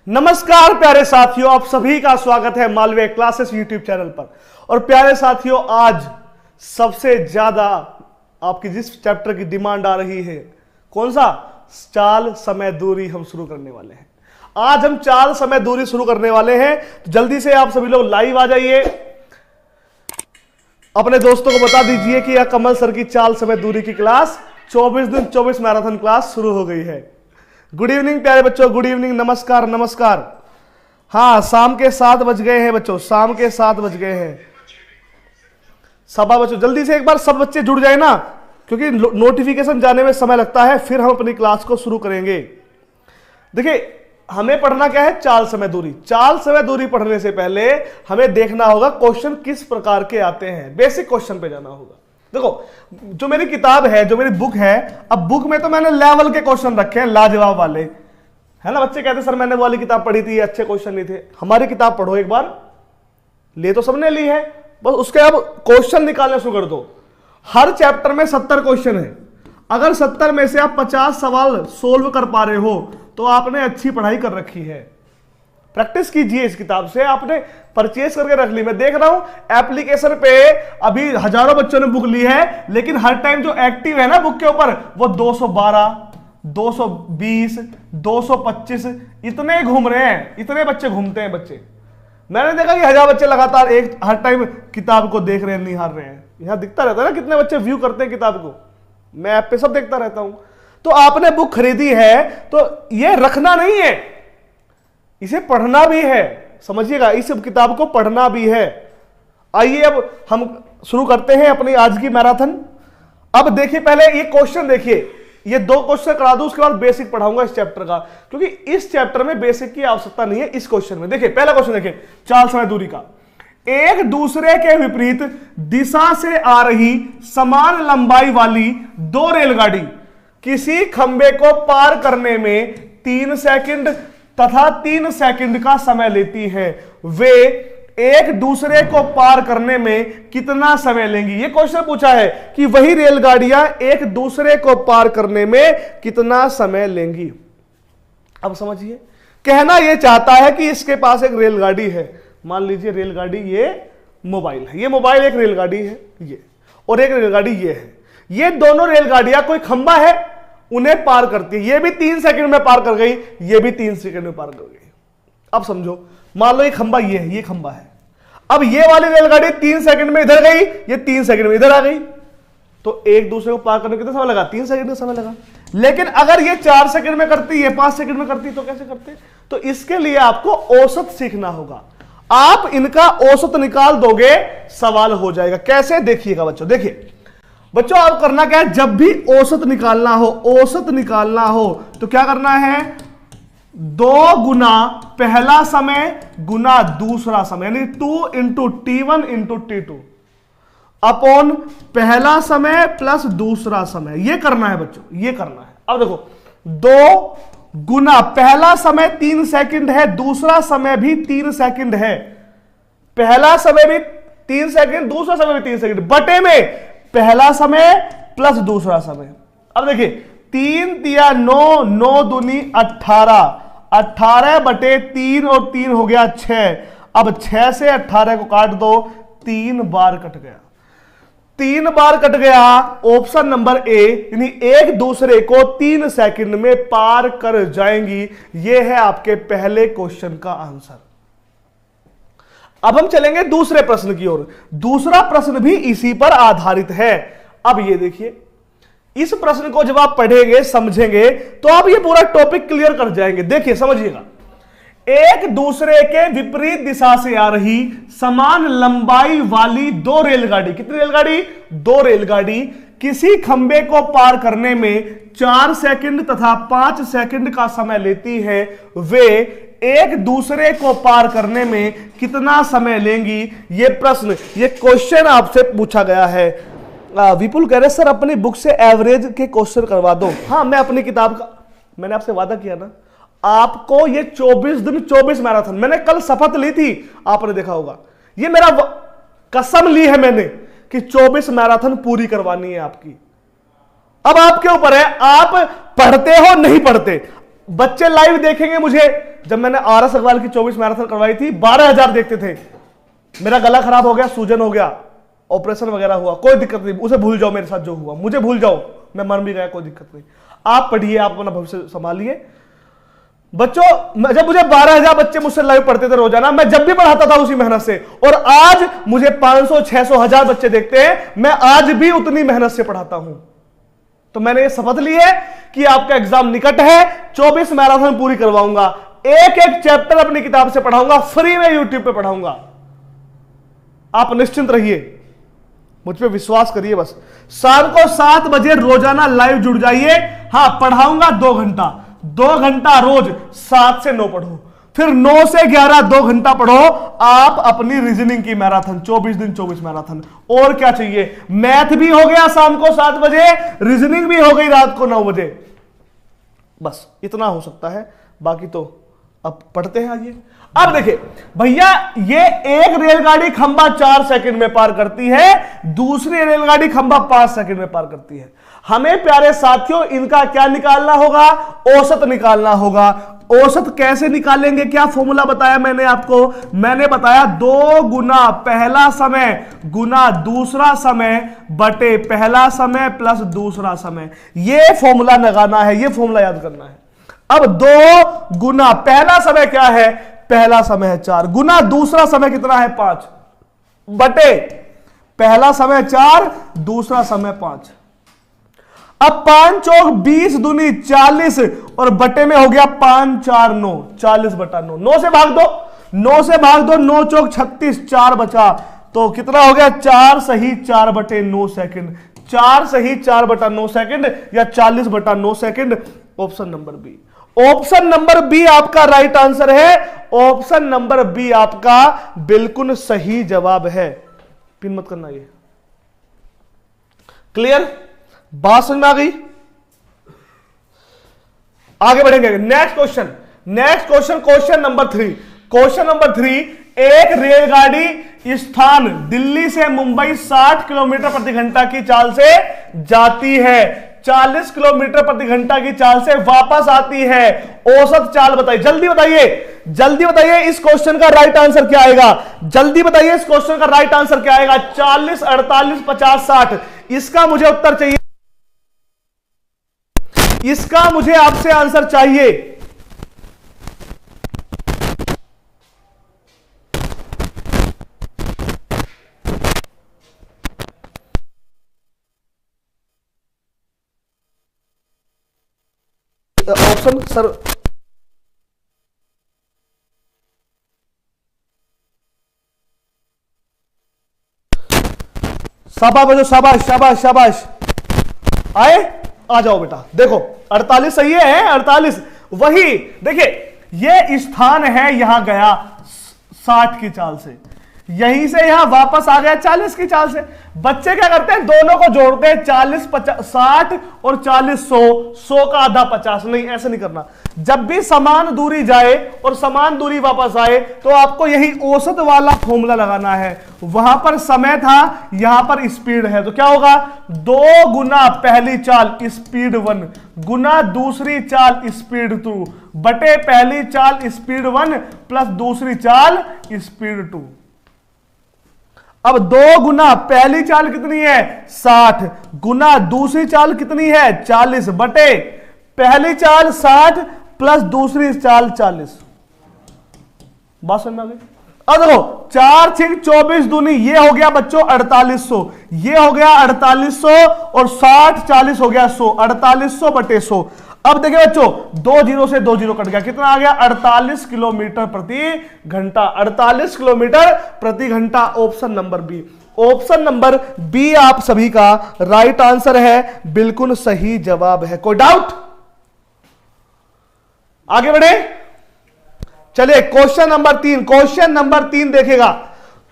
नमस्कार प्यारे साथियों, आप सभी का स्वागत है मालवीय क्लासेस यूट्यूब चैनल पर। और प्यारे साथियों, आज सबसे ज्यादा आपकी जिस चैप्टर की डिमांड आ रही है, कौन सा? चाल समय दूरी हम शुरू करने वाले हैं। आज हम चाल समय दूरी शुरू करने वाले हैं, तो जल्दी से आप सभी लोग लाइव आ जाइए। अपने दोस्तों को बता दीजिए कि यह कमल सर की चाल समय दूरी की क्लास 24 दिन 24 मैराथन क्लास शुरू हो गई है। गुड इवनिंग प्यारे बच्चों, गुड इवनिंग, नमस्कार नमस्कार। हाँ, शाम के 7 बज गए हैं बच्चों, शाम के 7 बज गए हैं। सभा बच्चों जल्दी से एक बार सब बच्चे जुड़ जाए ना, क्योंकि नोटिफिकेशन जाने में समय लगता है, फिर हम अपनी क्लास को शुरू करेंगे। देखिए, हमें पढ़ना क्या है? चाल समय दूरी। चाल समय दूरी पढ़ने से पहले हमें देखना होगा क्वेश्चन किस प्रकार के आते हैं। बेसिक क्वेश्चन पे जाना होगा। देखो, जो मेरी किताब है, जो मेरी बुक है, अब बुक में तो मैंने लेवल के क्वेश्चन रखे हैं, लाजवाब वाले, है ना। बच्चे कहते सर मैंने वो वाली किताब पढ़ी थी, अच्छे क्वेश्चन नहीं थे। हमारी किताब पढ़ो एक बार, ले तो सबने ली है, बस उसके अब क्वेश्चन निकालने शुरू कर दो। हर चैप्टर में 70 क्वेश्चन है। अगर 70 में से आप 50 सवाल सोल्व कर पा रहे हो तो आपने अच्छी पढ़ाई कर रखी है। प्रैक्टिस कीजिए इस किताब से। आपने परचेज करके रख ली। मैं देख रहा हूं एप्लीकेशन पे अभी हजारों बच्चों ने बुक ली है, लेकिन हर टाइम जो एक्टिव है ना बुक के ऊपर, वो 212, 220, 225 इतने घूम रहे हैं। इतने बच्चे घूमते हैं बच्चे। मैंने देखा कि 1000 बच्चे लगातार एक हर टाइम किताब को देख रहे हैं, निहार रहे हैं। यहां दिखता रहता है ना कितने बच्चे व्यू करते हैं किताब को। मैं ऐप पे सब देखता रहता हूं। तो आपने बुक खरीदी है तो ये रखना नहीं है, इसे पढ़ना भी है। समझिएगा, इस किताब को पढ़ना भी है। आइए अब हम शुरू करते हैं अपनी आज की मैराथन। अब देखिए, पहले ये क्वेश्चन देखिए, ये 2 क्वेश्चन करा दूं, उसके बाद बेसिक पढ़ाऊंगा इस चैप्टर का, क्योंकि इस चैप्टर में बेसिक की आवश्यकता नहीं है। इस क्वेश्चन में देखिए, पहला क्वेश्चन देखिए, चाल समय दूरी का। एक दूसरे के विपरीत दिशा से आ रही समान लंबाई वाली 2 रेलगाड़ी किसी खंबे को पार करने में 3 सेकंड तथा 3 सेकंड का समय लेती है। वे एक दूसरे को पार करने में कितना समय लेंगी? ये क्वेश्चन पूछा है कि वही रेलगाड़ियां एक दूसरे को पार करने में कितना समय लेंगी। अब समझिए, कहना यह चाहता है कि इसके पास एक रेलगाड़ी है। मान लीजिए रेलगाड़ी ये मोबाइल है, ये मोबाइल एक रेलगाड़ी है ये, और एक रेलगाड़ी ये है। ये दोनों रेलगाड़ियां कोई खंबा है, उन्हें पार करती है। ये भी 3 सेकंड में पार कर गई, ये भी 3 सेकंड में पार कर गई। अब समझो, मान लो ये खंबा ये है, ये खंबा है। अब ये वाली रेलगाड़ी 3 सेकंड में इधर गई, ये 3 सेकंड में इधर आ गई, तो एक दूसरे को पार करने कितना समय लगा? 3 सेकंड का समय लगा। लेकिन अगर ये 4 सेकंड में करती है, 5 सेकंड में करती, तो कैसे करते? तो इसके लिए आपको औसत सीखना होगा। आप इनका औसत निकाल दोगे, सवाल हो जाएगा। कैसे? देखिएगा बच्चों, देखिए बच्चों, आप करना क्या है, जब भी औसत निकालना हो, औसत निकालना हो तो क्या करना है? 2 गुना पहला समय गुना दूसरा समय, यानी 2 into T1 into T2 upon पहला समय प्लस दूसरा समय। यह करना है बच्चों, यह करना है। अब देखो, 2 गुना पहला समय 3 सेकंड है, दूसरा समय भी 3 सेकंड है। पहला समय भी 3 सेकंड, दूसरा समय भी 3 सेकंड, बटे में पहला समय प्लस दूसरा समय। अब देखिए, 3 तिया 9, 9 दूनी 18, 18 बटे 3 और 3 हो गया 6। अब 6 से 18 को काट दो, 3 बार कट गया, 3 बार कट गया। ऑप्शन नंबर ए, यानी एक दूसरे को 3 सेकंड में पार कर जाएंगी। यह है आपके पहले क्वेश्चन का आंसर। अब हम चलेंगे दूसरे प्रश्न की ओर। दूसरा प्रश्न भी इसी पर आधारित है। अब ये देखिए, इस प्रश्न को जब आप पढ़ेंगे, समझेंगे, तो आप ये पूरा टॉपिक क्लियर कर जाएंगे। देखिए, समझिएगा, एक दूसरे के विपरीत दिशा से आ रही समान लंबाई वाली 2 रेलगाड़ी, कितनी रेलगाड़ी? 2 रेलगाड़ी किसी खंबे को पार करने में 4 सेकंड तथा 5 सेकंड का समय लेती है। वे एक दूसरे को पार करने में कितना समय लेंगी? ये प्रश्न, ये क्वेश्चन आपसे पूछा गया है। विपुल कह रहे सर अपनी बुक से एवरेज के क्वेश्चन करवा दो। हाँ, मैं अपनी किताब का, मैंने आपसे वादा किया ना, आपको ये 24 दिन 24 मैराथन, मैंने कल शपथ ली थी, आपने देखा होगा। ये मेरा कसम ली है मैंने कि 24 मैराथन पूरी करवानी है आपकी। अब आपके ऊपर है, आप पढ़ते हो नहीं पढ़ते। बच्चे लाइव देखेंगे मुझे। जब मैंने RS अग्रवाल की 24 मैराथन करवाई थी 12,000 देखते थे। मेरा गला खराब हो गया, सूजन हो गया, ऑपरेशन वगैरह हुआ, कोई दिक्कत नहीं, उसे भूल जाओ, मेरे साथ जो हुआ मुझे भूल जाओ, मैं मर भी गया, कोई दिक्कत नहीं। आप पढ़िए, आप अपना भविष्य संभालिए। बच्चों जब मुझे 12,000 बच्चे मुझसे लाइव पढ़ते थे रोजाना, मैं जब भी पढ़ाता था उसी मेहनत से, और आज मुझे 500, 600, 1000 बच्चे देखते हैं, मैं आज भी उतनी मेहनत से पढ़ाता हूं। तो मैंने ये शपथ ली है कि आपका एग्जाम निकट है, 24 मैराथन पूरी करवाऊंगा, एक एक चैप्टर अपनी किताब से पढ़ाऊंगा, फ्री में यूट्यूब पे पढ़ाऊंगा। आप निश्चिंत रहिए, मुझ पे विश्वास करिए। बस शाम को 7 बजे रोजाना लाइव जुड़ जाइए। हाँ, पढ़ाऊंगा 2 घंटा, 2 घंटा रोज 7 से 9 पढ़ो, फिर 9 से 11 2 घंटा पढ़ो। आप अपनी रीजनिंग की मैराथन, 24 दिन 24 मैराथन, और क्या चाहिए। मैथ भी हो गया शाम को 7 बजे, रीजनिंग भी हो गई रात को 9 बजे। बस इतना हो सकता है, बाकी तो अब पढ़ते हैं। आइए अब देखिए भैया, ये एक रेलगाड़ी खंबा 4 सेकंड में पार करती है, दूसरी रेलगाड़ी खंबा 5 सेकंड में पार करती है। हमें प्यारे साथियों इनका क्या निकालना होगा, औसत निकालना होगा। औसत कैसे निकालेंगे, क्या फॉर्मूला बताया मैंने आपको, मैंने बताया 2 गुना पहला समय गुना दूसरा समय बटे पहला समय प्लस दूसरा समय। यह फॉर्मूला लगाना है, यह फॉर्मूला याद करना है। अब 2 गुना पहला समय क्या है, पहला समय है 4, गुना दूसरा समय कितना है 5, बटे पहला समय 4 दूसरा समय 5। अब 5 चौक 20 दूनी 40 और बटे में हो गया 5 4 9, 40 बटा 9। 9 से भाग दो, 9 से भाग दो, 9 चौक 36, 4 बचा, तो कितना हो गया 4 सही 4 बटे 9 सेकंड, 4 सही 4 बटा 9 सेकंड या 40 बटा 9 second. Option number B, option number B आपका राइट आंसर है। ऑप्शन नंबर बी आपका बिल्कुल सही जवाब है। पिन मत करना, ये क्लियर, बात समझ में आ गई। आगे बढ़ेंगे, next question, next question, question number 3। Question number 3, एक रेलगाड़ी स्थान दिल्ली से मुंबई 60 किलोमीटर प्रति घंटा की चाल से जाती है, 40 किलोमीटर प्रति घंटा की चाल से वापस आती है। औसत चाल बताइए, जल्दी बताइए, जल्दी बताइए इस क्वेश्चन का राइट आंसर क्या आएगा, जल्दी बताइए इस क्वेश्चन का राइट आंसर क्या आएगा। 40, 48, 50, 60, इसका मुझे उत्तर चाहिए, इसका मुझे आपसे आंसर चाहिए। ऑप्शन सर, शाबाश बजो, शाबाश शाबाश शाबाश, आए आ जाओ बेटा। देखो 48 सही है, 48 वही। देखिए ये स्थान है, यहां गया 60 की चाल से, यहीं से यहां वापस आ गया 40 की चाल से। बच्चे क्या करते हैं, दोनों को जोड़ते हैं, 40 50 60 और 40 100, 100 का आधा 50। नहीं, ऐसे नहीं करना। जब भी समान दूरी जाए और समान दूरी वापस आए तो आपको यही औसत वाला फॉर्मूला लगाना है। वहां पर समय था, यहां पर स्पीड है, तो क्या होगा 2 गुना पहली चाल स्पीड 1 गुना दूसरी चाल स्पीड 2 बटे पहली चाल स्पीड 1 प्लस दूसरी चाल स्पीड 2। अब 2 गुना पहली चाल कितनी है 60 गुना दूसरी चाल कितनी है 40 बटे पहली चाल 60 प्लस दूसरी चाल 40। बात समझ में आ गई। अब देखो 4 6 24 दूनी, ये हो गया बच्चों 4800, ये हो गया 4800 और 60 40 हो गया 100, 4800 बटे 100। अब देखिए बच्चों 2 जीरो से 2 जीरो कट गया, कितना आ गया 48 किलोमीटर प्रति घंटा, 48 किलोमीटर प्रति घंटा। Option number B, option number B आप सभी का राइट आंसर है, बिल्कुल सही जवाब है। कोई डाउट? आगे बढ़े, चलिए क्वेश्चन नंबर 3, क्वेश्चन नंबर 3 देखेगा,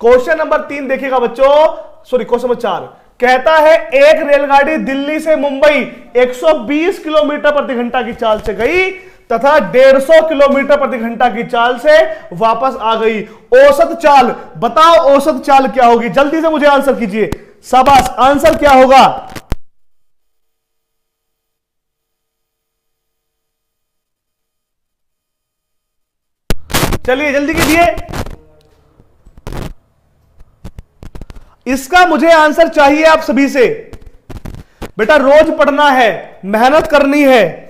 क्वेश्चन नंबर 3 देखेगा बच्चों, सॉरी क्वेश्चन नंबर 4 कहता है एक रेलगाड़ी दिल्ली से मुंबई 120 किलोमीटर प्रति घंटा की चाल से गई तथा 150 किलोमीटर प्रति घंटा की चाल से वापस आ गई। औसत चाल बताओ, औसत चाल क्या होगी, जल्दी से मुझे आंसर कीजिए। शाबाश, आंसर क्या होगा? चलिए जल्दी कीजिए, इसका मुझे आंसर चाहिए आप सभी से। बेटा रोज पढ़ना है, मेहनत करनी है।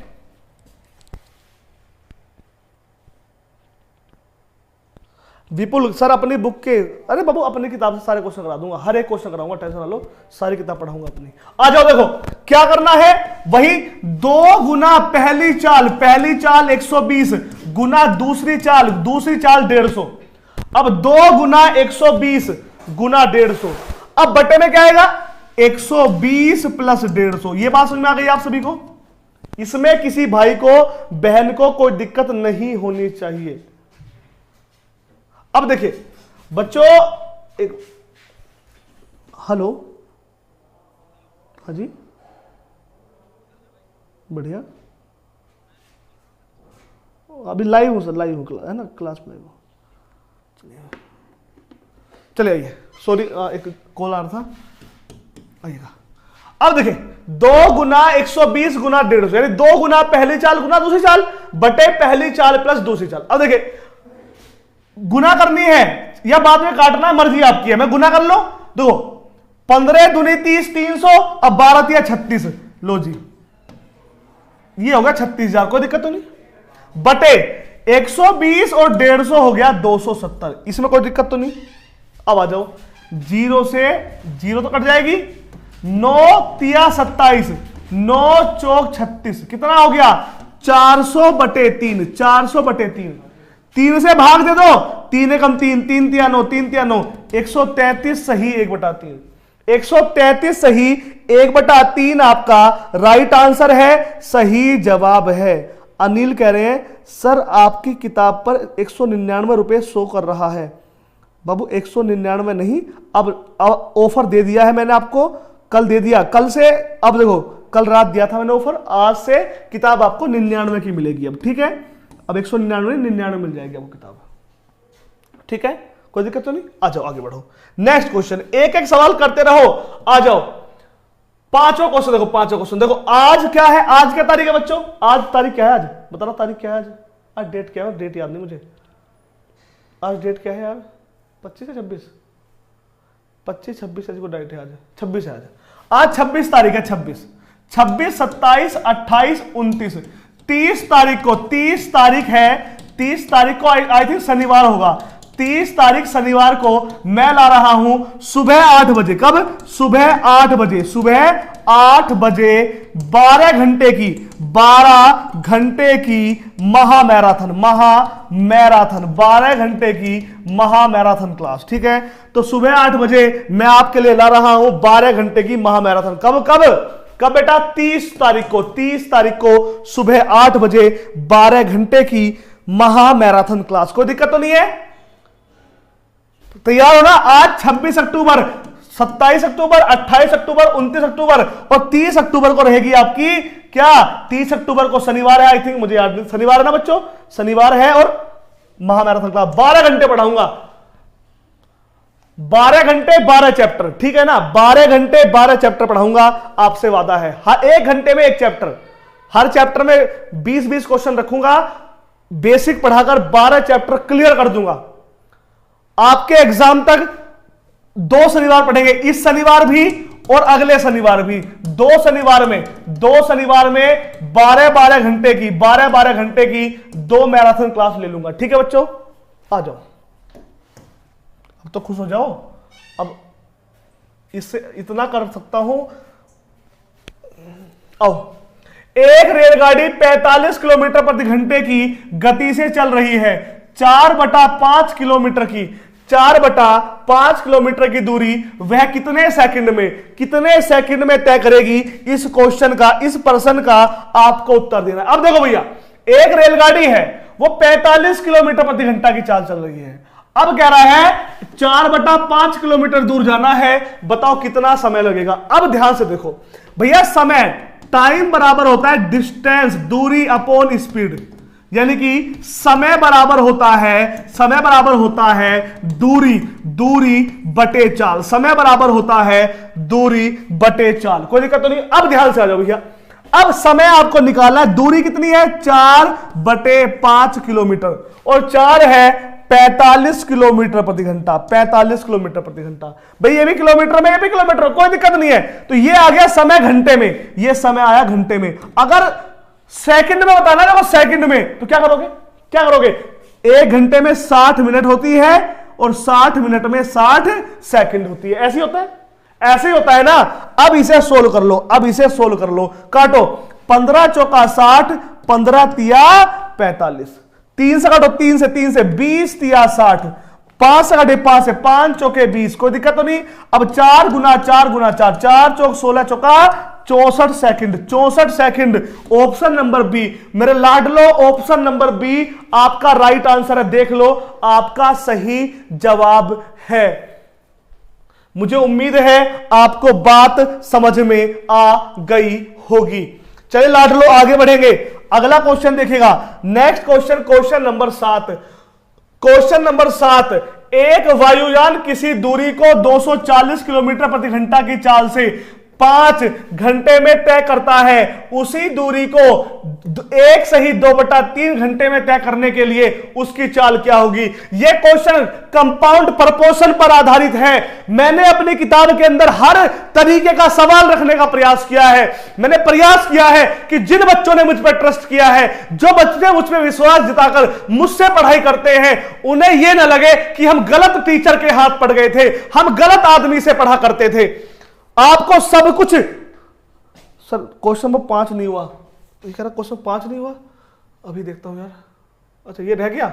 विपुल सर अपनी बुक के, अरे बाबू अपनी किताब से सारे क्वेश्चन करा दूंगा, हर एक क्वेश्चन कराऊंगा, टेंशन ना लो, सारी किताब पढ़ाऊंगा अपनी। आ जाओ देखो क्या करना है, वही 2 गुना पहली चाल 120 गुना दूसरी चाल 150। अब 2 गुना 120 गुना 150, अब बटे में क्या आएगा 120 प्लस 150। ये बात समझ में आ गई आप सभी को? इसमें किसी भाई को बहन को कोई दिक्कत नहीं होनी चाहिए। अब देखिए बच्चों, एक हेलो, हाँ जी बढ़िया, अभी लाइव हूं सर, लाइव हूं है ना, क्लास में लाइव हूं। चलिए आइए, सॉरी एक कॉल आ रहा था, आइएगा। अब देखिए 2 गुना 120 गुना 150, यानी 2 गुना पहली चाल गुना दूसरी चाल बटे पहली चाल प्लस दूसरी चाल। अब देखिए गुना करनी है या बाद में काटना है, मर्जी आपकी है। मैं गुना कर लो, देखो 15 दूनी 30 300, अब 12 तिया 36, लो जी ये होगा 36,000, कोई दिक्कत तो नहीं। बटे 120 और 150 हो गया 270, इसमें कोई दिक्कत तो नहीं। अब आ जाओ, 0 से 0 तो कट जाएगी, 9 तिया 27, 9 चौक 36, कितना हो गया 400 बटे 3, 400 बटे 3, 3 से भाग दे दो, 3 एकम 3, 3 तिया 9, 3 तिया 9, 133 सही 1/3, 133 सही 1/3 आपका राइट आंसर है, सही जवाब है। अनिल कह रहे हैं सर आपकी किताब पर 199 रुपए शो कर रहा है। बाबू 199 नहीं, अब ऑफर दे दिया है मैंने आपको, कल दे दिया, कल से, अब देखो कल रात दिया था मैंने ऑफर, आज से किताब आपको 99 की मिलेगी अब, ठीक है। अब 199 मिल जाएगी आपको किताब, ठीक है, कोई दिक्कत तो नहीं। आ जाओ आगे बढ़ो, नेक्स्ट क्वेश्चन, एक एक सवाल करते रहो। आ जाओ पांचों क्वेश्चन देखो, पांचों क्वेश्चन देखो। आज क्या है, आज क्या तारीख है बच्चों, आज तारीख क्या है, आज बता रहा तारीख क्या है, आज डेट क्या है, डेट याद नहीं मुझे, आज डेट क्या है यार, 25 है 26, 25 26 को डाइट है, आज 26 है, आज 26 तारीख है, 26 27 28 29 30 तारीख को, 30 तारीख है, 30 तारीख को आई थिंक शनिवार होगा, 30 तारीख शनिवार को मैं ला रहा हूं सुबह 8 बजे। कब? सुबह 8 बजे, सुबह 8 बजे 12 घंटे की, 12 घंटे की महामैराथन, महामैराथन 12 घंटे की महामैराथन क्लास, ठीक है। तो सुबह 8 बजे मैं आपके लिए ला रहा हूं 12 घंटे की महामैराथन। कब कब कब बेटा? 30 तारीख को, 30 तारीख को सुबह 8 बजे 12 घंटे की महामैराथन क्लास। कोई दिक्कत तो नहीं है? तैयार हो ना? आज 26 अक्टूबर, 27 अक्टूबर, 28 अक्टूबर, 29 अक्टूबर और 30 अक्टूबर को रहेगी आपकी क्या? 30 अक्टूबर को शनिवार है, आई थिंक, मुझे याद नहीं, शनिवार है ना बच्चों, शनिवार है, और महामैराथन क्लास 12 घंटे पढ़ाऊंगा, 12 घंटे 12 चैप्टर, ठीक है ना, 12 घंटे 12 चैप्टर पढ़ाऊंगा, आपसे वादा है। हर 1 घंटे में 1 चैप्टर, हर चैप्टर में 20-20 क्वेश्चन रखूंगा, बेसिक पढ़ाकर 12 चैप्टर क्लियर कर दूंगा। आपके एग्जाम तक 2 शनिवार पढ़ेंगे, इस शनिवार भी और अगले शनिवार भी, 2 शनिवार में 12-12 घंटे की, 12-12 घंटे की 2 मैराथन क्लास ले लूंगा, ठीक है बच्चों? आ जाओ, अब तो खुश हो जाओ, अब इससे इतना कर सकता हूं। आओ, एक रेलगाड़ी 45 किलोमीटर प्रति घंटे की गति से चल रही है, 4/5 किलोमीटर की, 4/5 किलोमीटर की दूरी वह कितने सेकंड में तय करेगी? इस क्वेश्चन का, इस प्रश्न का आपको उत्तर देना है। अब देखो भैया, एक रेलगाड़ी है, वो 45 किलोमीटर प्रति घंटा की चाल चल रही है, अब कह रहा है 4/5 किलोमीटर दूर जाना है, बताओ कितना समय लगेगा? अब ध्यान से देखो भैया, समय, टाइम बराबर होता है डिस्टेंस, दूरी अपॉन स्पीड, यानी कि समय बराबर होता है दूरी बटे चाल, समय बराबर होता है दूरी बटे चाल। कोई दिक्कत तो नहीं? अब ध्यान से आ जाओ भैया, अब समय आपको निकालना है, दूरी कितनी है 4/5 किलोमीटर और 4 है 45 किलोमीटर प्रति घंटा, 45 किलोमीटर प्रति घंटा। भाई ये भी किलोमीटर में, ये भी किलोमीटर, कोई दिक्कत नहीं है। तो ये आ गया समय घंटे में, ये समय आया घंटे में। अगर सेकंड में बताना देखो, सेकंड में तो क्या करोगे, क्या करोगे, 1 घंटे में 60 मिनट होती है और 60 मिनट में 60 सेकंड होती है। ऐसे होता है, ऐसे ही होता है ना। अब इसे सोल्व कर लो, अब इसे सोल्व कर लो, काटो 15 चौका 60, 15 तिया 45, 3 से काटो, 3 से 20 तिया 60, 5 से काटे 5 से 5 चौके 20, कोई दिक्कत तो नहीं। अब 4 गुना 4 गुना 4, 4 चौक 16 चौका 64 second, 64 second. Option number B मेरे लाडलो, ऑप्शन नंबर बी आपका राइट आंसर है। देख लो आपका सही जवाब है। मुझे उम्मीद है आपको बात समझ में आ गई होगी। चलिए लाडलो आगे बढ़ेंगे, अगला क्वेश्चन देखिएगा। Next question, question number 7। Question number 7, एक वायुयान किसी दूरी को 240 किलोमीटर प्रति घंटा की चाल से 5 घंटे में तय करता है। उसी दूरी को 1 सही 2/3 घंटे में तय करने के लिए उसकी चाल क्या होगी। यह क्वेश्चन कंपाउंड प्रपोर्शन पर आधारित है। मैंने अपनी किताब के अंदर हर तरीके का सवाल रखने का प्रयास किया है। मैंने प्रयास किया है कि जिन बच्चों ने मुझ पर ट्रस्ट किया है, जो बच्चे मुझ पर विश्वास जताकर मुझसे पढ़ाई करते हैं, उन्हें यह ना लगे कि हम गलत टीचर के हाथ पड़ गए थे, हम गलत आदमी से पढ़ा करते थे। आपको सब कुछ। सर क्वेश्चन नंबर 5 नहीं हुआ, ये कह रहा क्वेश्चन 5 नहीं हुआ, अभी देखता हूं यार। अच्छा ये रह गया,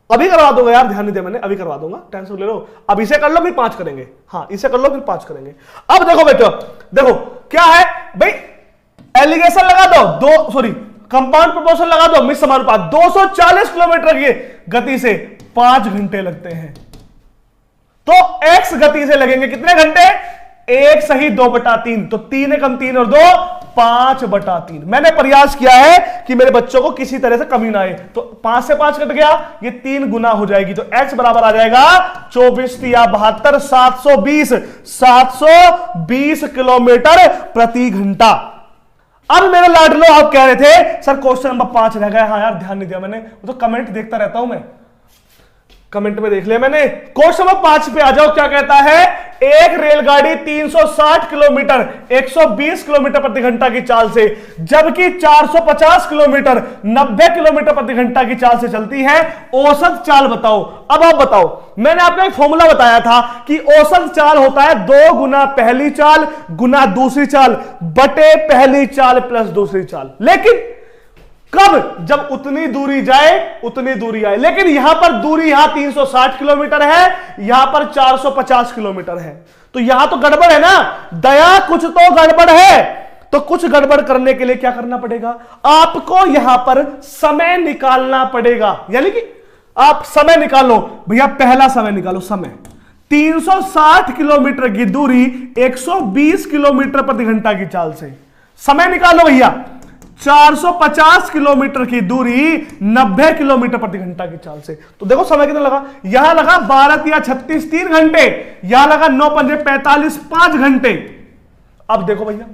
अभी करवा दूंगा यार, ध्यान नहीं दिया मैंने, अभी करवा दूंगा, टेंशन ले लो। अब इसे कर लो फिर 5 करेंगे, हाँ इसे कर लो फिर 5 करेंगे। अब देखो बेटो, देखो क्या है भाई, एलिगेशन लगा दो, कंपाउंड प्रोपोर्शन लगा दो, मिस समानुपात। 240 किलोमीटर की गति से 5 घंटे लगते हैं, तो x गति से लगेंगे कितने घंटे, 1 सही 2/3, तो 3 एकम 3 और 2 5/3। मैंने प्रयास किया है कि मेरे बच्चों को किसी तरह से कमी ना आए, तो 5 से 5 कट गया, ये 3 गुना हो जाएगी, तो x बराबर आ जाएगा 24 या 72, 720 किलोमीटर प्रति घंटा। अब मेरे लाडलो आप कह रहे थे सर क्वेश्चन नंबर 5 रह गया। हाँ यार ध्यान नहीं दिया मैंने, तो कमेंट देखता रहता हूं मैं, कमेंट में देख लिया मैंने। क्वेश्चन नंबर 5 पे आ जाओ, क्या कहता है, एक रेलगाड़ी 360 किलोमीटर 120 किलोमीटर प्रति घंटा की चाल से, जबकि 450 किलोमीटर 90 किलोमीटर प्रति घंटा की चाल से चलती है, औसत चाल बताओ। अब आप बताओ, मैंने आपको एक फॉर्मूला बताया था कि औसत चाल होता है 2 गुना पहली चाल गुना दूसरी चाल बटे पहली चाल प्लस दूसरी चाल। लेकिन कब, जब उतनी दूरी जाए उतनी दूरी आए। लेकिन यहां पर दूरी यहां 360 किलोमीटर है, यहां पर 450 किलोमीटर है, तो यहां तो गड़बड़ है ना दया, कुछ तो गड़बड़ है। तो कुछ गड़बड़ करने के लिए क्या करना पड़ेगा, आपको यहां पर समय निकालना पड़ेगा। यानी कि आप समय निकालो भैया, पहला समय निकालो, समय 360 किलोमीटर की दूरी 120 किलोमीटर प्रति घंटा की चाल से, समय निकालो भैया 450 किलोमीटर की दूरी 90 किलोमीटर प्रति घंटा की चाल से। तो देखो समय कितना लगा, यहां लगा 12 या 36 3 घंटे, यहां लगा 9 पंजे 45 5 घंटे। अब देखो भैया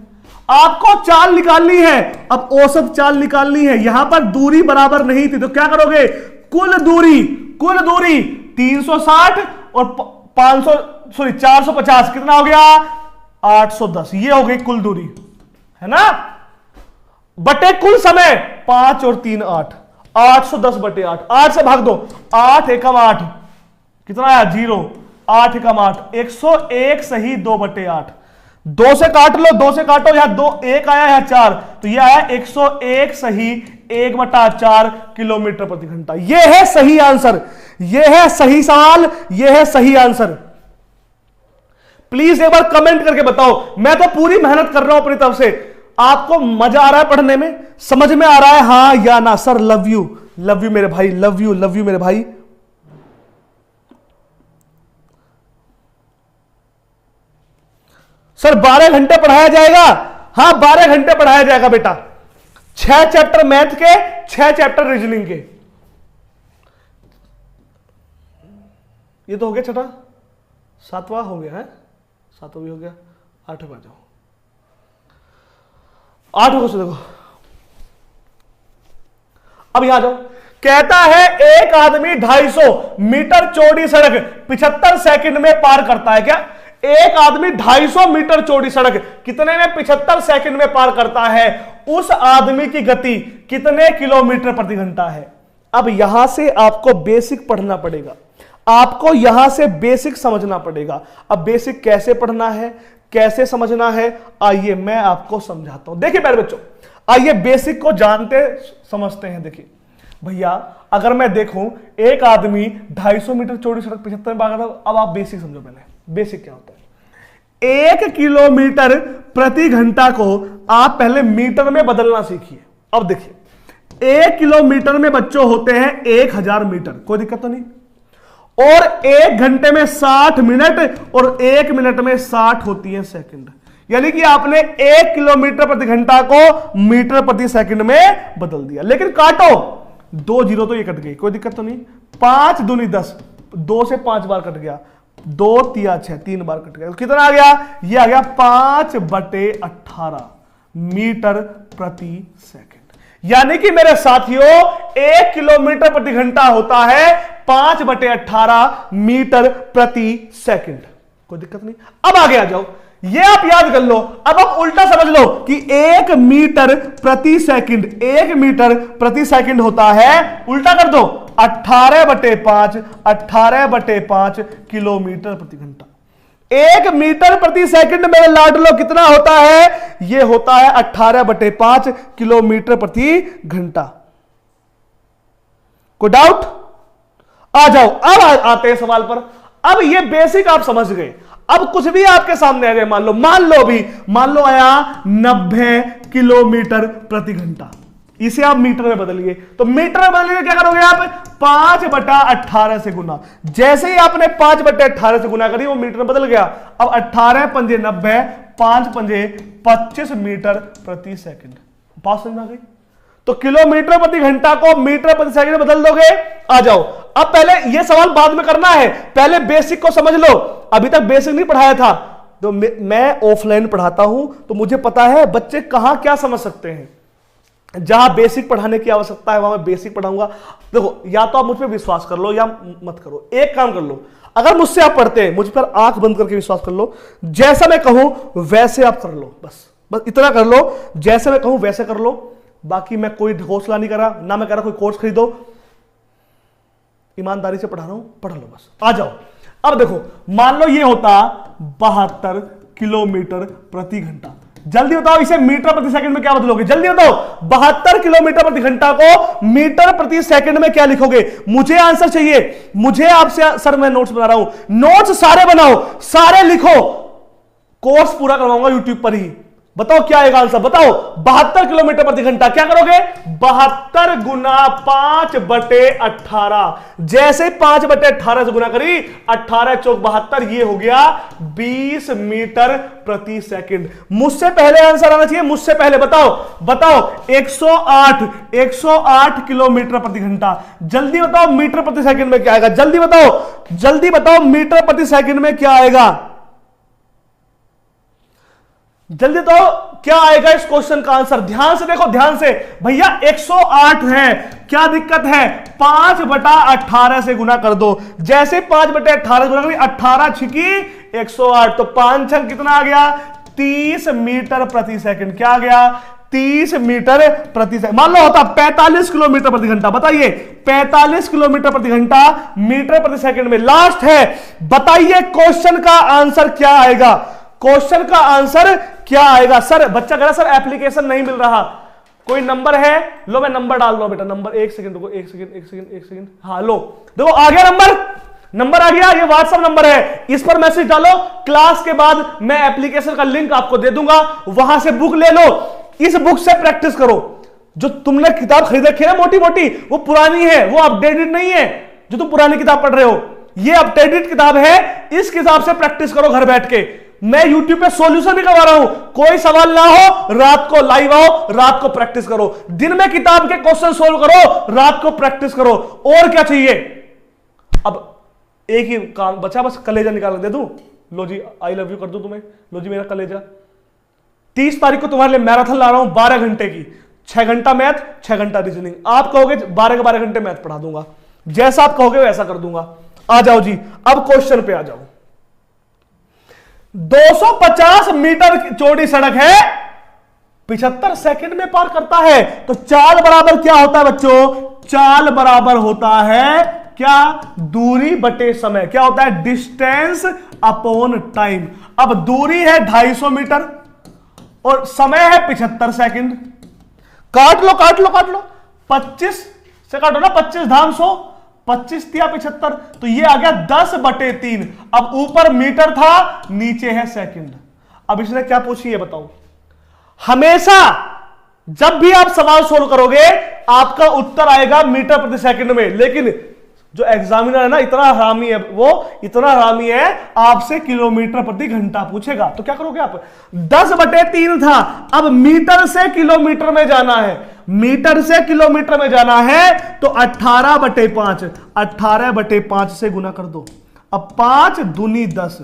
आपको चाल निकालनी है, अब औसत चाल निकालनी है। यहां पर दूरी बराबर नहीं थी, तो क्या करोगे, कुल दूरी 360 और 450 कितना हो गया 810, ये हो गई कुल दूरी, है ना, बटे कुल समय 5 और 3 8, 810 बटे 8, 8 से भाग दो, 8 एकम 8 कितना आया 0, 8 एकम 8 101 सही 2/8, 2 से काट लो, 2 से काटो, यहां 2 1 आया, यहां 4, तो यह आया 101 सही 1/4 किलोमीटर प्रति घंटा। यह है सही आंसर, यह है सही सवाल, यह है सही आंसर। प्लीज एक बार कमेंट करके बताओ, मैं तो पूरी मेहनत कर रहा हूं अपनी तरफ से। आपको मजा आ रहा है पढ़ने में, समझ में आ रहा है हां या ना। सर लव यू मेरे भाई, लव यू मेरे भाई। सर 12 घंटे पढ़ाया जाएगा, हां 12 घंटे पढ़ाया जाएगा बेटा, 6 चैप्टर मैथ के, 6 चैप्टर रीजनिंग के। ये तो हो गया छठा, 7वां हो गया है, 7वां भी हो गया, 8वां आ जाओ, 8 को देखो अब यहां जाओ, कहता है एक आदमी 250 मीटर चौड़ी सड़क 75 सेकंड में पार करता है। क्या एक आदमी 250 मीटर चौड़ी सड़क कितने में 75 सेकंड में पार करता है? उस आदमी की गति कितने किलोमीटर प्रति घंटा है? अब यहां से आपको बेसिक पढ़ना पड़ेगा, आपको यहां से बेसिक समझना पड़ेगा। अब बेसिक कैसे पढ़ना है, कैसे समझना है, आइए मैं आपको समझाता हूं। देखिए प्यारे बच्चों, आइए बेसिक को जानते समझते हैं। देखिए भैया, अगर मैं देखूं एक आदमी 250 मीटर चौड़ी सड़क 75 में भागा था, अब आप बेसिक समझो। पहले बेसिक क्या होता है? 1 किलोमीटर प्रति घंटा को आप पहले मीटर में बदलना सीखिए। अब देखिए 1 किलोमीटर में बच्चों होते हैं 1000 मीटर, कोई दिक्कत तो नहीं। और 1 घंटे में 60 मिनट और 1 मिनट में 60 होती है सेकंड, यानी कि आपने 1 किलोमीटर प्रति घंटा को मीटर प्रति सेकंड में बदल दिया। लेकिन काटो, 2 जीरो तो ये कट गई, कोई दिक्कत तो नहीं। 5 दूनी 10, 2 से 5 बार कट गया, 2 तिया 6, 3 बार कट गया। तो कितना आ गया? ये आ गया 5/18 मीटर प्रति सेकंड। यानी कि मेरे साथियों 1 किलोमीटर प्रति घंटा होता है 5/18 मीटर प्रति सेकंड। कोई दिक्कत नहीं। अब आगे आ जाओ, ये आप याद कर लो। अब आप उल्टा समझ लो कि 1 मीटर प्रति सेकंड, 1 मीटर प्रति सेकंड होता है, उल्टा कर दो 18/5, 18/5 किलोमीटर प्रति घंटा। 1 मीटर प्रति सेकंड मेरे लाडलो कितना होता है? यह होता है 18/5 किलोमीटर प्रति घंटा। कोई डाउट? आ जाओ, अब आते हैं सवाल पर। अब ये बेसिक आप समझ गए। अब कुछ भी आपके सामने आ जाए, मान लो आया 90 किलोमीटर प्रति घंटा, इसे आप मीटर में बदलिए। तो मीटर में बदलिए क्या करोगे आप? 5/18 से गुना। जैसे ही आपने 5/18 से गुना करी वो मीटर में बदल गया। अब 18 पंजे 90, 5 पंजे 25 मीटर प्रति सेकंड। बात समझ में आ गई? तो किलोमीटर प्रति घंटा को मीटर प्रति सेकंड में बदल दोगे। आ जाओ, अब पहले यह सवाल बाद में करना है, पहले बेसिक को समझ लो। अभी तक बेसिक नहीं पढ़ाया था, तो मैं ऑफलाइन पढ़ाता हूं, तो मुझे पता है बच्चे कहां क्या समझ सकते हैं। जहां बेसिक पढ़ाने की आवश्यकता है वहां मैं बेसिक पढ़ाऊंगा। देखो, या तो आप मुझ पर विश्वास कर लो या मत करो। एक काम कर लो, अगर मुझसे आप पढ़ते हैं, मुझ पर आंख बंद करके विश्वास कर लो। जैसा मैं कहूं वैसे आप कर लो, बस इतना कर लो, जैसे मैं कहूं वैसे कर लो। बाकी मैं कोई हौसला नहीं कर रहा, ना मैं कह रहा कोई कोर्स खरीदो, ईमानदारी से पढ़ा रहा हूं, पढ़ लो बस। आ जाओ, अब देखो, मान लो ये होता 72 किलोमीटर प्रति घंटा। जल्दी बताओ, इसे मीटर प्रति सेकंड में क्या बदलोगे? जल्दी बताओ, 72 किलोमीटर प्रति घंटा को मीटर प्रति सेकंड में क्या लिखोगे? मुझे आंसर चाहिए, मुझे आपसे। सर मैं नोट्स बना रहा हूं, नोट्स सारे बनाओ, सारे लिखो, कोर्स पूरा करवाऊंगा यूट्यूब पर ही। बताओ क्या आएगा आंसर, बताओ। 72 किलोमीटर प्रति घंटा क्या करोगे? 72 गुना 5/18। जैसे 5/18 से गुना करी, 18 चौक 72, ये हो गया 20 मीटर प्रति सेकंड। मुझसे पहले आंसर आना चाहिए, मुझसे पहले। बताओ 108 किलोमीटर प्रति घंटा। जल्दी बताओ मीटर प्रति सेकंड में क्या आएगा? जल्दी बताओ मीटर प्रति सेकंड में क्या आएगा? जल्दी तो क्या आएगा इस क्वेश्चन का आंसर? ध्यान से देखो, ध्यान से भैया। 108 है, क्या दिक्कत है? 5/18 से गुना कर दो। जैसे 5/18 गुना करी, 18 छिकी 108, तो 5 छंग कितना आ गया? 30 मीटर प्रति सेकंड। क्या आ गया? 30 मीटर प्रति सेकंड। मान लो होता 45 किलोमीटर प्रति घंटा। बताइए 45 किलोमीटर प्रति घंटा मीटर प्रति सेकंड में। लास्ट है, बताइए क्वेश्चन का आंसर क्या आएगा? क्वेश्चन का आंसर क्या आएगा? सर बच्चा कह रहा सर एप्लीकेशन नहीं मिल रहा, कोई नंबर है? लो मैं नंबर डाल रहा हूं बेटा, नंबर। एक सेकंड रुको, एक सेकंड। हाँ लो, देखो आ गया नंबर आ गया। ये व्हाट्सएप नंबर है, इस पर मैसेज डालो। क्लास के बाद मैं एप्लीकेशन का लिंक आपको दे दूंगा, वहां से बुक ले लो। इस बुक से प्रैक्टिस करो। जो तुमने किताब खरीद रखी है मोटी मोटी, वो पुरानी है, वो अपडेटेड नहीं है। जो तुम पुरानी किताब पढ़ रहे हो, ये अपडेटेड किताब है। इस किताब से प्रैक्टिस करो घर बैठ के। मैं YouTube पे सॉल्यूशन भी करवा रहा हूं, कोई सवाल ना हो रात को लाइव आओ, रात को प्रैक्टिस करो। दिन में किताब के क्वेश्चन सोल्व करो, रात को प्रैक्टिस करो। और क्या चाहिए? अब एक ही काम बचा, बस कलेजा निकाल दे दूं। लो जी, आई लव यू कर दूं तुम्हें। लो जी मेरा कलेजा। 30 तारीख को तुम्हारे लिए मैराथन ला रहा हूं 12 घंटे की। 6 घंटा मैथ, 6 घंटा रीजनिंग। आप कहोगे 12 के 12 घंटे मैथ पढ़ा दूंगा, जैसा आप कहोगे वैसा कर दूंगा। आ जाओ जी, अब क्वेश्चन पे आ जाओ। 250 मीटर चौड़ी सड़क है, 75 सेकंड में पार करता है। तो चाल बराबर क्या होता है बच्चों? चाल बराबर होता है क्या? दूरी बटे समय। क्या होता है? Distance upon time. अब दूरी है 250 मीटर और समय है 75 सेकंड। काट लो काट लो काट लो, 25 से काटो ना, 25 धाम 100, 25 तिया 75, तो ये आ गया 10/3। अब ऊपर मीटर था, नीचे है सेकंड। अब इसने क्या पूछी है बताओ? हमेशा जब भी आप सवाल सोल्व करोगे आपका उत्तर आएगा मीटर प्रति सेकंड में, लेकिन जो एग्जामिनर है ना, इतना हरामी है वो, इतना हरामी है, आपसे किलोमीटर प्रति घंटा पूछेगा। तो क्या करोगे आप? 10/3 था, अब मीटर से किलोमीटर में जाना है, मीटर से किलोमीटर में जाना है, तो 18/5, 18/5 से गुना कर दो। अब 5 दूनी 10,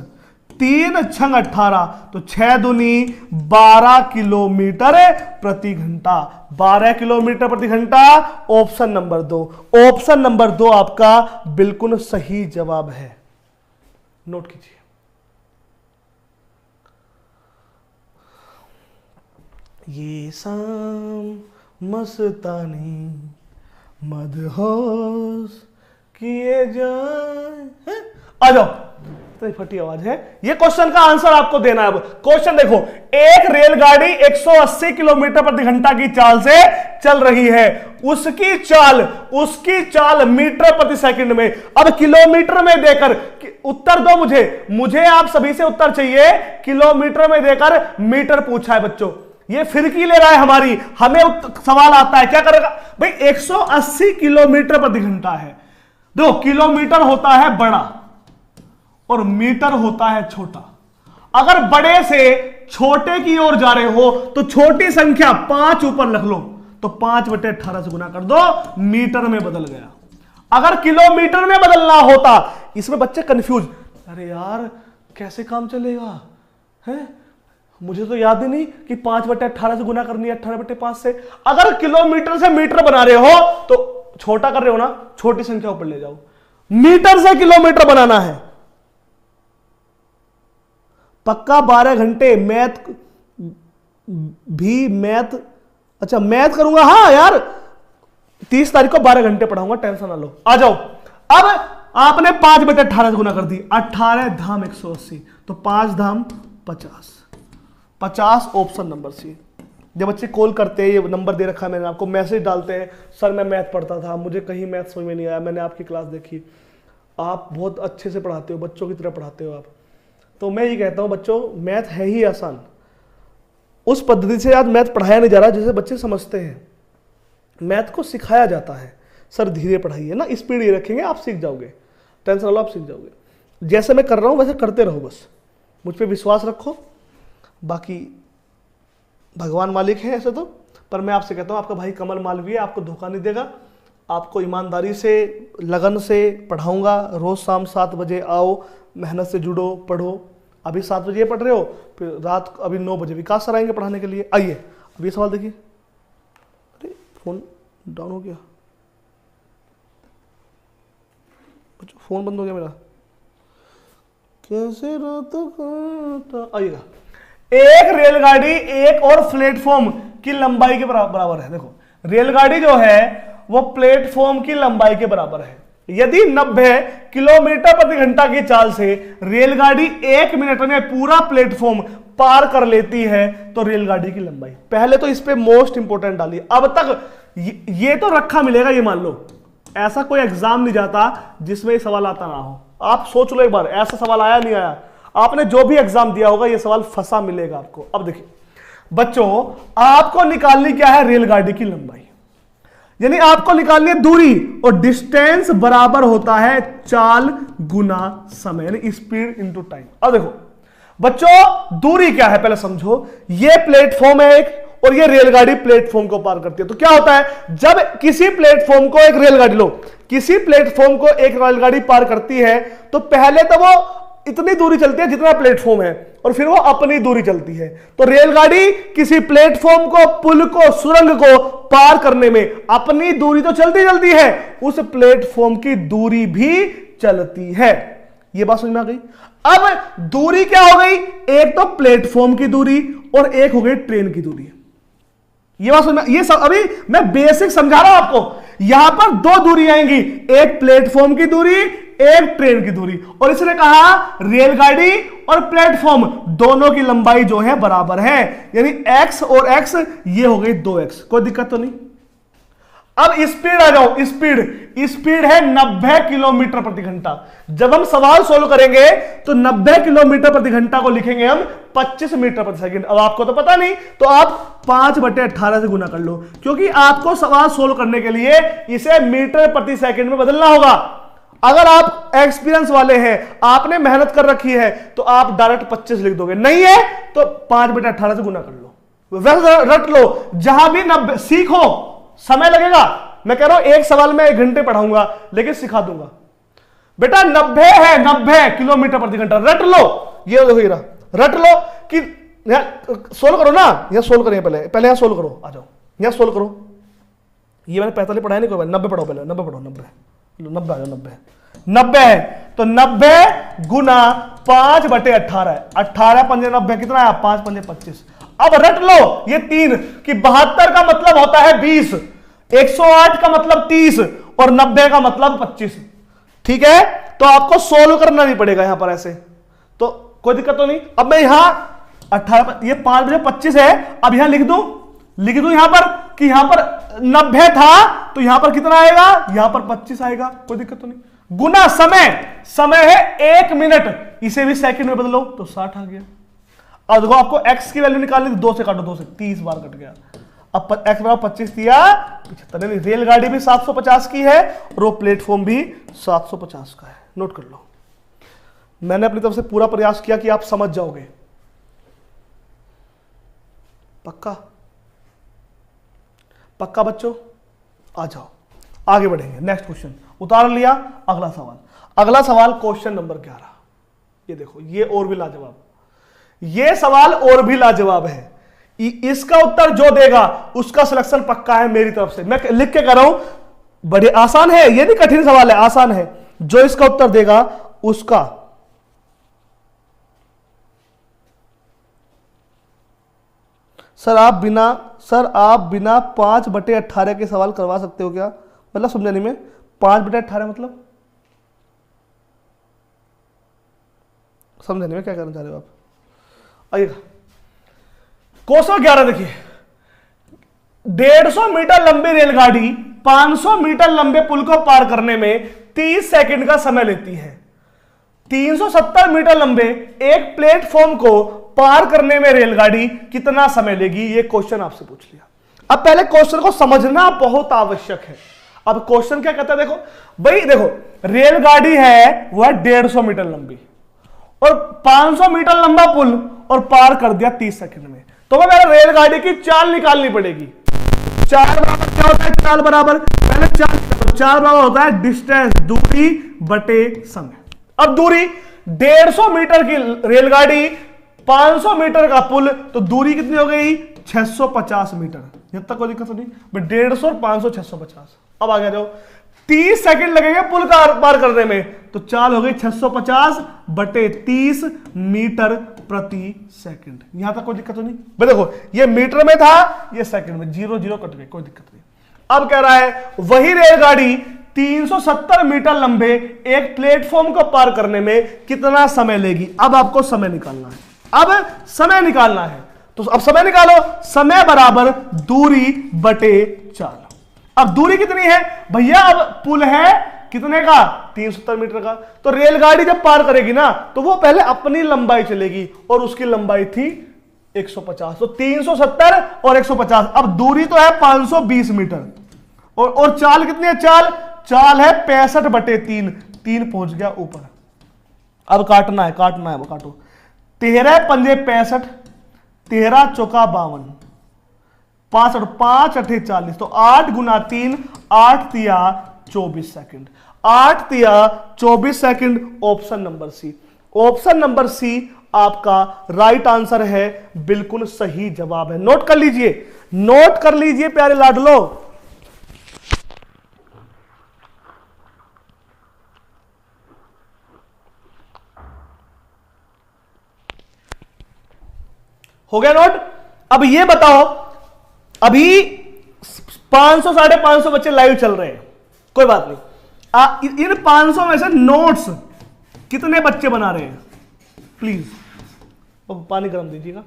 3 छंग 18, तो 6 दूनी 12 किलोमीटर प्रति घंटा। 12 किलोमीटर प्रति घंटा ऑप्शन नंबर 2। ऑप्शन नंबर 2 आपका बिल्कुल सही जवाब है, नोट कीजिए। ये शाम मस्तानी मदहोश किए जाए। आ जाओ, इतनी फटी आवाज है। ये क्वेश्चन का आंसर आपको देना है। अब क्वेश्चन देखो, एक रेलगाड़ी 180 किलोमीटर प्रति घंटा की चाल से चल रही है, उसकी चाल मीटर प्रति सेकंड में। अब किलोमीटर में देकर उत्तर दो मुझे आप सभी से उत्तर चाहिए। किलोमीटर में देकर मीटर पूछा है बच्चों, ये फिरकी ले रहा है हमारी। हमें सवाल आता है, क्या करेगा भाई? 180 किलोमीटर प्रति घंटा है। दो किलोमीटर होता है बड़ा और मीटर होता है छोटा। अगर बड़े से छोटे की ओर जा रहे हो तो छोटी संख्या 5 ऊपर रख लो, तो 5/18 से गुना कर दो, मीटर में बदल गया। अगर किलोमीटर में बदलना होता, इसमें बच्चे कंफ्यूज, अरे यार कैसे काम चलेगा है, मुझे तो याद ही नहीं कि 5/18 से गुना करनी है 18/5 से। अगर किलोमीटर से मीटर बना रहे हो तो छोटा कर रहे हो ना, छोटी संख्या ऊपर ले जाओ। मीटर से किलोमीटर बनाना है, पक्का 12 घंटे मैथ भी मैथ, अच्छा मैथ करूंगा। हाँ यार 30 तारीख को 12 घंटे पढ़ाऊंगा, टेंशन ना लो। आ जाओ, अब आपने 5/18 से गुना कर दी, 18 धाम 180, तो 5 धाम 50, 50 ऑप्शन नंबर सी। जब बच्चे कॉल करते हैं, ये नंबर दे रखा है मैंने आपको, मैसेज डालते हैं, सर मैं मैथ पढ़ता था, मुझे कहीं मैथ समझ में नहीं आया, मैंने आपकी क्लास देखी, आप बहुत अच्छे से पढ़ाते हो, बच्चों की तरह पढ़ाते हो आप। तो मैं ये कहता हूँ बच्चों, मैथ है ही आसान, उस पद्धति से आज मैथ पढ़ाया नहीं जा रहा जिसे बच्चे समझते हैं। मैथ को सिखाया जाता है, सर धीरे पढ़ाइए ना, स्पीड ये रखेंगे आप सीख जाओगे, टेंशन लो आप सीख जाओगे। जैसे मैं कर रहा हूँ वैसे करते रहो, बस मुझ पर विश्वास रखो। बाकी भगवान मालिक है ऐसे तो, पर मैं आपसे कहता हूँ आपका भाई कमल मालवीय आपको धोखा नहीं देगा। आपको ईमानदारी से लगन से पढ़ाऊंगा। रोज शाम 7 बजे आओ, मेहनत से जुड़ो, पढ़ो। अभी 7 बजे पढ़ रहे हो, फिर रात अभी 9 बजे विकास सर आएंगे पढ़ाने के लिए। आइए अब ये सवाल देखिए। अरे फोन डाउन हो गया, फोन बंद हो गया मेरा, कैसे रात काटा। आइएगा, एक रेलगाड़ी एक और प्लेटफॉर्म की लंबाई के बराबर है। देखो रेलगाड़ी जो है वो प्लेटफॉर्म की लंबाई के बराबर है। यदि 90 किलोमीटर प्रति घंटा की चाल से रेलगाड़ी 1 मिनट में पूरा प्लेटफॉर्म पार कर लेती है तो रेलगाड़ी की लंबाई। पहले तो इस पे मोस्ट इंपोर्टेंट डालिए। अब तक ये तो रखा मिलेगा, ये मान लो ऐसा कोई एग्जाम नहीं जाता जिसमें ये सवाल आता ना हो। आप सोच लो एक बार, ऐसा सवाल आया नहीं आया, आपने जो भी एग्जाम दिया होगा ये सवाल फंसा मिलेगा आपको। अब देखिए बच्चों, आपको निकालनी क्या है? रेलगाड़ी की लंबाई, यानी आपको निकालनी है दूरी, और डिस्टेंस बराबर होता है चाल गुना समय, यानी स्पीड इनटू टाइम। अब देखो बच्चों, दूरी क्या है पहले समझो। ये प्लेटफॉर्म है एक, और ये रेलगाड़ी प्लेटफॉर्म को पार करती है। तो क्या होता है, जब किसी प्लेटफॉर्म को एक रेलगाड़ी लो, किसी प्लेटफॉर्म को एक रेलगाड़ी पार करती है तो पहले तो वो इतनी दूरी चलती है जितना प्लेटफॉर्म है और फिर वो अपनी दूरी चलती है। तो रेलगाड़ी किसी प्लेटफॉर्म को, पुल को, सुरंग को पार करने में अपनी दूरी तो चलती है, उस प्लेटफॉर्म की दूरी भी चलती है। ये बात समझ में आ गई। अब दूरी क्या हो गई, एक तो प्लेटफॉर्म की दूरी और एक हो गई ट्रेन की दूरी। ये बात समझ में, ये सब अभी मैं बेसिक समझा रहा हूं आपको। यहां पर दो दूरी आएंगी, एक प्लेटफॉर्म की दूरी, एक ट्रेन की दूरी। और इसने कहा रेलगाड़ी और प्लेटफॉर्म दोनों की लंबाई जो है बराबर है, यानी x और x ये हो गई 2x। कोई दिक्कत तो नहीं। अब स्पीड आ जाओ, स्पीड है 90 किलोमीटर प्रति घंटा। जब हम सवाल सोल्व करेंगे तो 90 किलोमीटर प्रति घंटा को लिखेंगे हम 25 मीटर प्रति सेकंड। अब आपको तो पता नहीं, तो आप 5/18 से गुना कर लो, क्योंकि आपको सवाल सोल्व करने के लिए इसे मीटर प्रति सेकंड में बदलना होगा। अगर आप एक्सपीरियंस वाले हैं, आपने मेहनत कर रखी है, तो आप डायरेक्ट 25 लिख दोगे, नहीं है तो 5/18 से गुना कर लो, वैसे रट लो। जहां भी 90 सीखो, समय लगेगा। मैं कह रहा हूं एक सवाल में 1 घंटे पढ़ाऊंगा, लेकिन सिखा दूंगा। बेटा 90 है, 90 किलोमीटर प्रति घंटा, रट लो। ये देखो, ये रट लो कि सोल्व करो ना। यहां सोल्व करिए, पहले यहां सोल्व करो, आ जाओ यहां सोल्व करो। ये मैंने 45 पढ़ाया नहीं, कोई 90 पढ़ो, पहले 90 पढ़ो, 90 आ जाओ। 90 है तो 90 गुना 5/18 है, 18 पंजे 90 कितना है, 5 पंजे 25। अब रट लो ये 3 कि 72 का मतलब होता है 20, 108 का मतलब 30 और 90 का मतलब 25। ठीक है, तो आपको सोल्व करना नहीं पड़ेगा यहां पर ऐसे, तो कोई दिक्कत तो नहीं। अब मैं यहां 18, ये 5/25 है, अब यहां लिख दूं यहां पर कि यहां पर 90 था तो यहां पर कितना आएगा, यहां पर 25 आएगा, कोई दिक्कत तो नहीं। गुना समय है 1 मिनट, इसे भी सेकंड में बदलो तो 60 आ गया। अब देखो आपको x की वैल्यू निकालनी, 2 से काटो, 2 से 30 बार कट गया। अब x बराबर 25 दिया 75। रेलगाड़ी भी 750 की है और वो प्लेटफॉर्म भी 750 का है, नोट कर लो। मैंने अपनी तरफ से पूरा प्रयास किया कि आप समझ जाओगे, पक्का बच्चों। आ जाओ आगे बढ़ेंगे, नेक्स्ट क्वेश्चन उतार लिया। अगला सवाल क्वेश्चन नंबर 11। ये देखो, ये और भी लाजवाब, ये सवाल और भी लाजवाब है। इसका उत्तर जो देगा उसका सिलेक्शन पक्का है मेरी तरफ से, मैं लिख के कर रहा हूं। बड़े आसान है, ये नहीं कठिन सवाल है, आसान है। जो इसका उत्तर देगा उसका सर आप बिना 5/18 के सवाल करवा सकते हो क्या, मतलब समझाने में 5/18 मतलब समझाने में क्या करना चाह रहे हो आप। आइएगा क्वेश्चन 11 देखिए। 150 मीटर लंबी रेलगाड़ी 500 मीटर लंबे पुल को पार करने में 30 सेकंड का समय लेती है। 370 मीटर लंबे एक प्लेटफॉर्म को पार करने में रेलगाड़ी कितना समय लेगी, ये क्वेश्चन आपसे पूछ लिया। अब पहले क्वेश्चन को समझना बहुत आवश्यक है। अब क्वेश्चन क्या कहता है, देखो भाई, देखो रेलगाड़ी है वो है 150 मीटर लंबी और 500 मीटर लंबा पुल और पार कर दिया 30 सेकंड में, तो मेरे रेलगाड़ी की चाल निकालनी पड़ेगी। चाल बराबर क्या होता है, चाल बराबर पहले चाल बराबर होता है डिस्टेंस, दूरी बटे समय। अब दूरी 150 मीटर की रेलगाड़ी, 500 मीटर का पुल, तो दूरी कितनी हो गई 650 मीटर। जब तक कोई दिक्कत नहीं, 150 और 500 650। अब आगे जाओ, 30 सेकंड लगेंगे पुल का पार करने में, तो चाल हो गई 650 बटे 30 मीटर प्रति सेकंड। यहां तक कोई दिक्कत नहीं। भाई देखो ये मीटर में था, ये सेकंड में, 0 0 कट गए, कोई दिक्कत नहीं। अब कह रहा है वही रेलगाड़ी 370 मीटर लंबे एक प्लेटफॉर्म को पार करने में कितना समय लेगी। अब आपको समय निकालना है, तो अब समय निकालो। समय बराबर दूरी बटे चाल। अब दूरी कितनी है भैया, अब पुल है कितने का 370 मीटर का, तो रेलगाड़ी जब पार करेगी ना तो वो पहले अपनी लंबाई चलेगी और उसकी लंबाई थी 150, तो 370 और 150। अब दूरी तो है 520 मीटर और चाल कितनी है, चाल है 65 बटे 3 पहुंच गया ऊपर। अब काटना है वो काटो। 13 पंजे 65, 13 चौका 52, 65 5 8 40, तो 8 गुना 3, 8 तिया 24 सेकंड, 8 तिया 24 second. Option number C, option number C आपका राइट आंसर है, बिल्कुल सही जवाब है। नोट कर लीजिए, नोट कर लीजिए प्यारे लाडलो। हो गया नोट। अब ये बताओ, अभी 500 550 बच्चे लाइव चल रहे हैं, कोई बात नहीं। इन 500 में से नोट्स कितने बच्चे बना रहे हैं प्लीज? अब पानी गर्म दीजिएगा,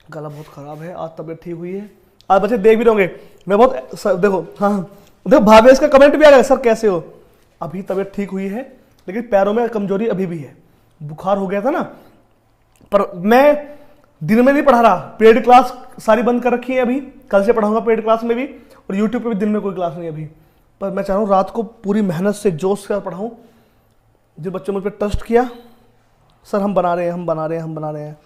गला बहुत खराब है, आज तबीयत ठीक हुई है। आज बच्चे देख भी होंगे, मैं बहुत देखो, हाँ देखो भावेश का कमेंट भी आ गया, सर कैसे हो? अभी तबीयत ठीक हुई है, लेकिन पैरों में कमजोरी अभी भी है, बुखार हो गया था ना। पर मैं दिन में नहीं पढ़ा रहा, पेड क्लास सारी बंद कर रखी है अभी, कल से पढ़ाऊंगा पेड क्लास में भी, और यूट्यूब पे भी दिन में कोई क्लास नहीं अभी। पर मैं चाह रहा हूँ रात को पूरी मेहनत से जोश से पढ़ाऊँ। जो बच्चों मुझ पर ट्रस्ट किया, सर हम बना रहे हैं, हम बना रहे हैं, हम बना रहे हैं।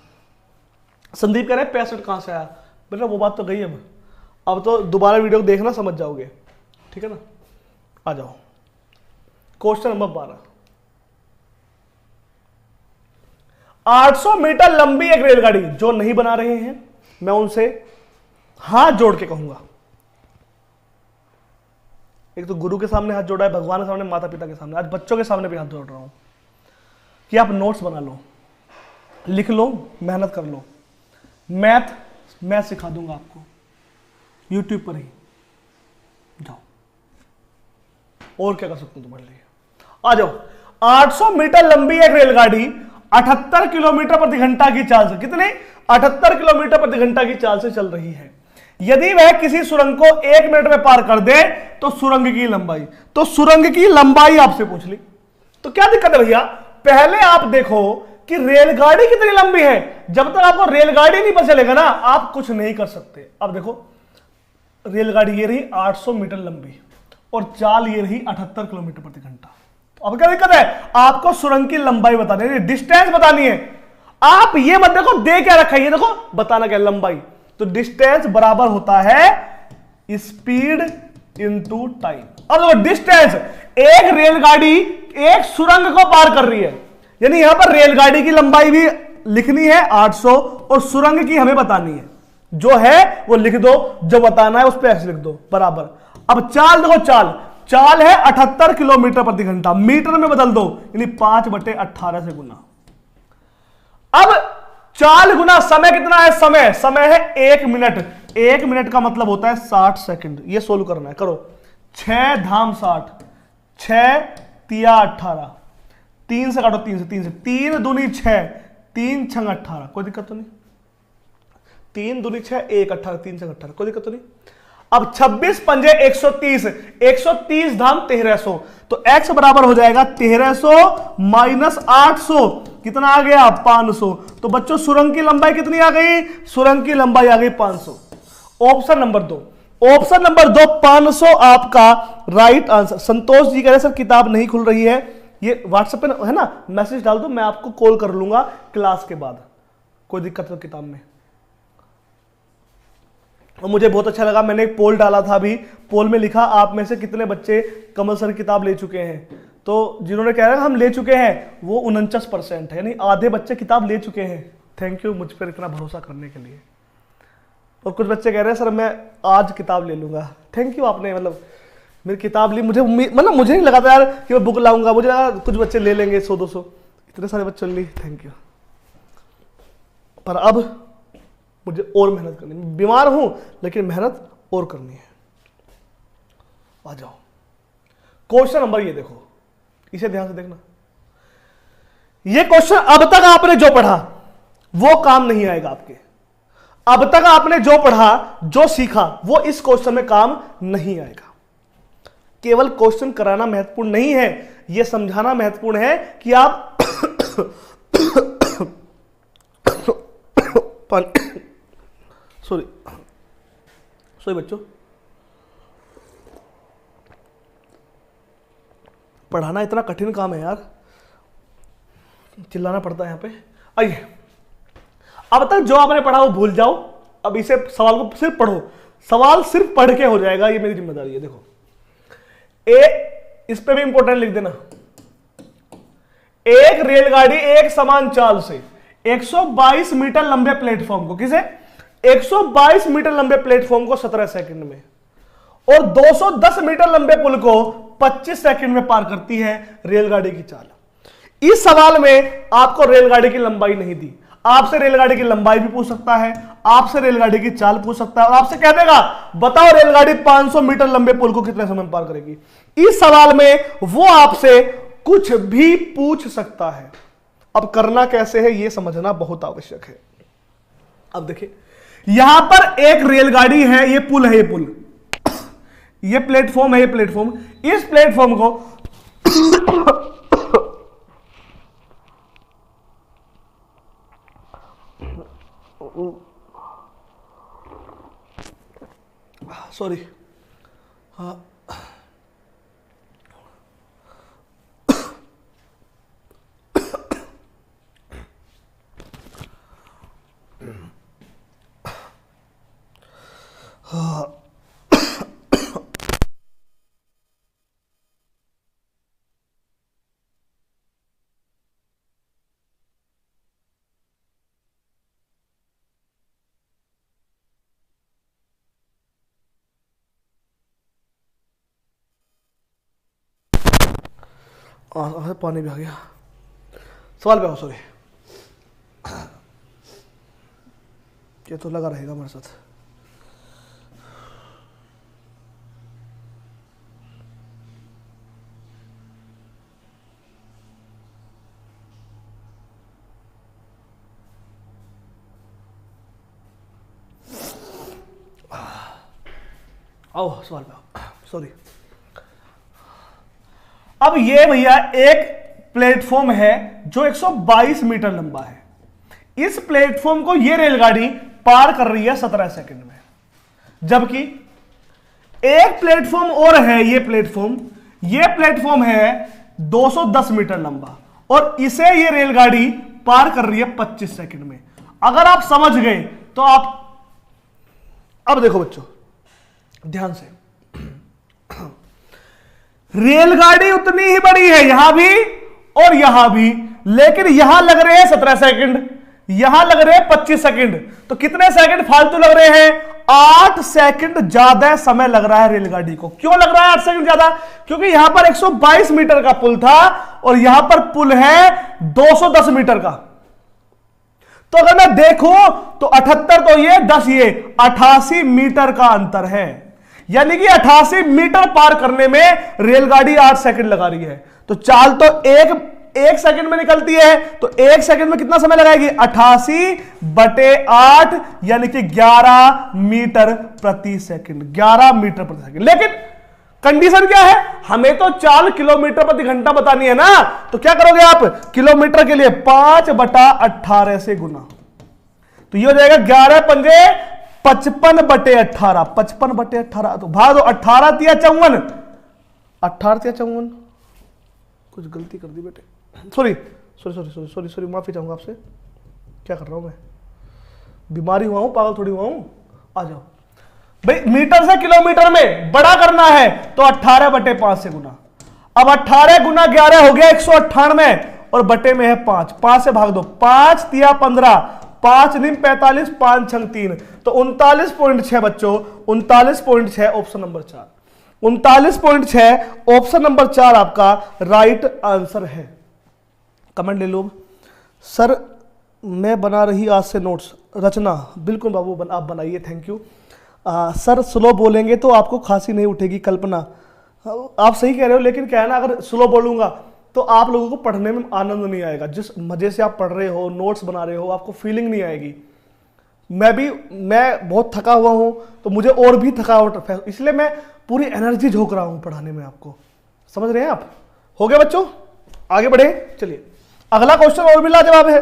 संदीप कह रहे हैं 65 कहाँ से आया? बेटा वो बात तो गई, अब तो दोबारा वीडियो को देखना, समझ जाओगे, ठीक है ना। आ जाओ क्वेश्चन नंबर 12। 800 मीटर लंबी एक रेलगाड़ी, जो नहीं बना रहे हैं मैं उनसे हाथ जोड़ के कहूंगा, एक तो गुरु के सामने हाथ जोड़ा है, भगवान के सामने, माता पिता के सामने, आज बच्चों के सामने भी हाथ जोड़ रहा हूं कि आप नोट्स बना लो, लिख लो, मेहनत कर लो। मैथ मैं सिखा दूंगा आपको यूट्यूब पर ही, जाओ और क्या कर सकते हो तुम्हारे लिए। आ जाओ। 800 मीटर लंबी एक रेलगाड़ी 78 किलोमीटर प्रति घंटा की चाल से, कितने? 78 किलोमीटर प्रति घंटा की चाल से चल रही है। यदि वह किसी सुरंग को 1 मिनट में पार कर दे तो सुरंग की लंबाई, तो सुरंग की लंबाई आपसे पूछ ली, तो क्या दिक्कत है भैया? पहले आप देखो कि रेलगाड़ी कितनी लंबी है। जब तक आपको रेलगाड़ी नहीं पता चलेगा ना, आप कुछ नहीं कर सकते। अब देखो रेलगाड़ी ये रही 800 मीटर लंबी और चाल ये रही 78 किलोमीटर प्रति घंटा। तो अब क्या दिक्कत है? आपको सुरंग की लंबाई बतानी है, डिस्टेंस बतानी है। आप ये मत देखो दे क्या रखा है, ये देखो बताना क्या, लंबाई। तो डिस्टेंस बराबर होता है स्पीड इनटू टाइम। अब देखो डिस्टेंस, एक रेलगाड़ी एक सुरंग को पार कर रही है, यानी यहां पर रेलगाड़ी की लंबाई भी लिखनी है 800 और सुरंग की हमें बतानी है। जो है वो लिख दो, जो बताना है उस पर एक्स लिख दो, बराबर। अब चाल देखो, चाल है 78 किलोमीटर प्रति घंटा, मीटर में बदल दो, यानी 5/18 से गुना। अब चाल गुना समय कितना है? समय है 1 मिनट। 1 मिनट का मतलब होता है 60 सेकंड। ये सोल्व करना है, करो। 6 धाम 60, 6 तिया 18, 3 से काटो, 3 से, 3 दूनी 6, 3 छंग 18, कोई दिक्कत तो नहीं। 3 दूनी 6, 1 18, 3 छंग 18, कोई दिक्कत तो नहीं। अब 26 पंजे 130, 130 धाम 1300, तो x बराबर हो जाएगा 1300 माइनस 800, कितना आ गया? 500। तो बच्चों सुरंग की लंबाई कितनी आ गई? सुरंग की लंबाई आ गई 500। ऑप्शन नंबर 2, ऑप्शन नंबर 2 500 आपका राइट आंसर। संतोष जी कह रहे सर किताब नहीं खुल रही है, ये व्हाट्सएप पे है ना, मैसेज डाल दो, मैं आपको कॉल कर लूंगा क्लास के बाद, कोई दिक्कत हो किताब में। और मुझे बहुत अच्छा लगा, मैंने एक पोल डाला था अभी, पोल में लिखा आप में से कितने बच्चे कमल सर किताब ले चुके हैं। तो जिन्होंने कह रहे हैं हम ले चुके हैं, वो 49% है, यानी आधे बच्चे किताब ले चुके हैं। थैंक यू मुझ पर इतना भरोसा करने के लिए। और कुछ बच्चे कह रहे हैं सर मैं आज किताब ले लूंगा। थैंक यू, आपने मतलब मेरी किताब ली। मुझे मतलब मुझे नहीं लगा था यार कि मैं बुक लाऊंगा, मुझे लगा कुछ बच्चे ले लेंगे 100-200, इतने सारे बच्चे ली, थैंक यू। पर अब मुझे और मेहनत करनी है, बीमार हूं लेकिन मेहनत और करनी है। आ जाओ क्वेश्चन नंबर, ये देखो, इसे ध्यान से देखना। ये क्वेश्चन अब तक आपने जो पढ़ा वो काम नहीं आएगा आपके। अब तक आपने जो पढ़ा, जो सीखा, वो इस क्वेश्चन में काम नहीं आएगा। केवल क्वेश्चन कराना महत्वपूर्ण नहीं है, यह समझाना महत्वपूर्ण है कि आप सॉरी बच्चों, पढ़ाना इतना कठिन काम है यार, चिल्लाना पड़ता है यहां पे। आइए, अब तक जो आपने पढ़ा वो भूल जाओ, अब इसे सवाल को सिर्फ पढ़ो, सवाल सिर्फ पढ़ के हो जाएगा, ये मेरी जिम्मेदारी है। देखो इस पे भी इंपॉर्टेंट लिख देना, एक रेलगाड़ी एक समान चाल से 122 मीटर लंबे प्लेटफॉर्म को, किसे 122 मीटर लंबे प्लेटफॉर्म को 17 सेकंड में और 210 मीटर लंबे पुल को 25 सेकंड में पार करती है रेलगाड़ी की चाल। इस सवाल में आपको रेलगाड़ी की लंबाई नहीं दी, आपसे रेलगाड़ी की लंबाई भी पूछ सकता है, आपसे रेलगाड़ी की चाल पूछ सकता है और आपसे कह देगा बताओ रेलगाड़ी 500 मीटर लंबे पुल को कितने समय में पार करेगी। इस सवाल में वो आपसे कुछ भी पूछ सकता है। अब करना कैसे है यह समझना बहुत आवश्यक है। अब देखिए यहां पर एक रेलगाड़ी है, ये पुल है, ये पुल, ये प्लेटफॉर्म है, ये प्लेटफॉर्म, इस प्लेटफॉर्म को सॉरी पानी भी आ गया। सवाल पे आओ, सॉरी, ये तो लगा रहेगा हमारे साथ। आओ सवाल पे आओ, सॉरी। अब ये भैया एक प्लेटफॉर्म है जो 122 मीटर लंबा है। इस प्लेटफॉर्म को ये रेलगाड़ी पार कर रही है 17 सेकंड में, जबकि एक प्लेटफॉर्म और है, ये प्लेटफॉर्म है 210 मीटर लंबा और इसे ये रेलगाड़ी पार कर रही है 25 सेकंड में। अगर आप समझ गए तो आप, अब देखो बच्चों ध्यान से, रेलगाड़ी उतनी ही बड़ी है यहां भी और यहां भी, लेकिन यहां लग रहे हैं 17 सेकंड, यहां लग रहे हैं 25 सेकंड, तो कितने सेकंड फालतू लग रहे हैं? 8 सेकंड ज्यादा समय लग रहा है रेलगाड़ी को। क्यों लग रहा है 8 सेकंड ज्यादा? क्योंकि यहां पर 122 मीटर का पुल था और यहां पर पुल है 210 मीटर का। तो अगर मैं देखूं तो 78 तो ये 10 ये 88 मीटर का अंतर है, यानी कि 88 मीटर पार करने में रेलगाड़ी 8 सेकंड लगा रही है। तो चाल तो एक सेकंड में निकलती है, तो 1 सेकंड में कितना समय लगाएगी? 88/8 यानी कि 11 मीटर प्रति सेकंड, 11 मीटर प्रति सेकंड। लेकिन कंडीशन क्या है? हमें तो चाल किलोमीटर प्रति घंटा बतानी है ना, तो क्या करोगे आप? किलोमीटर के लिए 5/18 से गुना, तो ये हो जाएगा 11 पंजे 55/18, 55/18, तो भाग दो 18 तिया 54, 18 तिया 54, कुछ गलती कर दी बेटे, सॉरी, माफी चाहूंगा आपसे। क्या कर रहा हूं मैं? बीमारी हुआ हूं, पागल थोड़ी हुआ हूं। आ जाओ भाई, मीटर से किलोमीटर में बड़ा करना है तो 18/5 से गुना। अब 18 गुना 11 हो गया 198 और बटे में है 5, 5 से भाग दो, 5 तिया 15, 5 नीम 45, 5 छंग 3, तो 39.6 बच्चों, 39.6 ऑप्शन नंबर 4, 39.6 ऑप्शन नंबर 4 आपका राइट आंसर है। कमेंट ले लो। सर मैं बना रही आज से नोट्स। रचना, बिल्कुल बाबू आप बनाइए, थैंक यू। सर स्लो बोलेंगे तो आपको खांसी नहीं उठेगी। कल्पना, आप सही कह रहे हो, लेकिन क्या है ना, अगर स्लो बोलूंगा तो आप लोगों को पढ़ने में आनंद नहीं आएगा। जिस मजे से आप पढ़ रहे हो, नोट्स बना रहे हो, आपको फीलिंग नहीं आएगी। मैं बहुत थका हुआ हूं, तो मुझे और भी थकावट है, इसलिए मैं पूरी एनर्जी झोंक रहा हूं पढ़ाने में। आपको समझ रहे हैं आप? हो गया बच्चों, आगे बढ़े। चलिए अगला क्वेश्चन और भी लाजवाब है,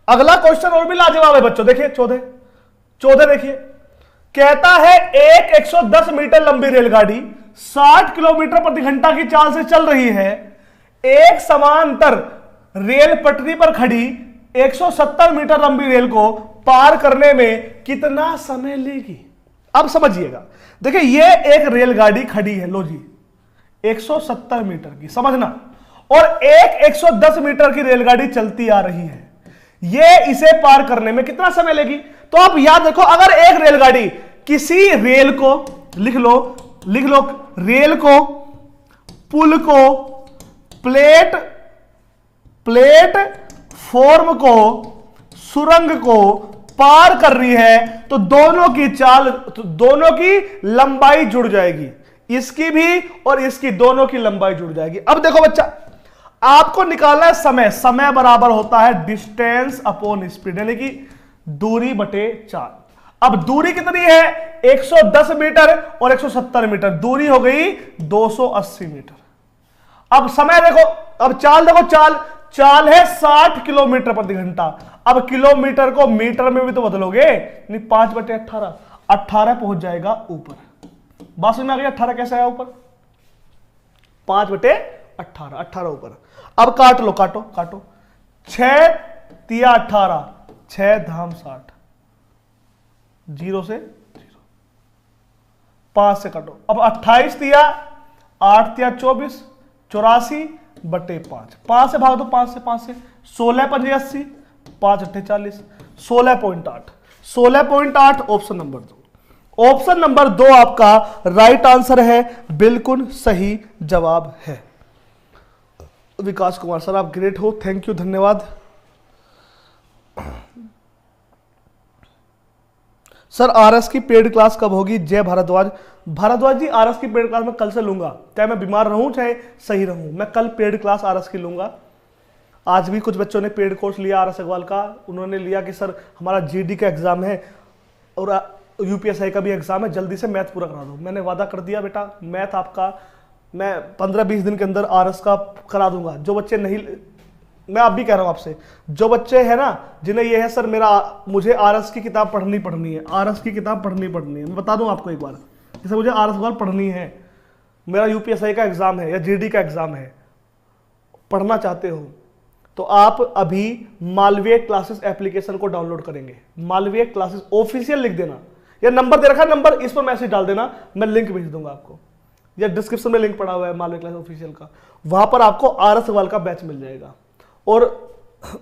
अगला क्वेश्चन और भी लाजवाब है बच्चों। देखिए 14 देखिए, कहता है एक 110 मीटर लंबी रेलगाड़ी 60 किलोमीटर प्रति घंटा की चाल से चल रही है। एक समांतर रेल पटरी पर खड़ी 170 मीटर लंबी रेल को पार करने में कितना समय लेगी? अब समझिएगा, देखिए ये एक रेलगाड़ी खड़ी है, लो जी 170 मीटर की, समझना, और एक 110 मीटर की रेलगाड़ी चलती आ रही है, ये इसे पार करने में कितना समय लेगी? तो आप याद रखो, अगर एक रेलगाड़ी किसी रेल को, लिख लो रेल को, पुल को, प्लेटफॉर्म को, सुरंग को पार कर रही है, तो दोनों की लंबाई जुड़ जाएगी, इसकी भी और इसकी, दोनों की लंबाई जुड़ जाएगी। अब देखो बच्चा, आपको निकालना है समय बराबर होता है डिस्टेंस अपॉन स्पीड, यानी कि दूरी बटे चाल। अब दूरी कितनी है? 110 मीटर और 170 मीटर, दूरी हो गई 280 मीटर। अब समय देखो, अब चाल देखो, चाल है 60 किलोमीटर प्रति घंटा। अब किलोमीटर को मीटर में भी तो बदलोगे, नहीं 5/18, 18 पहुंच जाएगा ऊपर। बात समझ में आ गई? 18 कैसे आया ऊपर? 5/18, 18 ऊपर। अब काटो 6 तिया 18, 6 धाम 60, 0 से 0, 5 से काटो। अब 28 तिया 8 तिया 24, 84/5, 5 से भाग दो, 5 से 16 पंजे 80, 5 अट्ठे 40, 16.8 ऑप्शन नंबर 2। ऑप्शन नंबर 2 आपका राइट आंसर है, बिल्कुल सही जवाब है। विकास कुमार सर, आप ग्रेट हो, थैंक यू, धन्यवाद। सर आरएस की पेड क्लास कब होगी? जय भारद्वाज जी, आरएस की पेड क्लास मैं कल से लूंगा, चाहे मैं बीमार रहूं चाहे सही रहूं, मैं कल पेड क्लास आरएस की लूंगा। आज भी कुछ बच्चों ने पेड कोर्स लिया आरएस अग्रवाल का, उन्होंने लिया कि सर हमारा जीडी का एग्जाम है और यूपीएसआई का भी एग्जाम है, जल्दी से मैथ पूरा करा दो। मैंने वादा कर दिया बेटा, मैथ आपका मैं 15-20 दिन के अंदर आरएस का करा दूंगा। जो बच्चे नहीं, मैं अब भी कह रहा हूं आपसे, जो बच्चे हैं ना जिन्हें ये है सर मुझे आरएस की किताब पढ़नी है, आरएस की किताब पढ़नी है, मैं बता दूं आपको एक बार, जैसे मुझे आरएस वाल पढ़नी है, मेरा यूपीएसआई का एग्जाम है या जीडी का एग्जाम है, पढ़ना चाहते हो तो आप अभी मालवीय क्लासेस एप्लीकेशन को डाउनलोड करेंगे। मालवीय क्लासेस ऑफिशियल लिख देना, या नंबर दे रखा है, नंबर इस पर मैसेज डाल देना, मैं लिंक भेज दूंगा आपको, या डिस्क्रिप्शन में लिंक पड़ा हुआ है मालवीय क्लासेस ऑफिशियल का, वहां पर आपको आरएस अग्रवाल का बैच मिल जाएगा। और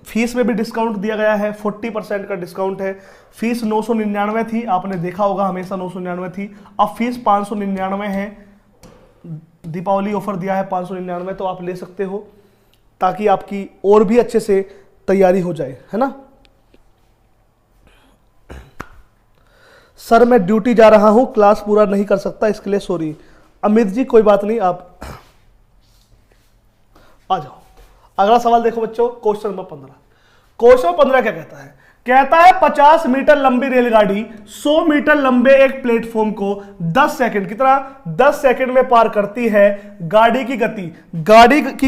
फीस में भी डिस्काउंट दिया गया है, 40% का डिस्काउंट है। फीस 999 थी, आपने देखा होगा हमेशा 999 थी, अब फीस 599 है। दीपावली ऑफर दिया है 599, तो आप ले सकते हो ताकि आपकी और भी अच्छे से तैयारी हो जाए, है ना। सर मैं ड्यूटी जा रहा हूं, क्लास पूरा नहीं कर सकता, इसके लिए सॉरी। अमित जी कोई बात नहीं, आप आ जाओ। अगला सवाल देखो बच्चों, क्वेश्चन नंबर 15। क्वेश्चन 15 क्या कहता है? कहता है 50 मीटर लंबी रेलगाड़ी 100 मीटर लंबे एक प्लेटफॉर्म को 10 सेकंड, कितना 10 सेकंड में पार करती है। गाड़ी की